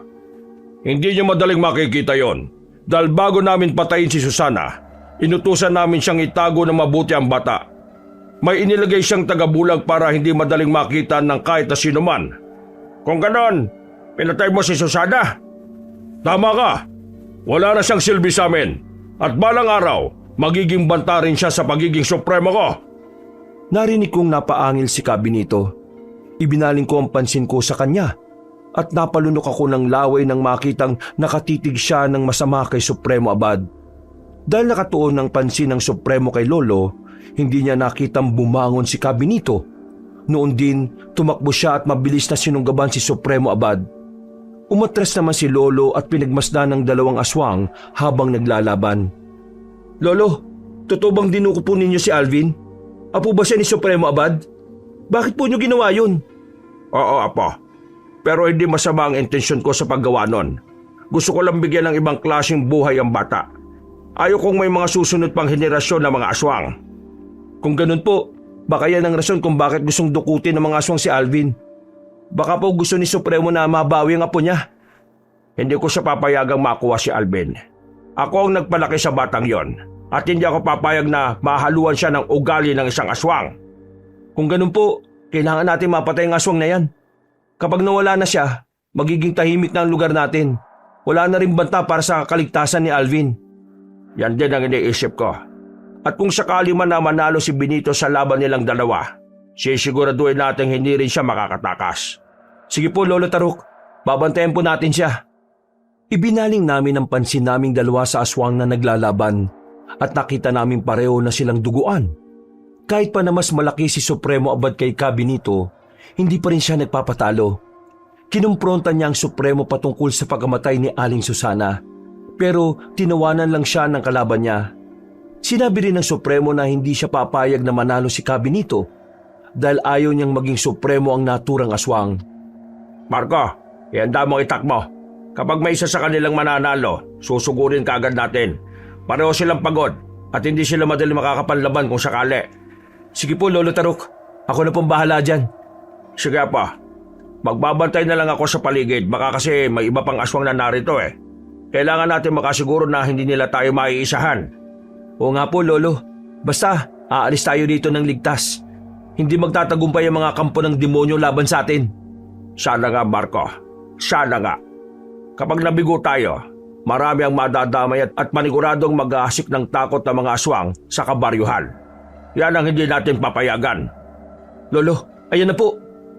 Hindi nyo madaling makikita yon. Dahil bago namin patayin si Susana, inutusan namin siyang itago na mabuti ang bata. May inilagay siyang tagabulag para hindi madaling makita ng kahit na sino man. Kung ganon, pinatay mo si Susana? Tama ka. Wala na siyang silbi sa amin. At balang araw, magiging banta rin siya sa pagiging supremo ko. Narinig kong napaangil si Kabinito. Ibinaling ko ang pansin ko sa kanya at napalunok ako ng laway nang makitang nakatitig siya ng masama kay Supremo Abad. Dahil nakatuon ng pansin ng Supremo kay Lolo, hindi niya nakitang bumangon si Kabinito. Noon din, tumakbo siya at mabilis na sinunggaban si Supremo Abad. Umatras naman si Lolo at pinagmasdan ng 2 aswang habang naglalaban. Lolo, totoo bang dinuko po ninyo si Alvin? Apo ba siya ni Supremo Abad? Bakit po niyo ginawa yun? Oo, apo. Pero hindi masama ang intensyon ko sa paggawa nun. Gusto ko lang bigyan ng ibang klaseng buhay ang bata. Ayaw kong may mga susunod pang henerasyon na mga aswang. Kung ganun po, baka yan ang rason kung bakit gustong dukutin ng mga aswang si Alvin. Baka po gusto ni Supremo na mabawi ang apo niya. Hindi ko siya papayagang makuha si Alvin. Ako ang nagpalaki sa batang yon. At hindi ako papayag na mahaluan siya ng ugali ng isang aswang. Kung ganun po, kailangan natin mapatay ang aswang na yan. Kapag nawala na siya, magiging tahimik na ang lugar natin. Wala na rin banta para sa kaligtasan ni Alvin. Yan din ang iniisip ko. At kung sakali man na manalo si Benito sa laban nilang dalawa, sisiguraduhin natin hindi rin siya makakatakas. Sige po, Lolo Taruk. Babantayan po natin siya. Ibinaling namin ang pansin naming dalawa sa aswang na naglalaban at nakita namin pareho na silang duguan. Kahit pa na mas malaki si Supremo Abad kay Benito, hindi pa rin siya nagpapatalo. Kinumpronta niya ang Supremo patungkol sa pagkamatay ni Aling Susana, pero tinawanan lang siya ng kalaban niya. Sinabi rin ng Supremo na hindi siya papayag na manalo si Benito dahil ayaw niyang maging Supremo ang naturang aswang. Marco, ihanda mo itak mo. Kapag may isa sa kanilang mananalo, susugurin kaagad natin. Pareho silang pagod at hindi sila madali makakapanlaban kung sakali. Sige po, Lolo Taruk. Ako na pong bahala dyan. Sige pa, magbabantay na lang ako sa paligid. Baka kasi may iba pang aswang na narito eh. Kailangan natin makasiguro na hindi nila tayo maiisahan. Oo nga po, Lolo. Basta, aalis tayo dito ng ligtas. Hindi magtatagumpay ang mga kampo ng demonyo laban sa atin. Sana nga, Marco. Sana nga. Kapag nabigo tayo, marami ang madadamay at maniguradong mag-aasik ng takot ng mga aswang sa kabaryuhan. Yan ang hindi natin papayagan. Lolo, ayan na po.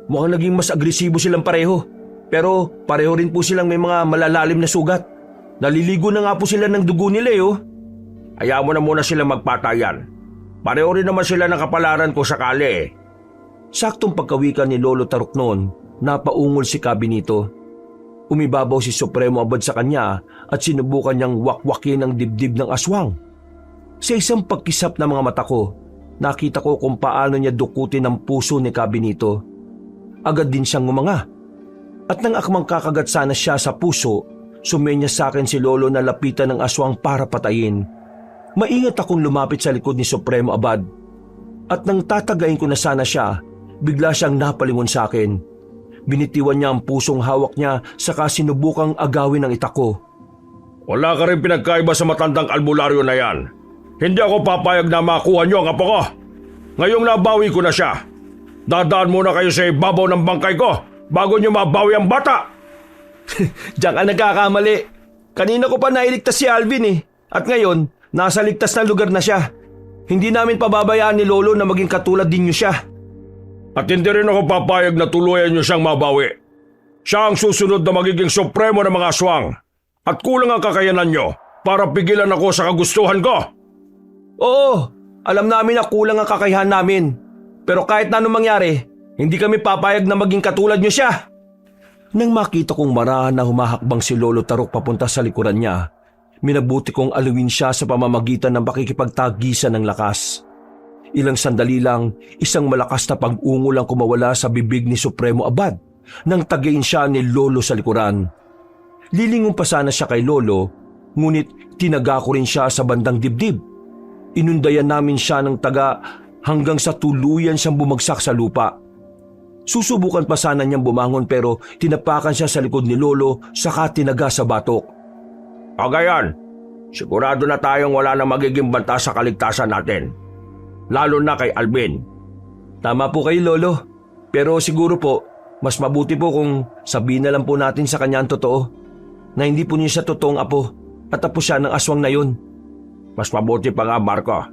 Mukhang naging mas agresibo silang pareho. Pero pareho rin po silang may mga malalalim na sugat. Naliligo na nga po sila ng dugo nila eh. Hayaan mo na muna silang magpatayan. Pareho rin naman sila ng kapalaran kung sakali eh. Saktong pagkawikan ni Lolo Taruk noon, napaungol si Benito. Umibabaw si Supremo Abad sa kanya at sinubukan niyang wakwakin ang dibdib ng aswang. Sa isang pagkisap ng mga mata ko, nakita ko kung paano niya dukutin ang puso ni Benito. Agad din siyang ngumanga. At nang akmang kakagat sana siya sa puso, sumenya sa akin si Lolo na lapitan ng aswang para patayin. Maingat akong lumapit sa likod ni Supremo Abad. At nang tatagayin ko na sana siya, bigla siyang napalingon sa akin. Binitiwan niya ang pusong hawak niya saka sinubukang agawin ang itak ko. Wala ka rin pinagkaiba sa matandang albularyo na yan. Hindi ako papayag na makuha niyo ang apo ko. Ngayong nabawi ko na siya. Dadaan muna kayo sa ibabaw ng bangkay ko bago niyo mabawi ang bata. Diyan ka nagkakamali. Kanina ko pa nailigtas si Alvin eh. At ngayon, nasa ligtas na lugar na siya. Hindi namin pababayaan ni Lolo na maging katulad din niyo siya. At hindi rin ako papayag na tuluyan niyo siyang mabawi. Siya ang susunod na magiging supremo ng mga aswang. At kulang ang kakayanan niyo para pigilan ako sa kagustuhan ko. Oo, alam namin na kulang ang kakayahan namin. Pero kahit na anong mangyari, hindi kami papayag na maging katulad niyo siya. Nang makita kong marahan na humahakbang si Lolo Taruk papunta sa likuran niya, minabuti kong aluin siya sa pamamagitan ng pakikipagtagisan ng lakas. Ilang sandali lang, isang malakas na pag-ungol ang kumawala sa bibig ni Supremo Abad nang tagayin siya ni Lolo sa likuran. Lilingon pa sana siya kay Lolo, ngunit tinaga ko rin siya sa bandang dibdib. Inundayan namin siya ng taga hanggang sa tuluyan siyang bumagsak sa lupa. Susubukan pa sana niyang bumangon pero tinapakan siya sa likod ni Lolo saka tinaga sa batok. Agayan, sigurado na tayong wala na magiging banta sa kaligtasan natin. Lalo na kay Alvin. Tama po kayo, Lolo. Pero siguro po, mas mabuti po kung sabihin na lang po natin sa kanya ang totoo. Na hindi po niya siya totoong apo at apo siya ng aswang na yun. Mas mabuti pa nga, Marco.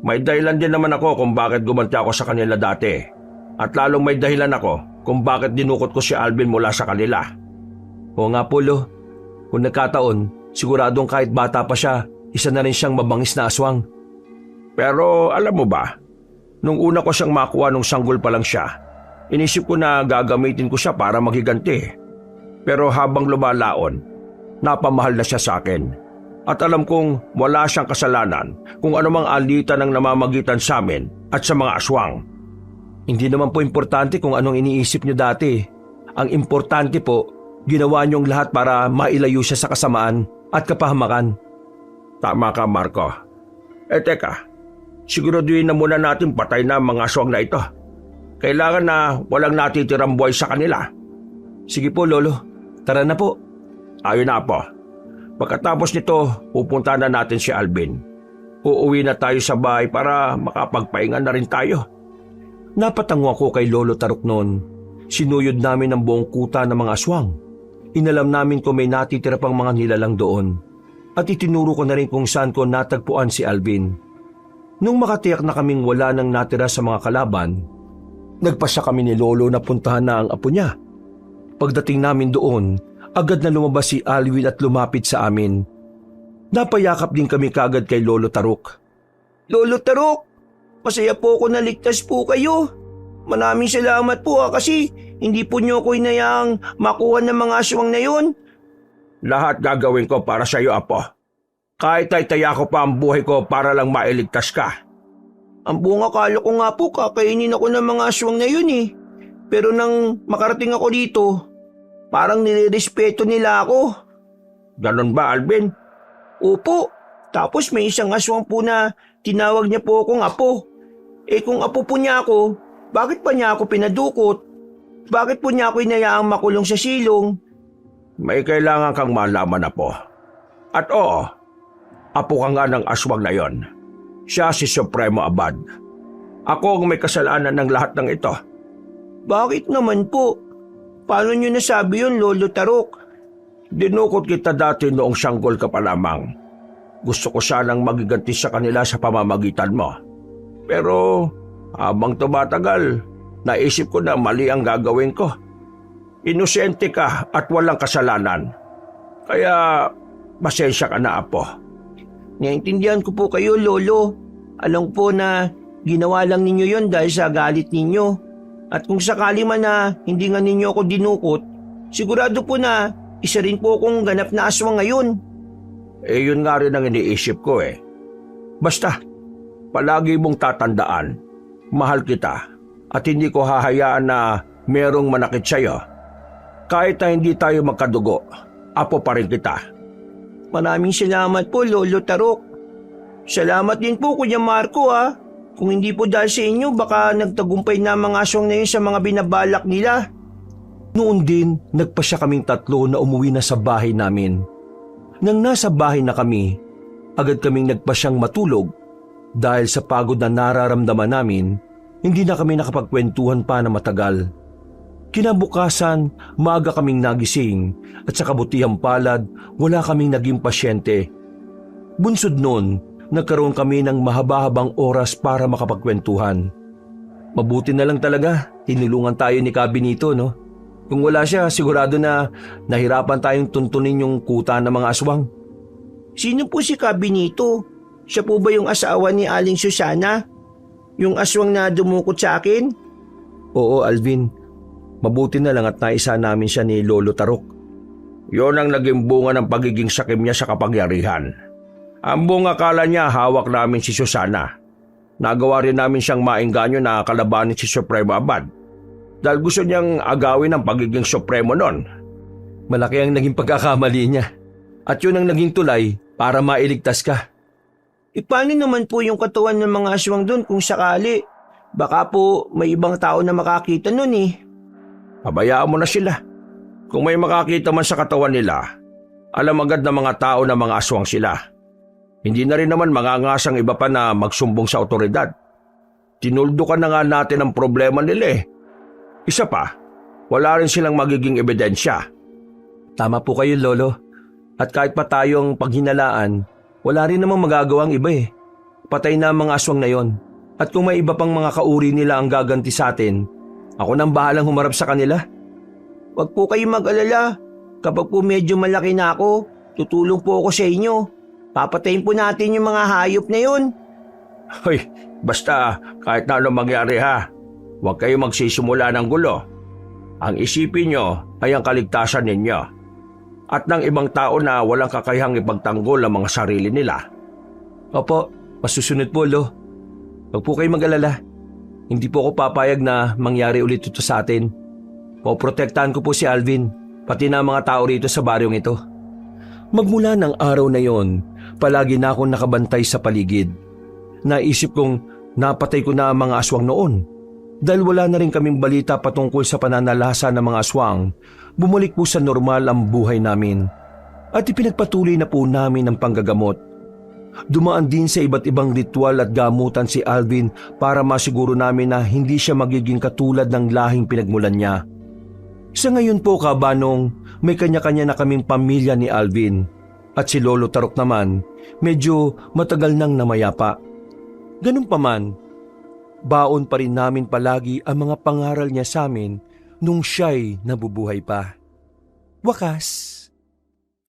May dahilan din naman ako kung bakit gumanti ako sa kanila dati. At lalong may dahilan ako kung bakit dinukot ko si Alvin mula sa kanila. Oo nga po, Lo. Kung nagkataon, siguradong kahit bata pa siya, isa na rin siyang mabangis na aswang. Pero alam mo ba, nung una ko siyang makuha nung sanggol pa lang siya, inisip ko na gagamitin ko siya para maghiganti. Pero habang lumalaon, napamahal na siya sa akin. At alam kong wala siyang kasalanan kung anumang alitan ang namamagitan sa amin at sa mga aswang. Hindi naman po importante kung anong iniisip niyo dati. Ang importante po, ginawa niyong lahat para mailayo siya sa kasamaan at kapahamakan. Tama ka, Marco. Teka. Siguraduhin na muna natin patay na mga aswang na ito. Kailangan na walang natitirang buhay sa kanila. Sige po, Lolo. Tara na po. Ayun na po. Pagkatapos nito, pupunta na natin si Alvin. uuwi na tayo sa bahay para makapagpahinga na rin tayo. Napatango ako kay Lolo Tarok noon. Sinuyod namin ang buong kuta ng mga aswang. Inalam namin kung may natitira pang mga nilalang doon. At itinuro ko na rin kung saan ko natagpuan si Alvin. Nung makatiyak na kaming wala nang natira sa mga kalaban, nagpasya kami ni Lolo na puntahan na ang apo niya. Pagdating namin doon, agad na lumabas si Alvin at lumapit sa amin. Napayakap din kami kagad kay Lolo Tarok. Lolo Tarok, masaya po ako na ligtas po kayo. Maraming salamat po kasi hindi po niyo ako inayaang makuha ng mga aswang na yun. Lahat gagawin ko para sa iyo, apo. Kahit ay taya ko pa ang buhay ko para lang mailigtas ka. Ang buong akala ko nga po kakainin ako ng mga aswang na yun eh. Pero nang makarating ako dito, parang nirerespeto nila ako. Ganon ba, Alvin? Opo, tapos may isang aswang po na tinawag niya po akong apo. Eh kung apo po niya ako, bakit pa niya ako pinadukot? Bakit po niya ako inayaang makulong sa silong? May kailangan kang malaman, apo. At oo, apo ka nga ng aswang na yon. Siya si Supremo Abad. Ako ang may kasalanan ng lahat ng ito. Bakit naman po? Paano niyo nasabi yun, Lolo Tarok? Dinukot kita dati noong sanggol ka pa lamang. Gusto ko sanang magiganti sa kanila sa pamamagitan mo. Pero habang tumatagal, naisip ko na mali ang gagawin ko. Inosente ka at walang kasalanan. Kaya pasensya ka na, apo. Naintindihan ko po kayo, Lolo. Alam po na ginawa lang ninyo yon dahil sa galit ninyo. At kung sakali man na hindi nga ninyo ako dinukot, sigurado po na isa rin po akong ganap na aswang ngayon. Eh yun nga rin ang iniisip ko eh. Basta, palagi mong tatandaan, mahal kita at hindi ko hahayaan na merong manakit sa'yo. Kahit na hindi tayo magkadugo, apo pa rin kita. Maraming salamat po, Lolo Tarok. Salamat din po, Kuya Marco ha. Kung hindi po dahil sa inyo, baka nagtagumpay na mga aswang na yun sa mga binabalak nila. Noon din, nagpasya kaming tatlo na umuwi na sa bahay namin. Nang nasa bahay na kami, agad kaming nagpasyang matulog dahil sa pagod na nararamdaman namin, hindi na kami nakapagkwentuhan pa na matagal. Kinabukasan, maaga kaming nagising at sa kabutihang palad, wala kaming naging pasyente. Bunsod noon, nagkaroon kami ng mahaba-habang oras para makapagkwentuhan. Mabuti na lang talaga, tinulungan tayo ni Cabinito, no? Kung wala siya, sigurado na nahirapan tayong tuntunin yung kuta ng mga aswang. Sino po si Cabinito? Siya po ba yung asawa ni Aling Susana? Yung aswang na dumukot sa akin? Oo, Alvin. Mabuti na lang at naisa namin siya ni Lolo Tarok. Yon ang naging bunga ng pagiging sakim niya sa kapangyarihan. Ang buong akala niya hawak namin si Susana. Nagawa rin namin siyang maengganyo na kalabanin si Supremo Abad. Dahil gusto niyang agawin ang pagiging Supremo nun. Malaki ang naging pagkakamali niya. At yun ang naging tulay para mailigtas ka. E paano naman po yung katawan ng mga aswang doon kung sakali? Baka po may ibang tao na makakita nun eh. Pabayaan mo na sila. Kung may makakita man sa katawan nila, alam agad ng mga tao na mga aswang sila. Hindi na rin naman mangangasang iba pa na magsumbong sa otoridad. Tinuldukan na nga natin ang problema nila eh. Isa pa, wala rin silang magiging ebidensya. Tama po kayo, Lolo. At kahit pa tayong paghinalaan, wala rin namang magagawang iba eh. Patay na ang mga aswang na yon. At kung may iba pang mga kauri nila ang gaganti sa atin, ako nang bahalang humarap sa kanila. Huwag po kayong mag-alala. Kapag po medyo malaki na ako, tutulong po ako sa inyo. Papatayin po natin yung mga hayop na yun. Hoy, basta kahit na ano mangyari ha, huwag kayong magsisimula ng gulo. Ang isipin nyo ay ang kaligtasan ninyo. At ng ibang tao na walang kakayahang ipagtanggol ang mga sarili nila. Opo, masusunod po, Lo. Huwag po kayong mag-alala. Hindi po ako papayag na mangyari ulit ito sa atin. Poprotektahan ko po si Alvin, pati na mga tao rito sa baryong ito. Magmula ng araw na yon, palagi na akong nakabantay sa paligid. Naisip kong napatay ko na ang mga aswang noon. Dahil wala na rin kaming balita patungkol sa pananalasa ng mga aswang, bumalik po sa normal ang buhay namin. At ipinagpatuloy na po namin ang panggagamot. Dumaan din sa iba't ibang ritual at gamutan si Alvin para masiguro namin na hindi siya magiging katulad ng lahing pinagmulan niya. Sa ngayon po, kabanong, may kanya-kanya na kaming pamilya ni Alvin. At si Lolo Tarok naman, medyo matagal nang namayapa. Ganun pa man, baon pa rin namin palagi ang mga pangaral niya sa amin nung siya'y nabubuhay pa. Wakas.